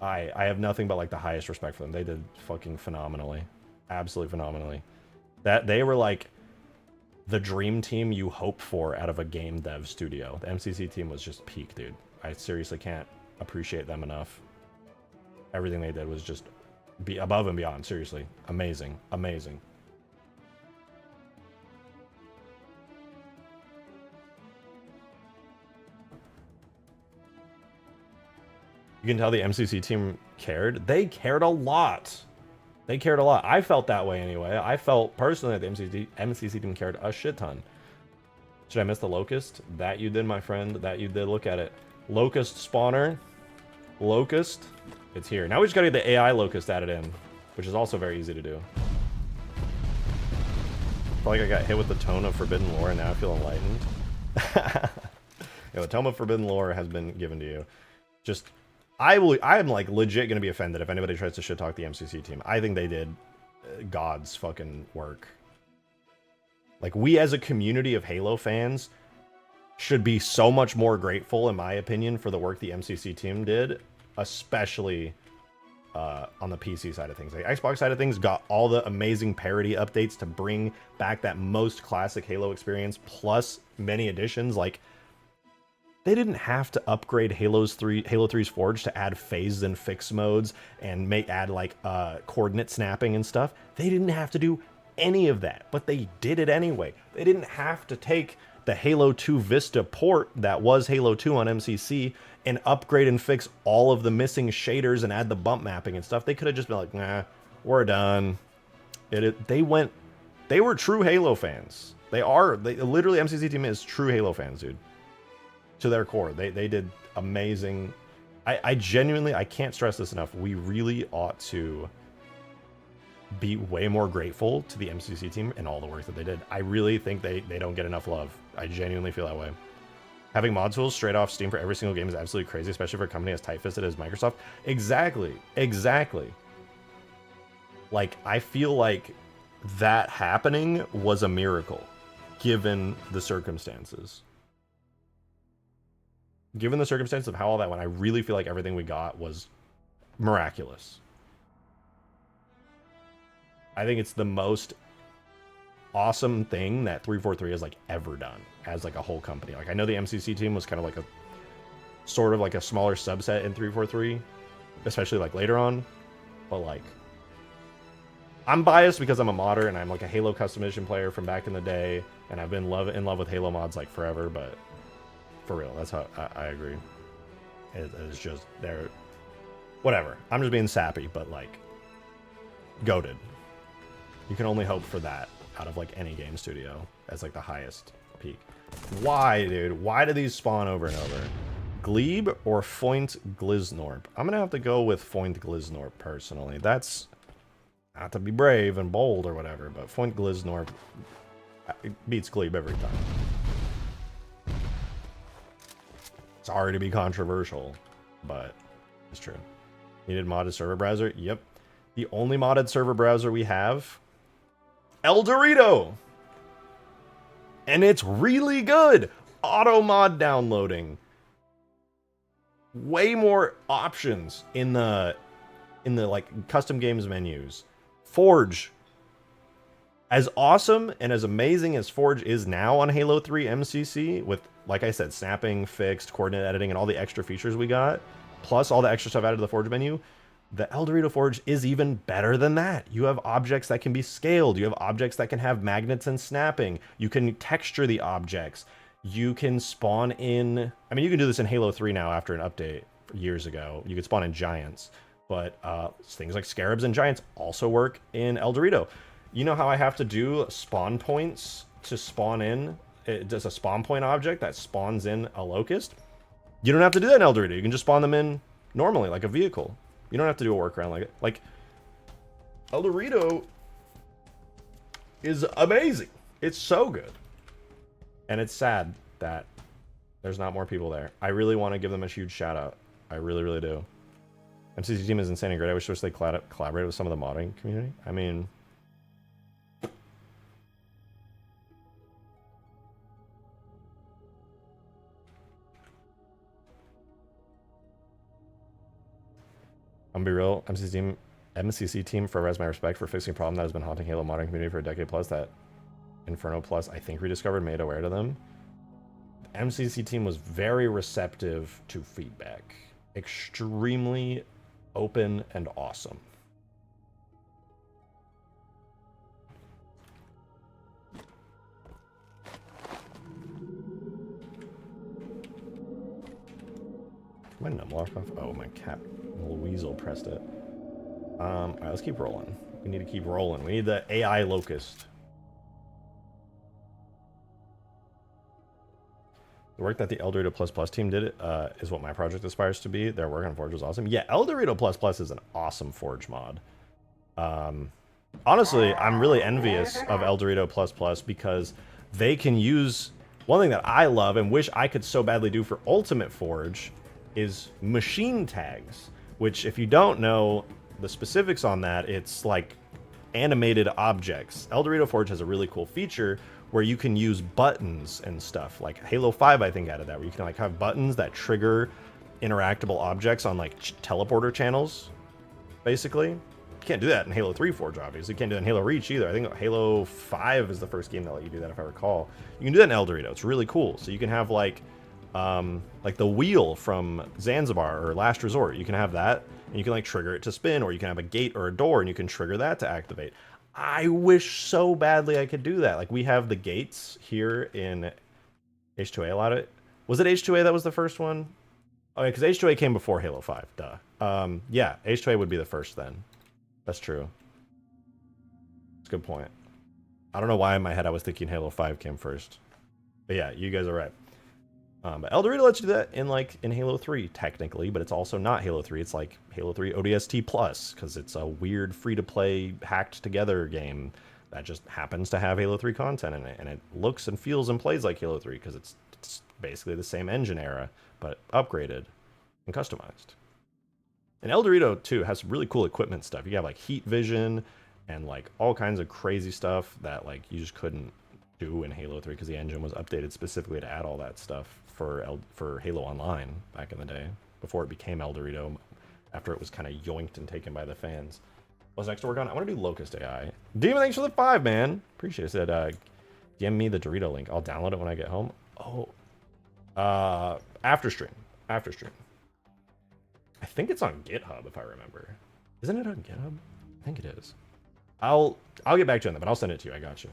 I have nothing but like the highest respect for them. They did fucking phenomenally. Absolutely phenomenally. That they were like the dream team you hope for out of a game dev studio. The MCC team was just peak, dude. I seriously can't appreciate them enough. Everything they did was just be above and beyond. Seriously, amazing, amazing. You can tell the MCC team cared. They cared a lot. They cared a lot. I felt that way anyway. I felt personally that the MCC team cared a shit ton. Should I miss the Locust? That you did, my friend. That you did. Look at it. Locust spawner. Locust. It's here. Now we just gotta get the AI Locust added in, which is also very easy to do. I feel like I got hit with the tone of Forbidden Lore and now I feel enlightened. Yeah, the tome of Forbidden Lore has been given to you. Just, I'm like legit gonna be offended if anybody tries to shit talk the MCC team. I think they did God's fucking work. Like, we as a community of Halo fans should be so much more grateful, in my opinion, for the work the MCC team did, especially on the PC side of things. The Xbox side of things got all the amazing parity updates to bring back that most classic Halo experience, plus many additions. Like, they didn't have to upgrade Halo 3's Forge to add phase and fix modes and add like coordinate snapping and stuff. They didn't have to do any of that, but they did it anyway. They didn't have to take the Halo 2 Vista port that was Halo 2 on MCC and upgrade and fix all of the missing shaders and add the bump mapping and stuff. They could have just been like, nah, we're done. They were true Halo fans. They literally, MCC team is true Halo fans, dude. To their core. They did amazing. I genuinely, I can't stress this enough. We really ought to be way more grateful to the MCC team and all the work that they did. I really think they don't get enough love. I genuinely feel that way. Having mod tools straight off Steam for every single game is absolutely crazy, especially for a company as tight-fisted as Microsoft. Exactly. Like, I feel like that happening was a miracle, given the circumstances. Given the circumstance of how all that went, I really feel like everything we got was miraculous. I think it's the most awesome thing that 343 has like ever done as like a whole company. Like, I know the MCC team was kind of like a sort of like a smaller subset in 343, especially like later on, but like, I'm biased because I'm a modder and I'm like a Halo custom edition player from back in the day, and I've been in love with Halo mods like forever. But for real, that's how I agree. It's just, they're whatever. I'm just being sappy, but like, goated. You can only hope for that out of like any game studio as like the highest peek. Why, dude? Why do these spawn over and over? Glebe or Foint Gliznorp? I'm gonna have to go with Foint Gliznorp personally. That's not to be brave and bold or whatever, but Foint Gliznorp beats Glebe every time. Sorry to be controversial, but it's true. Needed modded server browser? Yep. The only modded server browser we have, El Dorito! And it's really good! Auto mod downloading. Way more options in the like custom games menus. Forge. As awesome and as amazing as Forge is now on Halo 3 MCC, with, like I said, snapping, fixed, coordinate editing, and all the extra features we got, plus all the extra stuff added to the Forge menu, the El Dorito Forge is even better than that. You have objects that can be scaled. You have objects that can have magnets and snapping. You can texture the objects. You can spawn in... I mean, you can do this in Halo 3 now after an update years ago. You could spawn in giants. But things like scarabs and giants also work in El Dorito. You know how I have to do spawn points to spawn in? It does a spawn point object that spawns in a locust. You don't have to do that in El Dorito. You can just spawn them in normally, like a vehicle. You don't have to do a workaround like it. Like, El Dorito is amazing. It's so good. And it's sad that there's not more people there. I really want to give them a huge shout out. I really, really do. MCC team is insane and great. I wish they collaborated with some of the modding community. I mean... I'm gonna be real, MCC team forever has my respect for fixing a problem that has been haunting Halo modding community for a decade plus, that Inferno Plus, I think, rediscovered, made aware to them. The MCC team was very receptive to feedback. Extremely open and awesome. My num lock off? Oh, my cat, little weasel pressed it. Alright, let's keep rolling. We need to keep rolling. We need the AI Locust. The work that the El Dorito Plus Plus team did is what my project aspires to be. Their work on Forge was awesome. Yeah, El Dorito Plus Plus is an awesome Forge mod. Honestly, I'm really envious of El Dorito Plus Plus because they can use... One thing that I love and wish I could so badly do for Ultimate Forge is machine tags, which, if you don't know the specifics on that, it's like animated objects. El Dorito Forge has a really cool feature where you can use buttons and stuff. Like Halo 5, I think, added that, where you can like have buttons that trigger interactable objects on like teleporter channels, basically. You can't do that in Halo 3 Forge, obviously. You can't do that in Halo Reach either. I think Halo 5 is the first game that let you do that, if I recall. You can do that in El Dorito. It's really cool. So you can have like the wheel from Zanzibar or Last Resort. You can have that, and you can like trigger it to spin, or you can have a gate or a door, and you can trigger that to activate. I wish so badly I could do that. Like, we have the gates here in H2A a lot of it. Was it H2A that was the first one? Oh, yeah, because H2A came before Halo 5, duh. Yeah, H2A would be the first then. That's true. That's a good point. I don't know why in my head I was thinking Halo 5 came first. But yeah, you guys are right. But El Dorito lets you do that in Halo 3, technically, but it's also not Halo 3. It's like Halo 3 ODST Plus, because it's a weird free-to-play, hacked-together game that just happens to have Halo 3 content in it, and it looks and feels and plays like Halo 3, because it's basically the same engine era, but upgraded and customized. And El Dorito, too, has really cool equipment stuff. You have, like, heat vision and, like, all kinds of crazy stuff that, like, you just couldn't do in Halo 3, because the engine was updated specifically to add all that stuff for Halo Online back in the day, before it became El Dorito, after it was kind of yoinked and taken by the fans. What's next to work on? I want to do Locust AI. Demon, thanks for the 5, man. Appreciate it. Said, DM me the Dorito link. I'll download it when I get home. Oh, after stream. After stream. I think it's on GitHub, if I remember. Isn't it on GitHub? I think it is. I'll get back to you on that, but I'll send it to you. I got you.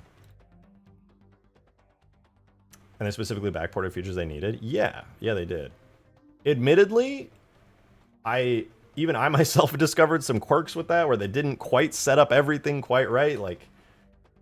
And they specifically backported features they needed? Yeah, they did. Admittedly, I myself discovered some quirks with that where they didn't quite set up everything quite right. Like,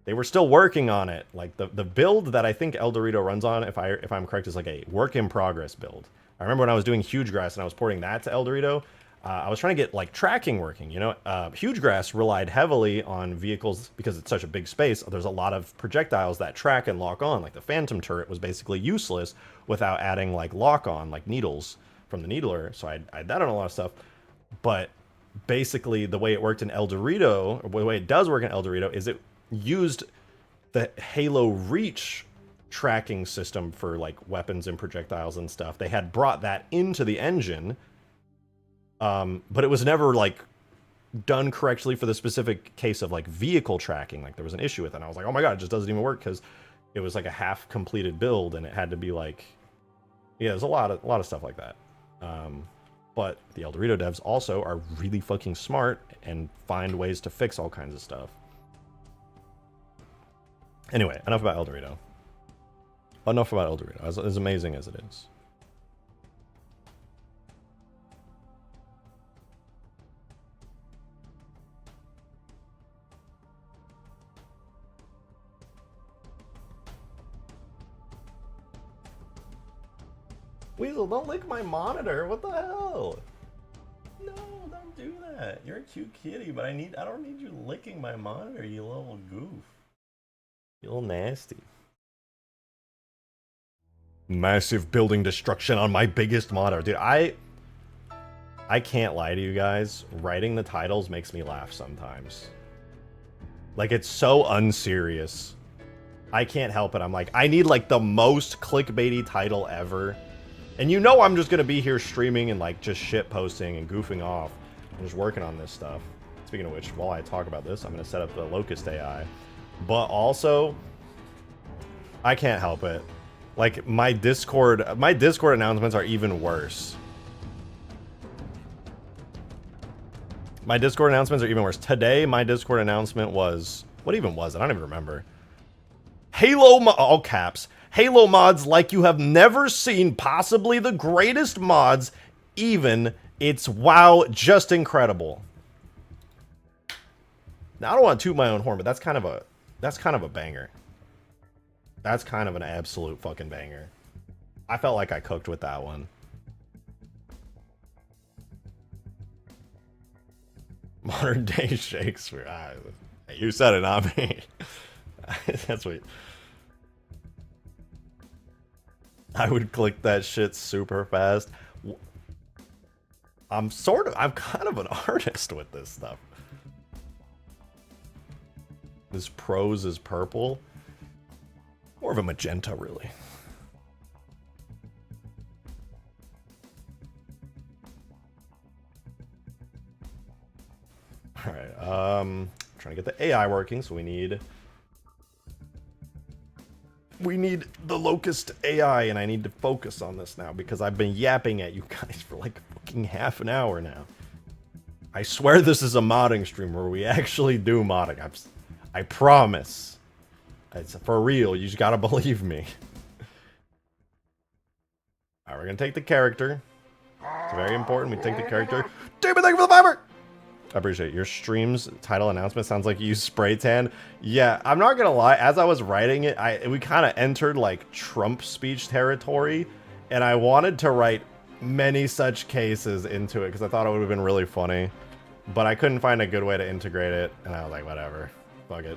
They were still working on it. Like the build that I think El Dorito runs on, if I'm correct, is like a work in progress build. I remember when I was doing Huge Grass and I was porting that to El Dorito, I was trying to get like tracking working. You know, Huge Grass relied heavily on vehicles because it's such a big space. There's a lot of projectiles that track and lock on. Like the Phantom turret was basically useless without adding like lock on, like needles from the needler. So I had that on a lot of stuff. But basically, the way it worked in El Dorito, or the way it does work in El Dorito, is it used the Halo Reach tracking system for like weapons and projectiles and stuff. They had brought that into the engine, but it was never like done correctly for the specific case of like vehicle tracking. Like there was an issue with it. And I was like, oh my god, it just doesn't even work because it was like a half completed build and it had to be like, yeah, there's a lot of stuff like that. But the El Dorito devs also are really fucking smart and find ways to fix all kinds of stuff. Anyway, enough about El Dorito. Enough about El Dorito, as amazing as it is. Weasel, don't lick my monitor. What the hell? No, don't do that. You're a cute kitty, but I don't need you licking my monitor, you little goof. You little nasty. Massive building destruction on my biggest monitor. Dude, I can't lie to you guys. Writing the titles makes me laugh sometimes. Like, it's so unserious. I can't help it. I'm like, I need like the most clickbaity title ever. And you know I'm just going to be here streaming and like just shit posting and goofing off. I'm just working on this stuff. Speaking of which, while I talk about this, I'm going to set up the Locust AI. But also, I can't help it. Like, my Discord announcements are even worse. My Discord announcements are even worse. Today, my Discord announcement was... What even was it? I don't even remember. All caps. Halo mods like you have never seen, possibly the greatest mods, even. It's wow, just incredible. Now, I don't want to toot my own horn, but that's kind of a banger. That's kind of an absolute fucking banger. I felt like I cooked with that one. Modern day Shakespeare. You said it, not me. That's what... I would click that shit super fast. I'm kind of an artist with this stuff. This prose is purple. More of a magenta, really. Alright, trying to get the AI working, so we need the Locust AI, and I need to focus on this now because I've been yapping at you guys for like fucking half an hour now. I swear this is a modding stream where we actually do modding. I promise. It's for real. You just gotta believe me. Alright, we're gonna take the character. It's very important. We take the character. David, thank you for the fiber! I appreciate it. Your stream's title announcement sounds like you use spray tan. Yeah, I'm not gonna lie. As I was writing it, we kind of entered like Trump speech territory, and I wanted to write many such cases into it because I thought it would have been really funny, but I couldn't find a good way to integrate it, and I was like, whatever, fuck it.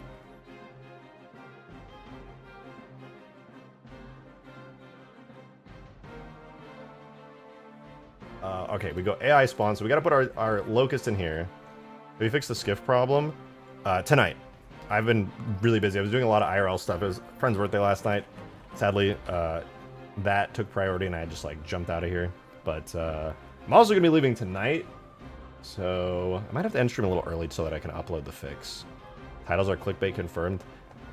Okay, we go AI spawn, so we gotta put our Locust in here. We fixed the skiff problem tonight. I've been really busy. I was doing a lot of IRL stuff. It was a friend's birthday last night. Sadly, that took priority and I just like jumped out of here. But I'm also gonna be leaving tonight, so I might have to end stream a little early so that I can upload the fix. Titles are clickbait confirmed.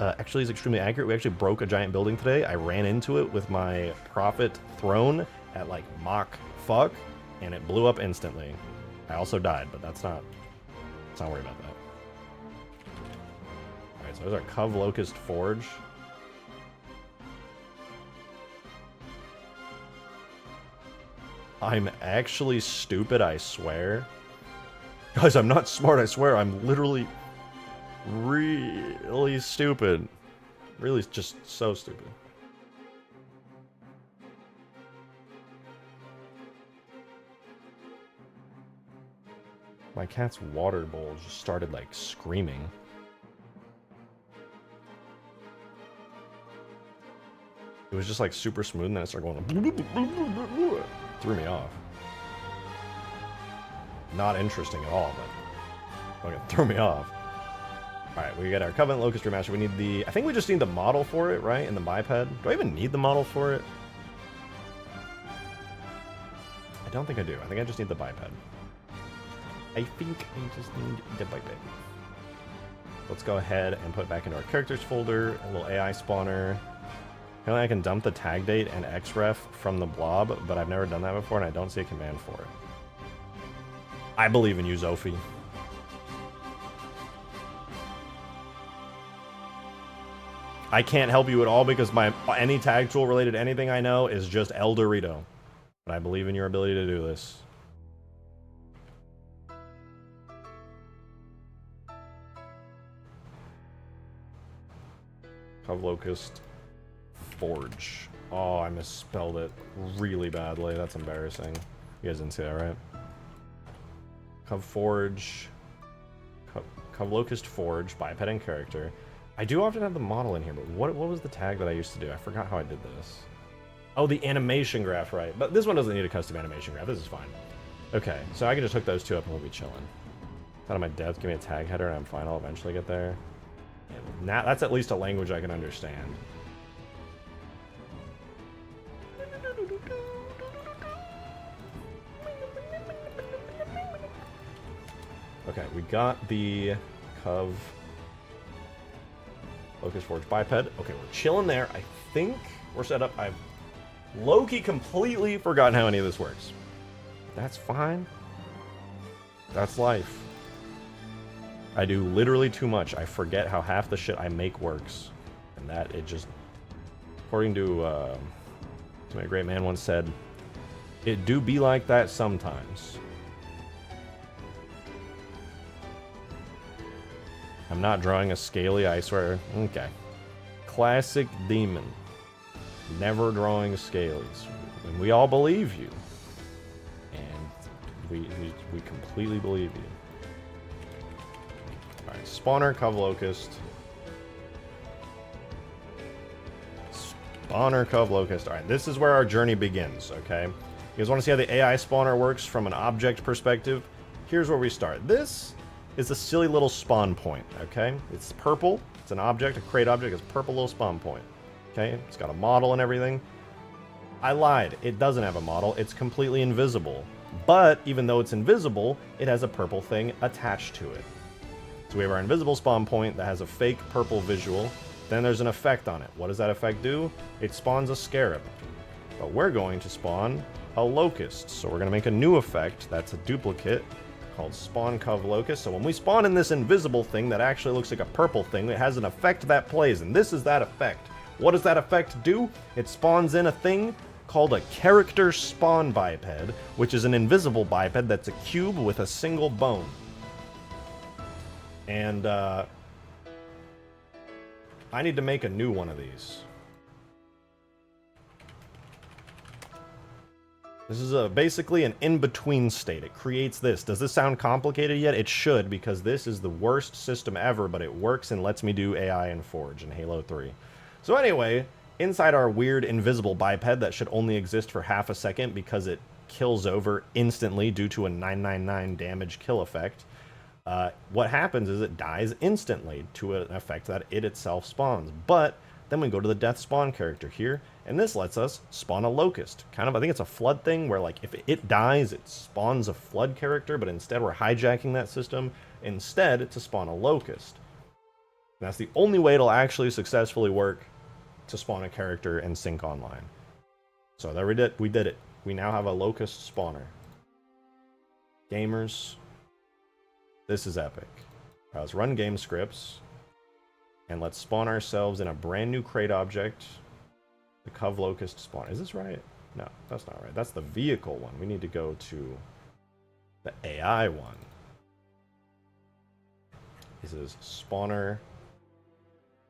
Actually, it's extremely accurate. We actually broke a giant building today. I ran into it with my Prophet throne at like Mach fuck, and it blew up instantly. I also died, but let's not worry about that. Alright, so there's our Cov Locust Forge. I'm actually stupid, I swear. Guys, I'm not smart, I swear. I'm literally... really stupid. Really just so stupid. My cat's water bowl just started, like, screaming. It was just, like, super smooth, and then it started going... Threw me off. Not interesting at all, but... Okay, threw me off. Alright, we got our Covenant Locust Remaster. We need the... I think we just need the model for it, right? And the biped. Do I even need the model for it? I don't think I do. I think I just need the biped. I think I just need the biped. Let's go ahead and put it back into our characters folder. A little AI spawner. Apparently I can dump the tag date and xref from the blob, but I've never done that before and I don't see a command for it. I believe in you, Zophie. I can't help you at all because any tag tool related to anything I know is just El Dorito. But I believe in your ability to do this. Locust Forge. Oh, I misspelled it really badly. That's embarrassing. You guys didn't see that, right? Forge. Locust Forge, biped and character. I do often have the model in here, but what was the tag that I used to do? I forgot how I did this. Oh, the animation graph, right. But this one doesn't need a custom animation graph. This is fine. Okay, so I can just hook those two up and we'll be chilling. Out of my depth, give me a tag header and I'm fine. I'll eventually get there. Now, that's at least a language I can understand. Okay, we got the Cov Locust Forge biped. Okay, we're chilling there. I think we're set up. I've low-key completely forgotten how any of this works. That's fine. That's life. I do literally too much. I forget how half the shit I make works. And that it just... According to my great man once said, it do be like that sometimes. I'm not drawing a scaly, I swear. Okay. Classic demon. Never drawing scalies. And we all believe you. And we completely believe you. Alright, spawner, Cov Locust. Spawner, Cov Locust. Alright, this is where our journey begins, okay? You guys want to see how the AI spawner works from an object perspective? Here's where we start. This is a silly little spawn point, okay? It's purple. It's an object, a crate object. It's a purple little spawn point, okay? It's got a model and everything. I lied. It doesn't have a model. It's completely invisible. But even though it's invisible, it has a purple thing attached to it. So we have our invisible spawn point that has a fake purple visual. Then there's an effect on it. What does that effect do? It spawns a scarab. But we're going to spawn a locust. So we're going to make a new effect that's a duplicate called Spawn Cov Locust. So when we spawn in this invisible thing that actually looks like a purple thing, it has an effect that plays, and this is that effect. What does that effect do? It spawns in a thing called a character spawn biped, which is an invisible biped that's a cube with a single bone. And I need to make a new one of these. This is basically an in-between state. It creates this. Does this sound complicated yet? It should, because this is the worst system ever, but it works and lets me do AI and Forge in Halo 3. So anyway, inside our weird invisible biped that should only exist for half a second because it kills over instantly due to a 999 damage kill effect, what happens is it dies instantly to an effect that it itself spawns. But then we go to the death spawn character here, and this lets us spawn a locust. Kind of, I think it's a flood thing where, like, if it dies, it spawns a flood character, but instead we're hijacking that system. Instead, to spawn a locust. And that's the only way it'll actually successfully work to spawn a character and sync online. So there we did it. We now have a locust spawner. Gamers, this is epic. Let's run game scripts. And let's spawn ourselves in a brand new crate object. The Cov Locust spawn. Is this right? No, that's not right. That's the vehicle one. We need to go to the AI one. This is spawner,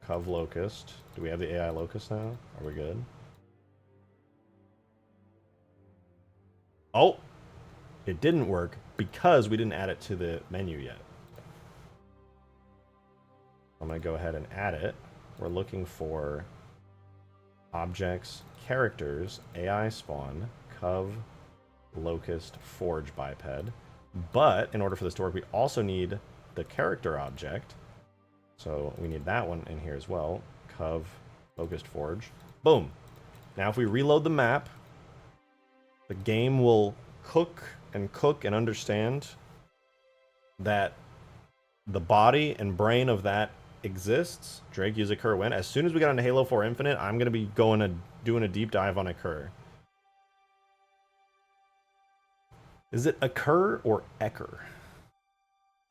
cov locust. Do we have the AI locust now? Are we good? Oh! It didn't work because we didn't add it to the menu yet. I'm going to go ahead and add it. We're looking for objects, characters, AI spawn, cov, locust, forge biped. But in order for this to work, we also need the character object. So we need that one in here as well. Cov, locust, forge. Boom. Now if we reload the map, the game will cook and understand that the body and brain of that exists. Drake, use Occur when. As soon as we get into Halo 4 Infinite, I'm going to be doing a deep dive on Occur. Is it Occur or Ecker?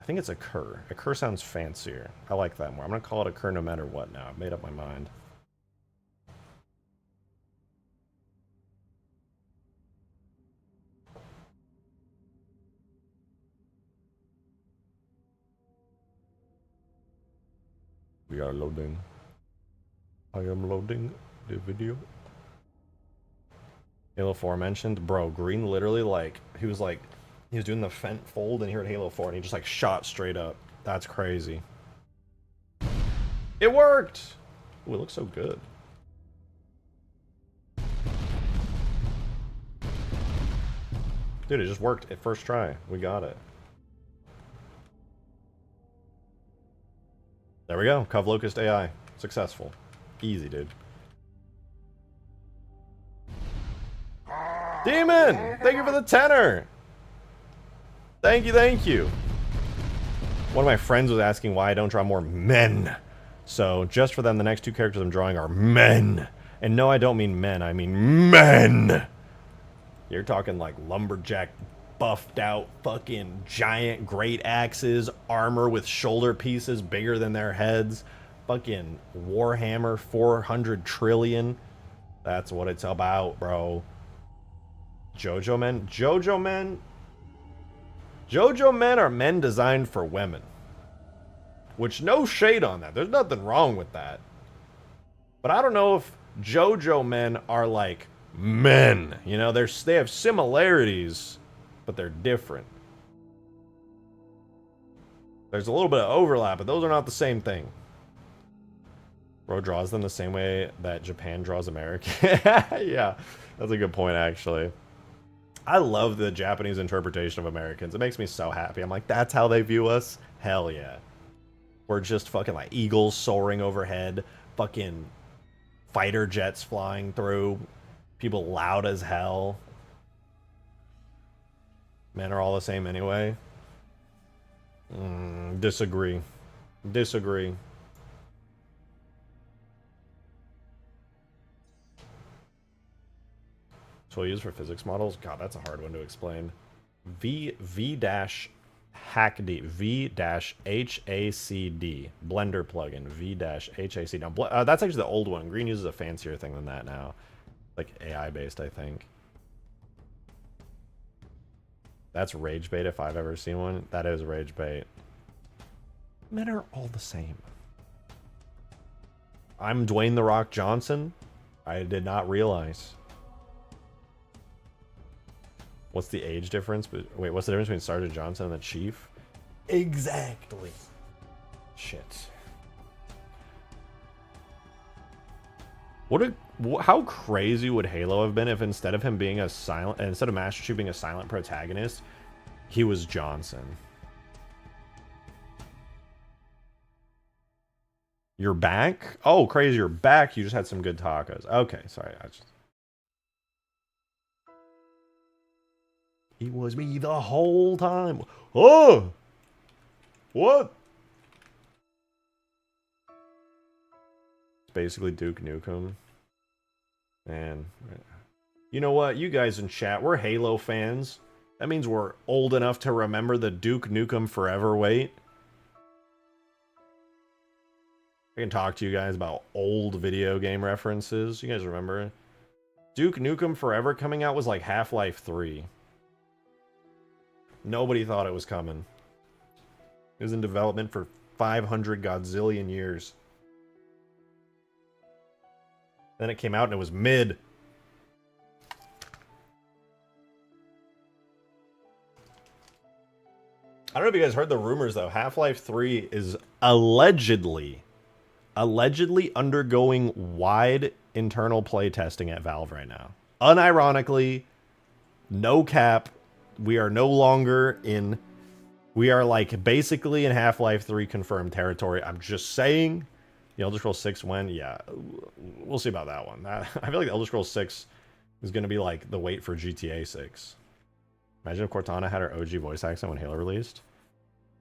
I think it's Occur. Occur sounds fancier. I like that more. I'm going to call it Occur no matter what now. I've made up my mind. We are loading. I am loading the video. Halo 4 mentioned. Bro, Green literally, like, he was doing the Fent fold in here at Halo 4 and he just, like, shot straight up. That's crazy. It worked! Ooh, it looks so good. Dude, it just worked at first try. We got it. There we go. Cov Locust AI. Successful. Easy, dude. Demon! Thank you for the tenor! Thank you, thank you. One of my friends was asking why I don't draw more men. So, just for them, the next two characters I'm drawing are men. And no, I don't mean men, I mean men! You're talking like lumberjack, buffed out, fucking giant great axes, armor with shoulder pieces bigger than their heads, fucking Warhammer 400 trillion. That's what it's about, bro. JoJo men? JoJo men? JoJo men are men designed for women. Which, no shade on that. There's nothing wrong with that. But I don't know if JoJo men are like men. You know, they have similarities, but they're different. There's a little bit of overlap, but those are not the same thing. Bro draws them the same way that Japan draws America. Yeah, that's a good point, actually. I love the Japanese interpretation of Americans. It makes me so happy. I'm like, that's how they view us? Hell yeah. We're just fucking like eagles soaring overhead, fucking fighter jets flying through, people loud as hell. Men are all the same anyway. Disagree. Disagree. Tool used for physics models? God, that's a hard one to explain. V-HACD. V-HACD. Blender plugin. V-HACD. Now, that's actually the old one. Green uses a fancier thing than that now. Like AI-based, I think. That's rage bait if I've ever seen one. That is rage bait. Men are all the same. I'm Dwayne The Rock Johnson. I did not realize. What's the age difference? Wait, what's the difference between Sergeant Johnson and the Chief? Exactly. Shit. How crazy would Halo have been if instead of Master Chief being a silent protagonist, he was Johnson? You're back? Oh, crazy, you're back. You just had some good tacos. Okay, sorry. It was me the whole time. Oh! What? It's basically Duke Nukem. Man. You know what? You guys in chat, we're Halo fans. That means we're old enough to remember the Duke Nukem Forever wait. I can talk to you guys about old video game references. You guys remember? Duke Nukem Forever coming out was like Half-Life 3. Nobody thought it was coming. It was in development for 500 godzillion years. Then it came out and it was mid. I don't know if you guys heard the rumors though. Half-Life 3 is allegedly undergoing wide internal play testing at Valve right now. Unironically, no cap, we are no longer in... We are like basically in Half-Life 3 confirmed territory. I'm just saying. The Elder Scrolls 6 when? Yeah, we'll see about that one. I feel like the Elder Scrolls 6 is going to be like the wait for GTA 6. Imagine if Cortana had her OG voice accent when Halo released.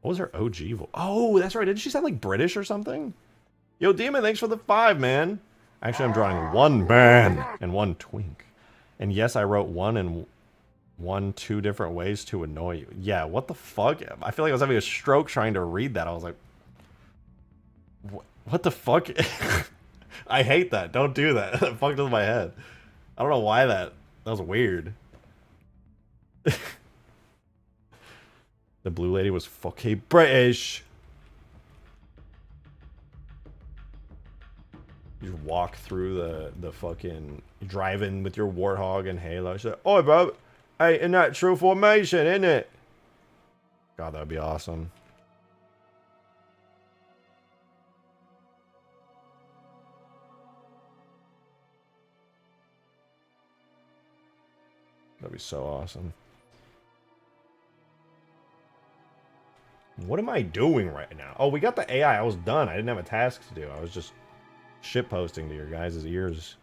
What was her OG voice? Oh, that's right. Didn't she sound like British or something? Yo, Demon, thanks for the 5, man. Actually, I'm drawing one man and one twink. And yes, I wrote two different ways to annoy you. Yeah, what the fuck? I feel like I was having a stroke trying to read that. I was like, what the fuck? I hate that. Don't do that. That fucked with my head. I don't know why that was weird. The blue lady was fucking British. You just walk through the fucking driving with your warthog and Halo. She's like, oh, bro, ain't a natural formation, isn't it? God, that would be awesome. That'd be so awesome. What am I doing right now? Oh, we got the AI. I was done. I didn't have a task to do. I was just shitposting to your guys' ears.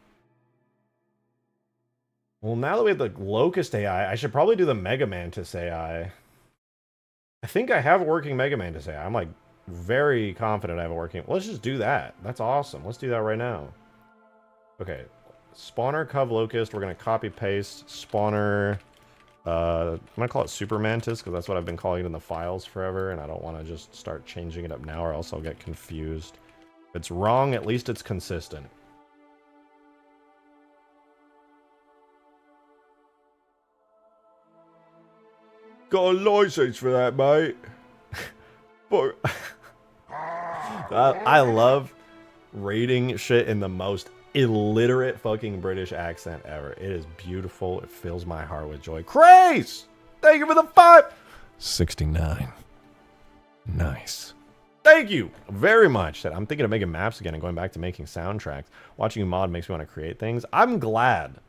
Well, now that we have the Locust AI, I should probably do the Mega Mantis AI. I think I have a working Mega Mantis AI. I'm like very confident I have a working. Let's just do that. That's awesome. Let's do that right now. Okay. Spawner Cov Locust. We're going to copy paste spawner. I'm going to call it Super Mantis because that's what I've been calling it in the files forever. And I don't want to just start changing it up now or else I'll get confused. If it's wrong, at least it's consistent. Got a license for that, mate. But I love rating shit in the most illiterate fucking British accent ever. It is beautiful. It fills my heart with joy. Craze! Thank you for the 5. 69. Nice. Thank you very much. I'm thinking of making maps again and going back to making soundtracks. Watching you mod makes me want to create things. I'm glad.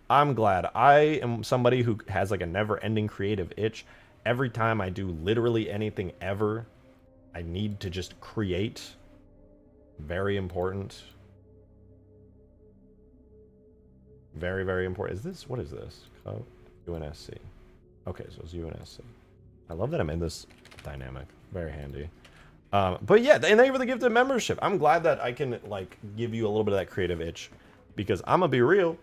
I am somebody who has like a never-ending creative itch. Every time I do literally anything ever, I need to just create. Very important. Very, very important. Is this, what is this? Oh, UNSC. Okay, so it's UNSC. I love that I'm in this dynamic. Very handy. But yeah, and thank you for the gifted membership. I'm glad that I can like give you a little bit of that creative itch, because I'm gonna be real.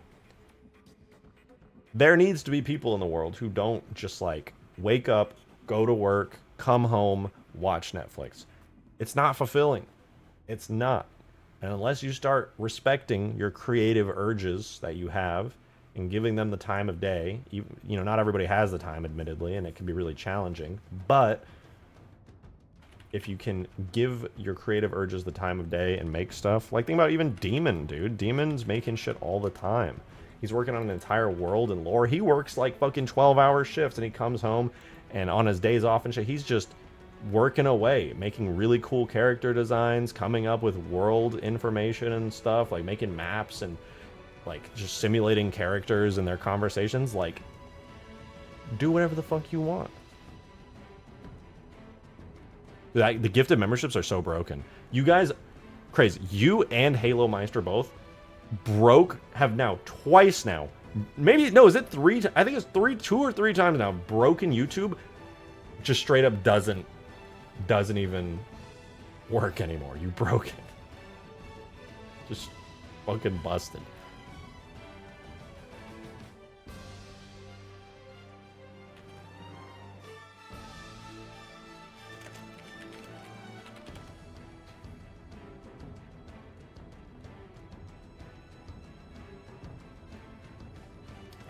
There needs to be people in the world who don't just like wake up, go to work, come home, watch Netflix. It's not fulfilling. It's not. And unless you start respecting your creative urges that you have and giving them the time of day, you know, not everybody has the time, admittedly, and it can be really challenging. But if you can give your creative urges the time of day and make stuff, like think about even Demon, dude. Demon's making shit all the time. He's working on an entire world and lore. He works like fucking 12-hour shifts and he comes home and on his days off and shit, he's just working away, making really cool character designs, coming up with world information and stuff, like making maps and like just simulating characters and their conversations. Like, do whatever the fuck you want. The gifted memberships are so broken. You guys, crazy. You and Halo Meister both have now twice now. Maybe, no, is it 3? I think it's 2 or 3 times now. Broken YouTube just straight up doesn't even work anymore. You broke it. Just fucking busted.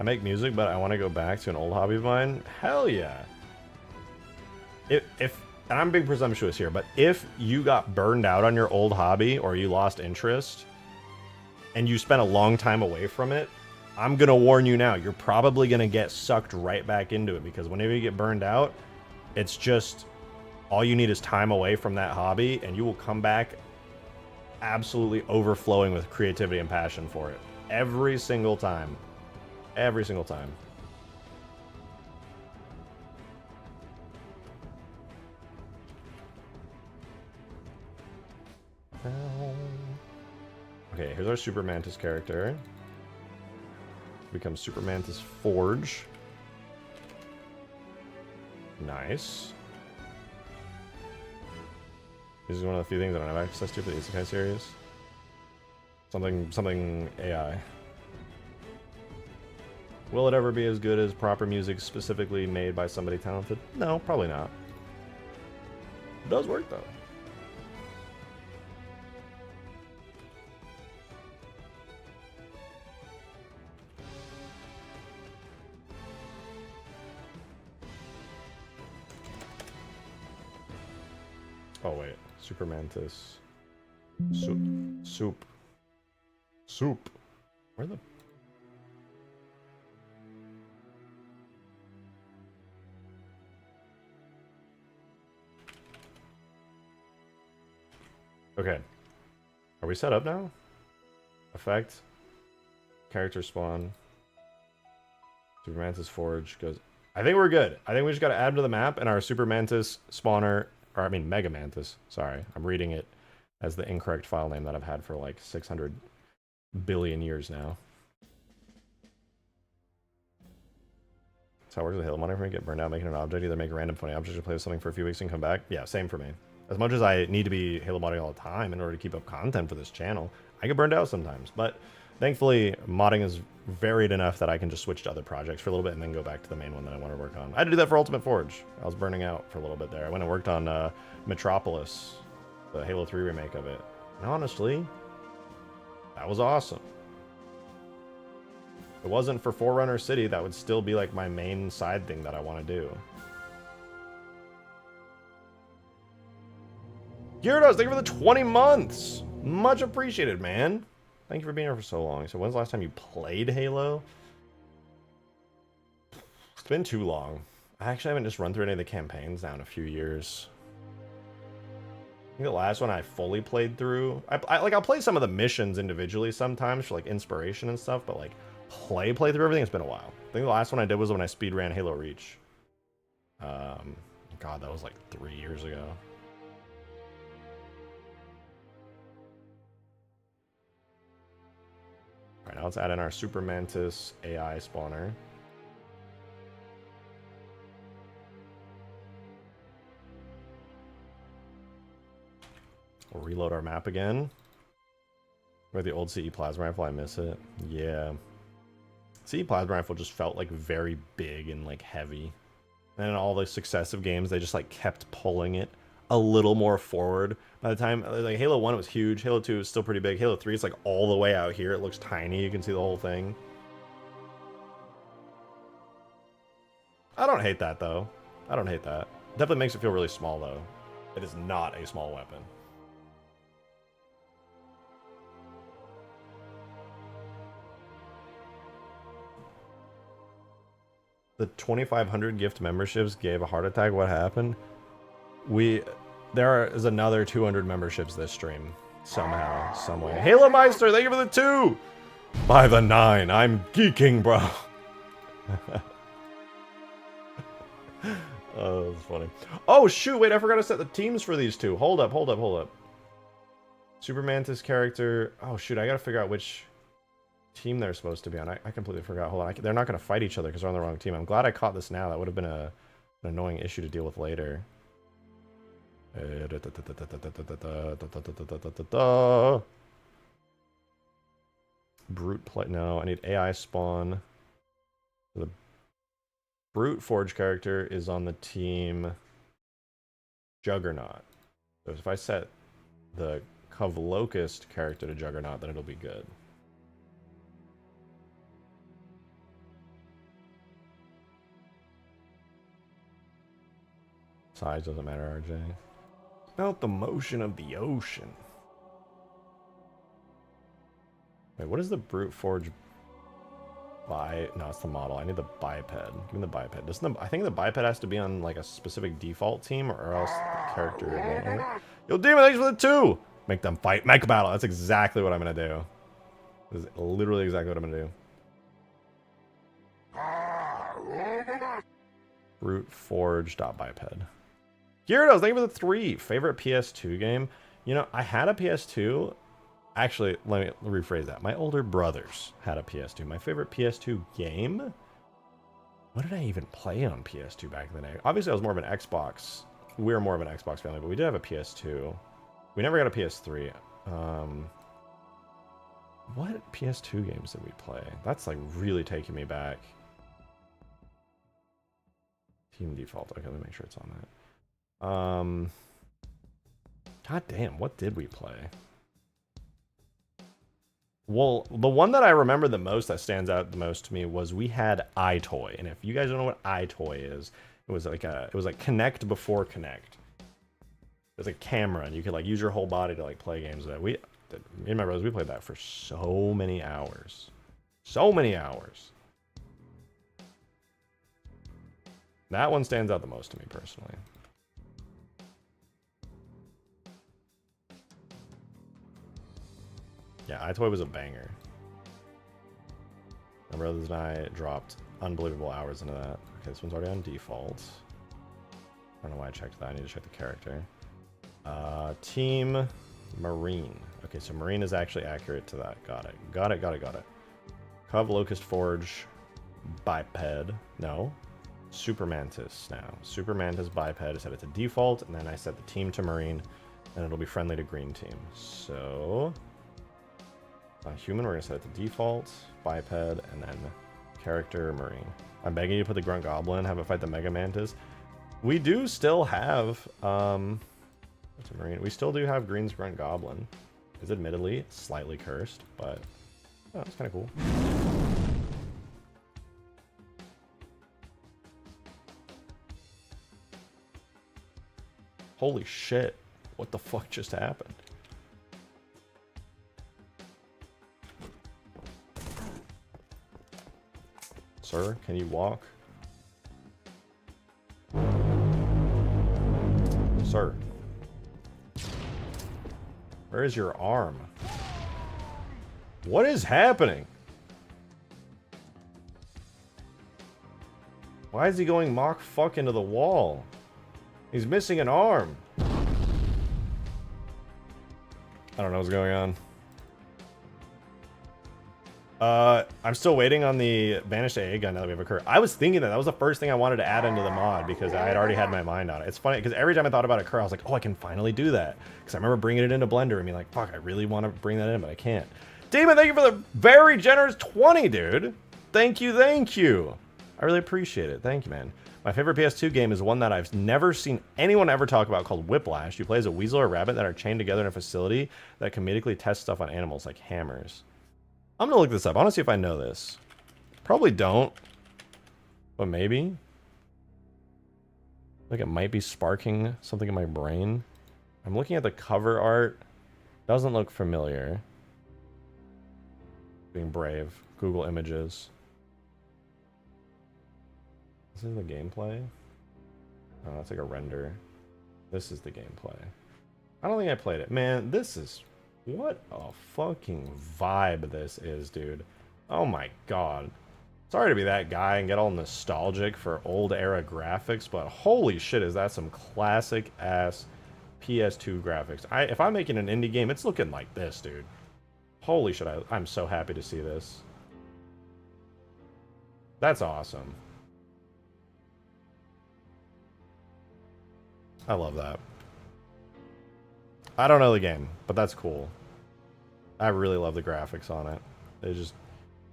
I make music, but I want to go back to an old hobby of mine. Hell yeah. If and I'm being presumptuous here, but if you got burned out on your old hobby or you lost interest and you spent a long time away from it, I'm going to warn you now, you're probably going to get sucked right back into it, because whenever you get burned out, it's just all you need is time away from that hobby and you will come back absolutely overflowing with creativity and passion for it. Every single time. Every single time. Okay, here's our Super Mantis character. Becomes Super Mantis Forge. Nice. This is one of the few things I don't have access to for the Isekai series. Something AI. Will it ever be as good as proper music specifically made by somebody talented? No, probably not. It does work though. Oh wait, Super Mantis. Soup. Where the... Okay. Are we set up now? Effect. Character spawn. Super Mantis Forge goes... I think we're good. I think we just gotta add them to the map, and our Super Mantis spawner... Or, I mean, Mega Mantis. Sorry. I'm reading it as the incorrect file name that I've had for like 600 billion years now. That's how it works with Halo Monitor. Get burned out making an object. Either make a random funny object or play with something for a few weeks and come back. Yeah, same for me. As much as I need to be Halo modding all the time in order to keep up content for this channel, I get burned out sometimes. But thankfully, modding is varied enough that I can just switch to other projects for a little bit and then go back to the main one that I want to work on. I had to do that for Ultimate Forge. I was burning out for a little bit there. I went and worked on Metropolis, the Halo 3 remake of it. And honestly, that was awesome. If it wasn't for Forerunner City, that would still be like my main side thing that I want to do. Gyarados, thank you for the 20 months. Much appreciated, man. Thank you for being here for so long. So when's the last time you played Halo? It's been too long. I actually haven't just run through any of the campaigns now in a few years. I think the last one I fully played through... I'll play some of the missions individually sometimes for like inspiration and stuff, but like play through everything, it's been a while. I think the last one I did was when I speedran Halo Reach. God, that was like 3 years ago. Alright, now let's add in our Super Mantis AI spawner. We'll reload our map again. Where the old CE Plasma Rifle, I miss it. Yeah. CE Plasma Rifle just felt like very big and like heavy. And in all the successive games, they just like kept pulling it a little more forward. By the time, like Halo 1 it was huge, Halo 2 was still pretty big, Halo 3 is like all the way out here, it looks tiny, you can see the whole thing. I don't hate that though. I don't hate that. Definitely makes it feel really small though. It is not a small weapon. The 2,500 gift memberships gave a heart attack. What happened? There is another 200 memberships this stream. Somehow, some way. Halo Meister, thank you for the 2! By the 9, I'm geeking, bro. Oh, that's funny. Oh, shoot, wait, I forgot to set the teams for these two. Hold up. Super Mantis character. Oh, shoot, I gotta figure out which team they're supposed to be on. I completely forgot. Hold on, they're not going to fight each other because they're on the wrong team. I'm glad I caught this now. That would have been an annoying issue to deal with later. Brute play. No, I need AI spawn. The Brute Forge character is on the team Juggernaut. So if I set the Locust character to Juggernaut, then it'll be good. Size doesn't matter, RJ. Felt the motion of the ocean. Wait, what is the brute forge no, it's the model. I need the biped. Give me the biped. I think the biped has to be on like a specific default team or else the character won't. Yo, Demon, thanks for the 2! Make them fight. Mech battle. That's exactly what I'm going to do. This is literally exactly what I'm going to do. Brute forge.biped. Gyarados, thank you for the 3. Favorite PS2 game? You know, I had a PS2. Actually, let me rephrase that. My older brothers had a PS2. My favorite PS2 game? What did I even play on PS2 back in the day? Obviously, I was more of an Xbox. We were more of an Xbox family, but we did have a PS2. We never got a PS3. What PS2 games did we play? That's like really taking me back. Team default. Okay, let me make sure it's on that. God damn, what did we play? Well, the one that I remember the most, that stands out the most to me, was we had iToy. And if you guys don't know what iToy is, it was like Connect before Connect. It was a camera, and you could like use your whole body to like play games with it. Me and my brothers, we played that for so many hours. So many hours. That one stands out the most to me personally. Yeah, iToy was a banger. My brothers and I dropped unbelievable hours into that. Okay, this one's already on default. I don't know why I checked that. I need to check the character. Team Marine. Okay, so Marine is actually accurate to that. Got it. Got it, got it, got it. Cove Locust Forge Biped. No. Super Mantis now. Super Mantis Biped. I set it to default, and then I set the team to Marine, and it'll be friendly to Green Team. So... human, we're going to set it to default, biped, and then character Marine. I'm begging you to put the Grunt Goblin, have it fight the Mega Mantis. We do still have, Marine. We still do have Green's Grunt Goblin. It's admittedly slightly cursed, but oh, it's kind of cool. Holy shit. What the fuck just happened? Sir, can you walk? Sir. Where is your arm? What is happening? Why is he going Mach fuck into the wall? He's missing an arm. I don't know what's going on. I'm still waiting on the Banished AA gun now that we have a Kurt. I was thinking that was the first thing I wanted to add into the mod because I had already had my mind on it. It's funny because every time I thought about a Kurt, I was like, oh, I can finally do that. Because I remember bringing it into Blender and being like, fuck, I really want to bring that in, but I can't. Demon, thank you for the very generous 20, dude. Thank you, thank you. I really appreciate it. Thank you, man. My favorite PS2 game is one that I've never seen anyone ever talk about called Whiplash. You play as a weasel or a rabbit that are chained together in a facility that comedically tests stuff on animals like hammers. I'm gonna look this up. I want to see if I know this. Probably don't, but maybe. Like it might be sparking something in my brain. I'm looking at the cover art. Doesn't look familiar. Being brave. Google Images. This is the gameplay. Oh, that's like a render. This is the gameplay. I don't think I played it. Man, this is... What a fucking vibe this is, dude. Oh my god. Sorry to be that guy and get all nostalgic for old era graphics, but holy shit, is that some classic ass PS2 graphics. If I'm making an indie game, it's looking like this, dude. Holy shit, I'm so happy to see this. That's awesome. I love that. I don't know the game, but that's cool. I really love the graphics on it. It just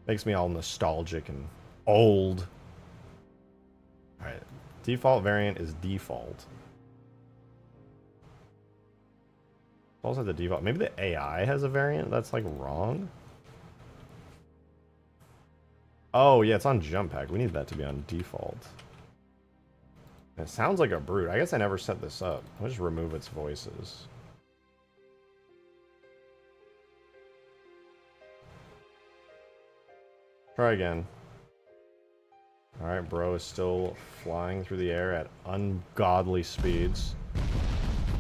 makes me all nostalgic and old. Alright, default variant is default. Also the default. Maybe the AI has a variant that's like wrong. Oh yeah, it's on jump pack. We need that to be on default. It sounds like a brute. I guess I never set this up. I'll just remove its voices. Try again. Alright, bro is still flying through the air at ungodly speeds.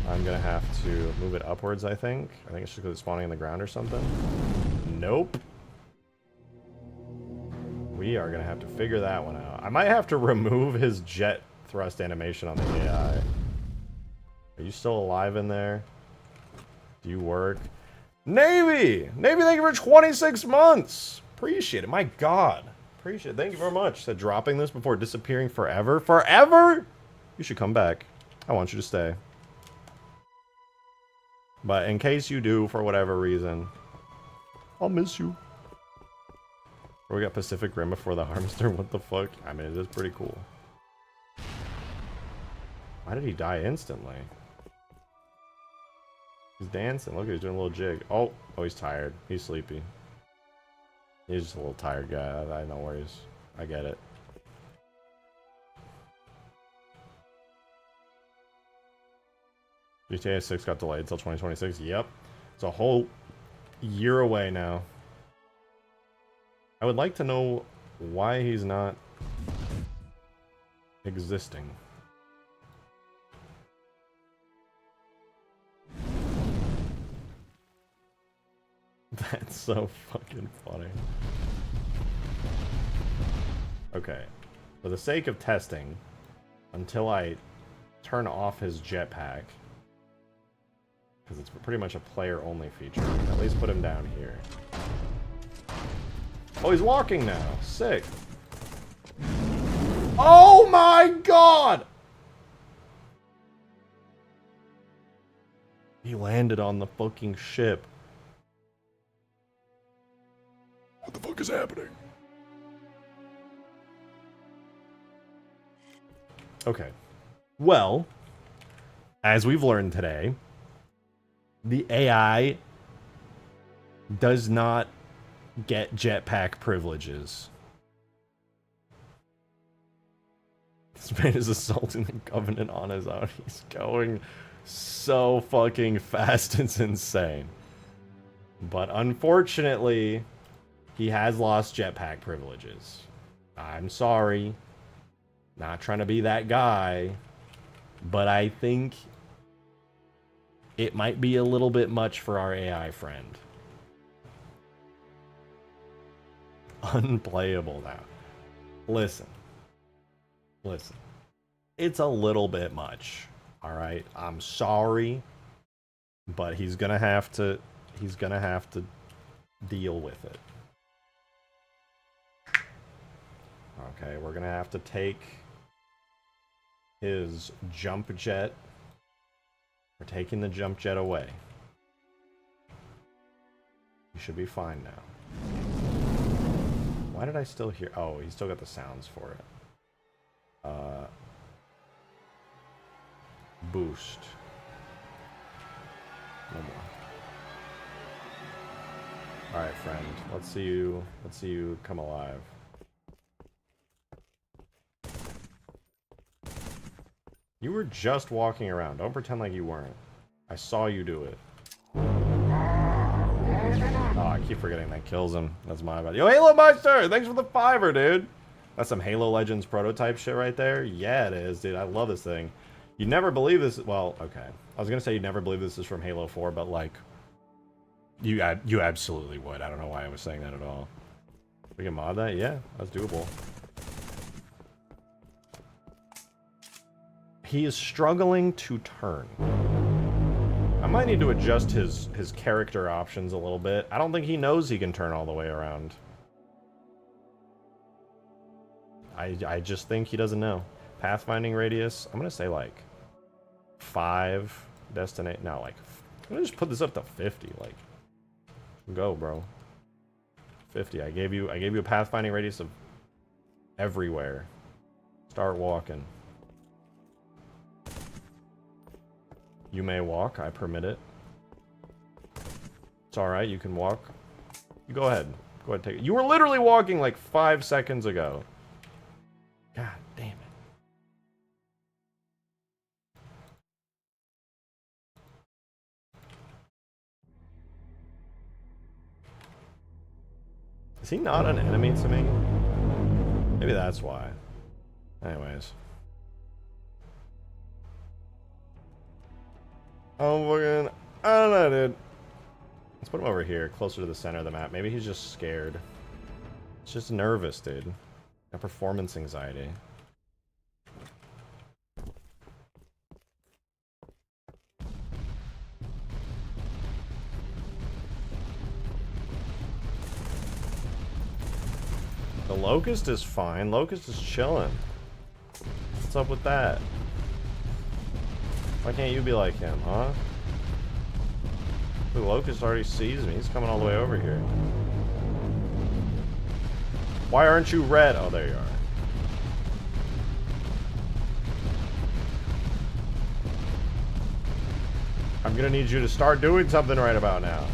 I'm gonna have to move it upwards, I think. I think it's just because it's spawning on the ground or something. Nope. We are gonna have to figure that one out. I might have to remove his jet thrust animation on the AI. Are you still alive in there? Do you work? Navy! Navy, thank you for 26 months! Appreciate it. My God. Appreciate it. Thank you very much. Said dropping this before disappearing forever. Forever? You should come back. I want you to stay. But in case you do, for whatever reason, I'll miss you. We got Pacific Rim before the Harvester. What the fuck? I mean, it is pretty cool. Why did he die instantly? He's dancing. Look, he's doing a little jig. Oh, he's tired. He's sleepy. He's just a little tired guy. I know where he's. I get it. GTA 6 got delayed until 2026. Yep. It's a whole year away now. I would like to know why he's not existing. That's so fucking funny. Okay. For the sake of testing, until I turn off his jetpack, because it's pretty much a player-only feature, at least put him down here. Oh, he's walking now. Sick. Oh my God! He landed on the fucking ship. What the fuck is happening? Okay. Well, as we've learned today, the AI does not get jetpack privileges. This man is assaulting the Covenant on his own. He's going so fucking fast, it's insane. But unfortunately, he has lost jetpack privileges. I'm sorry. Not trying to be that guy. But I think it might be a little bit much for our AI friend. Unplayable now. Listen. Listen. It's a little bit much. Alright? I'm sorry. But he's gonna have to deal with it. Okay, we're gonna have to take his jump jet. We're taking the jump jet away. He should be fine now. Why did I still hear? Oh, he still got the sounds for it. Boost. No more. All right, friend. Let's see you come alive. You were just walking around. Don't pretend like you weren't. I saw you do it. Oh, I keep forgetting that kills him. That's my bad. Yo, Halo Meister! Thanks for the $5, dude! That's some Halo Legends prototype shit right there. Yeah, it is, dude. I love this thing. You'd never believe this. Well, okay. I was gonna say you'd never believe this is from Halo 4, but like, you absolutely would. I don't know why I was saying that at all. We can mod that? Yeah, that's doable. He is struggling to turn. I might need to adjust his character options a little bit. I don't think he knows he can turn all the way around. I just think he doesn't know. Pathfinding radius, I'm gonna say like 5 destinate. No, like I'm gonna just put this up to 50. Like, go, bro. 50. I gave you a pathfinding radius of everywhere. Start walking. You may walk. I permit it. It's all right. You can walk. You go ahead. Go ahead. Take it. You were literally walking like 5 seconds ago. God damn it. Is he not an enemy to me? Maybe that's why. Anyways. Oh, fucking... I don't know, dude. Let's put him over here, closer to the center of the map. Maybe he's just scared. He's just nervous, dude. Got performance anxiety. The Locust is fine. Locust is chilling. What's up with that? Why can't you be like him, huh? The Locust already sees me. He's coming all the way over here. Why aren't you red? Oh, there you are. I'm gonna need you to start doing something right about now.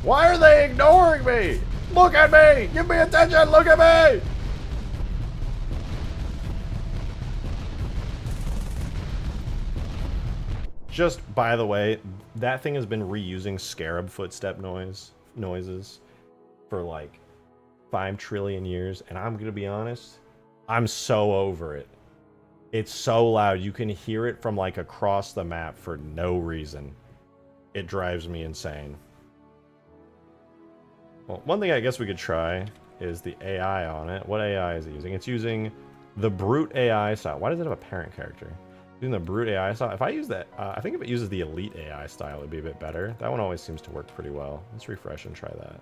Why are they ignoring me? Look at me! Give me attention! Look at me! Just, by the way, that thing has been reusing scarab footstep noises for like 5 trillion years, and I'm gonna be honest, I'm so over it. It's so loud, you can hear it from like across the map for no reason. It drives me insane. Well, one thing I guess we could try is the AI on it. What AI is it using? It's using the brute AI style. Why does it have a parent character? Using the brute AI style. If I use that, I think if it uses the elite AI style, it'd be a bit better. That one always seems to work pretty well. Let's refresh and try that.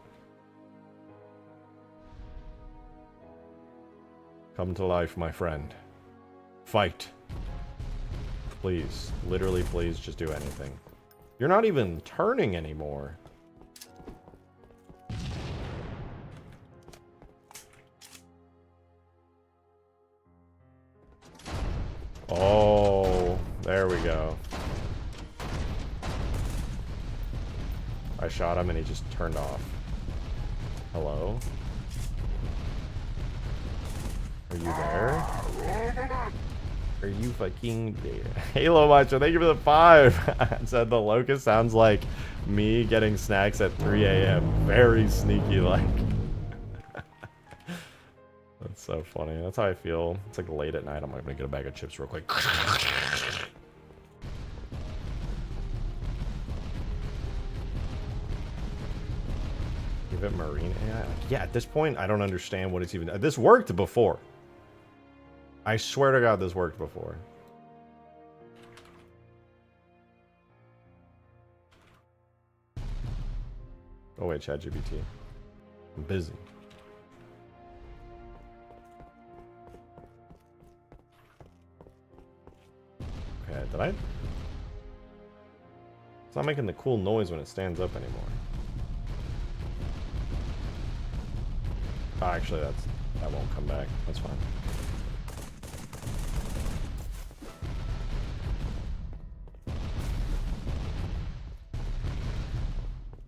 Come to life, my friend. Fight. Please. Literally, please just do anything. You're not even turning anymore. Oh, there we go. I shot him and he just turned off. Hello? Are you there? Are you fucking there? Halo Macho, thank you for the 5. I said the Locust sounds like me getting snacks at 3 a.m. Very sneaky like. That's so funny. That's how I feel. It's like late at night. I'm gonna get a bag of chips real quick. Give it marine AI? Yeah, at this point, I don't understand what it's even... This worked before. I swear to God, this worked before. Oh wait, ChatGPT. I'm busy. Okay, did I? It's not making the cool noise when it stands up anymore. Oh, actually, that won't come back. That's fine.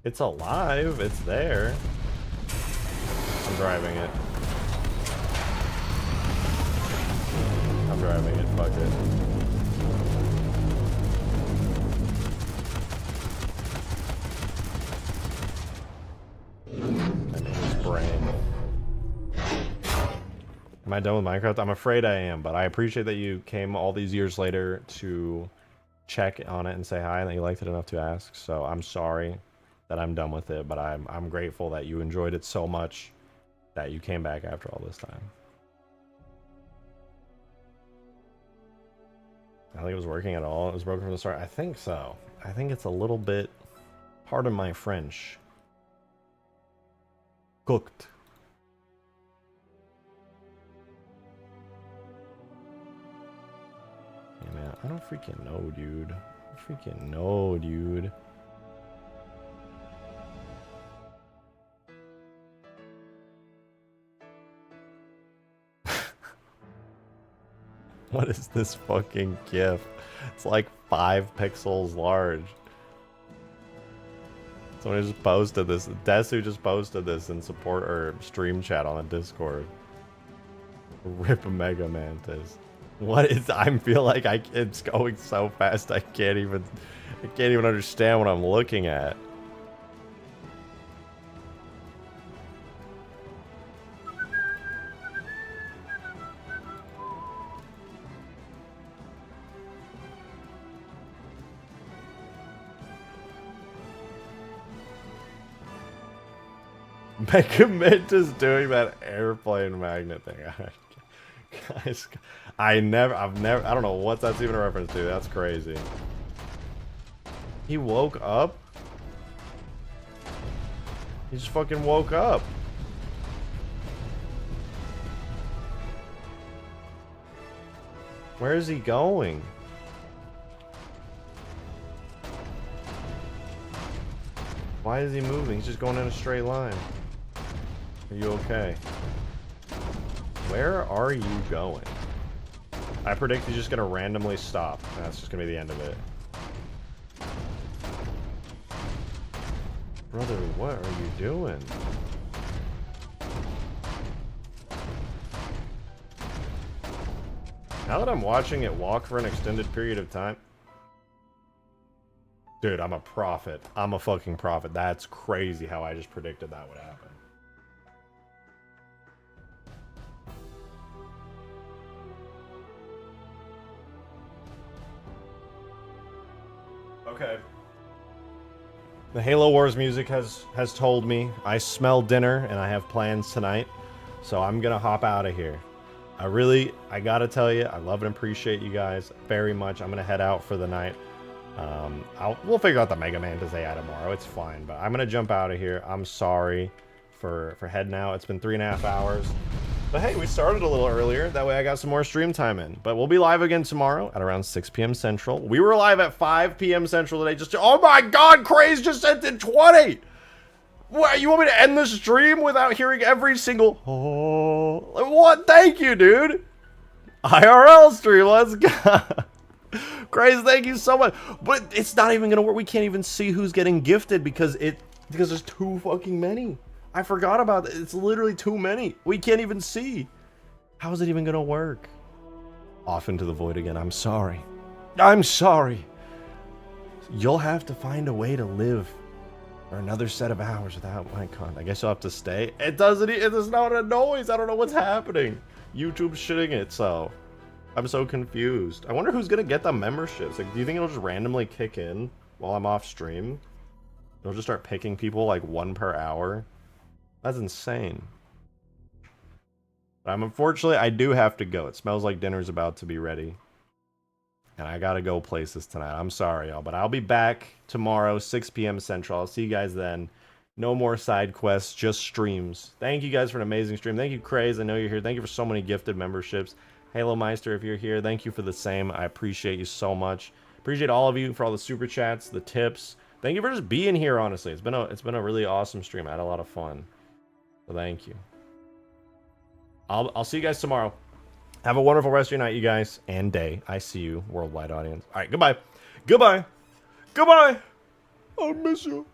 It's alive. It's there. I'm driving it. I'm driving it. Fuck it. My name is Brain. Am I done with Minecraft? I'm afraid I am, but I appreciate that you came all these years later to check on it and say hi and that you liked it enough to ask. So I'm sorry that I'm done with it, but I'm grateful that you enjoyed it so much that you came back after all this time. I don't think it was working at all. It was broken from the start. I think so. I think it's a little bit, pardon my French, cooked. Yeah, man, I don't freaking know, dude. I don't freaking know, dude. What is this fucking GIF? It's like 5 pixels large. Someone just posted this. Desu just posted this in support or stream chat on the Discord. Rip Mega Mantis. What is? I feel like it's going so fast. I can't even understand what I'm looking at. Mega Mint is doing that airplane magnet thing. Guys, I don't know what that's even a reference to. That's crazy. He woke up? He just fucking woke up. Where is he going? Why is he moving? He's just going in a straight line. Are you okay? Where are you going? I predict he's just gonna randomly stop. That's just gonna be the end of it. Brother, what are you doing? Now that I'm watching it walk for an extended period of time... Dude, I'm a prophet. I'm a fucking prophet. That's crazy how I just predicted that would happen. Okay. The Halo Wars music has told me I smell dinner and I have plans tonight, so I'm gonna hop out of here. I gotta tell you, I love and appreciate you guys very much. I'm gonna head out for the night. We'll figure out the Mega Man to say tomorrow. It's fine, but I'm gonna jump out of here. I'm sorry for heading out. It's been 3.5 hours. But hey, we started a little earlier. That way I got some more stream time in. But we'll be live again tomorrow at around 6 p.m. Central. We were live at 5 p.m. Central today. Oh my god, Craze just sent in 20! What, you want me to end the stream without hearing every single... Oh, what? Thank you, dude! IRL stream, let's go! Craze, thank you so much. But it's not even gonna work. We can't even see who's getting gifted because there's too fucking many. I forgot about it. It's literally too many. We can't even see. How is it even gonna work? Off into the void again. I'm sorry. I'm sorry. You'll have to find a way to live for another set of hours without my content. I guess you'll have to stay. It does not a noise. I don't know what's happening. YouTube's shitting itself. I'm so confused. I wonder who's gonna get the memberships. Like, do you think it'll just randomly kick in while I'm off stream? It'll just start picking people like 1 per hour. That's insane. But unfortunately, I do have to go. It smells like dinner's about to be ready. And I gotta go places tonight. I'm sorry, y'all. But I'll be back tomorrow, 6 p.m. Central. I'll see you guys then. No more side quests, just streams. Thank you guys for an amazing stream. Thank you, Craze. I know you're here. Thank you for so many gifted memberships. Halo Meister, if you're here, thank you for the same. I appreciate you so much. Appreciate all of you for all the super chats, the tips. Thank you for just being here, honestly. It's been a really awesome stream. I had a lot of fun. So thank you. I'll see you guys tomorrow. Have a wonderful rest of your night, you guys, and day. I see you, worldwide audience. All right, goodbye. Goodbye. Goodbye. I'll miss you.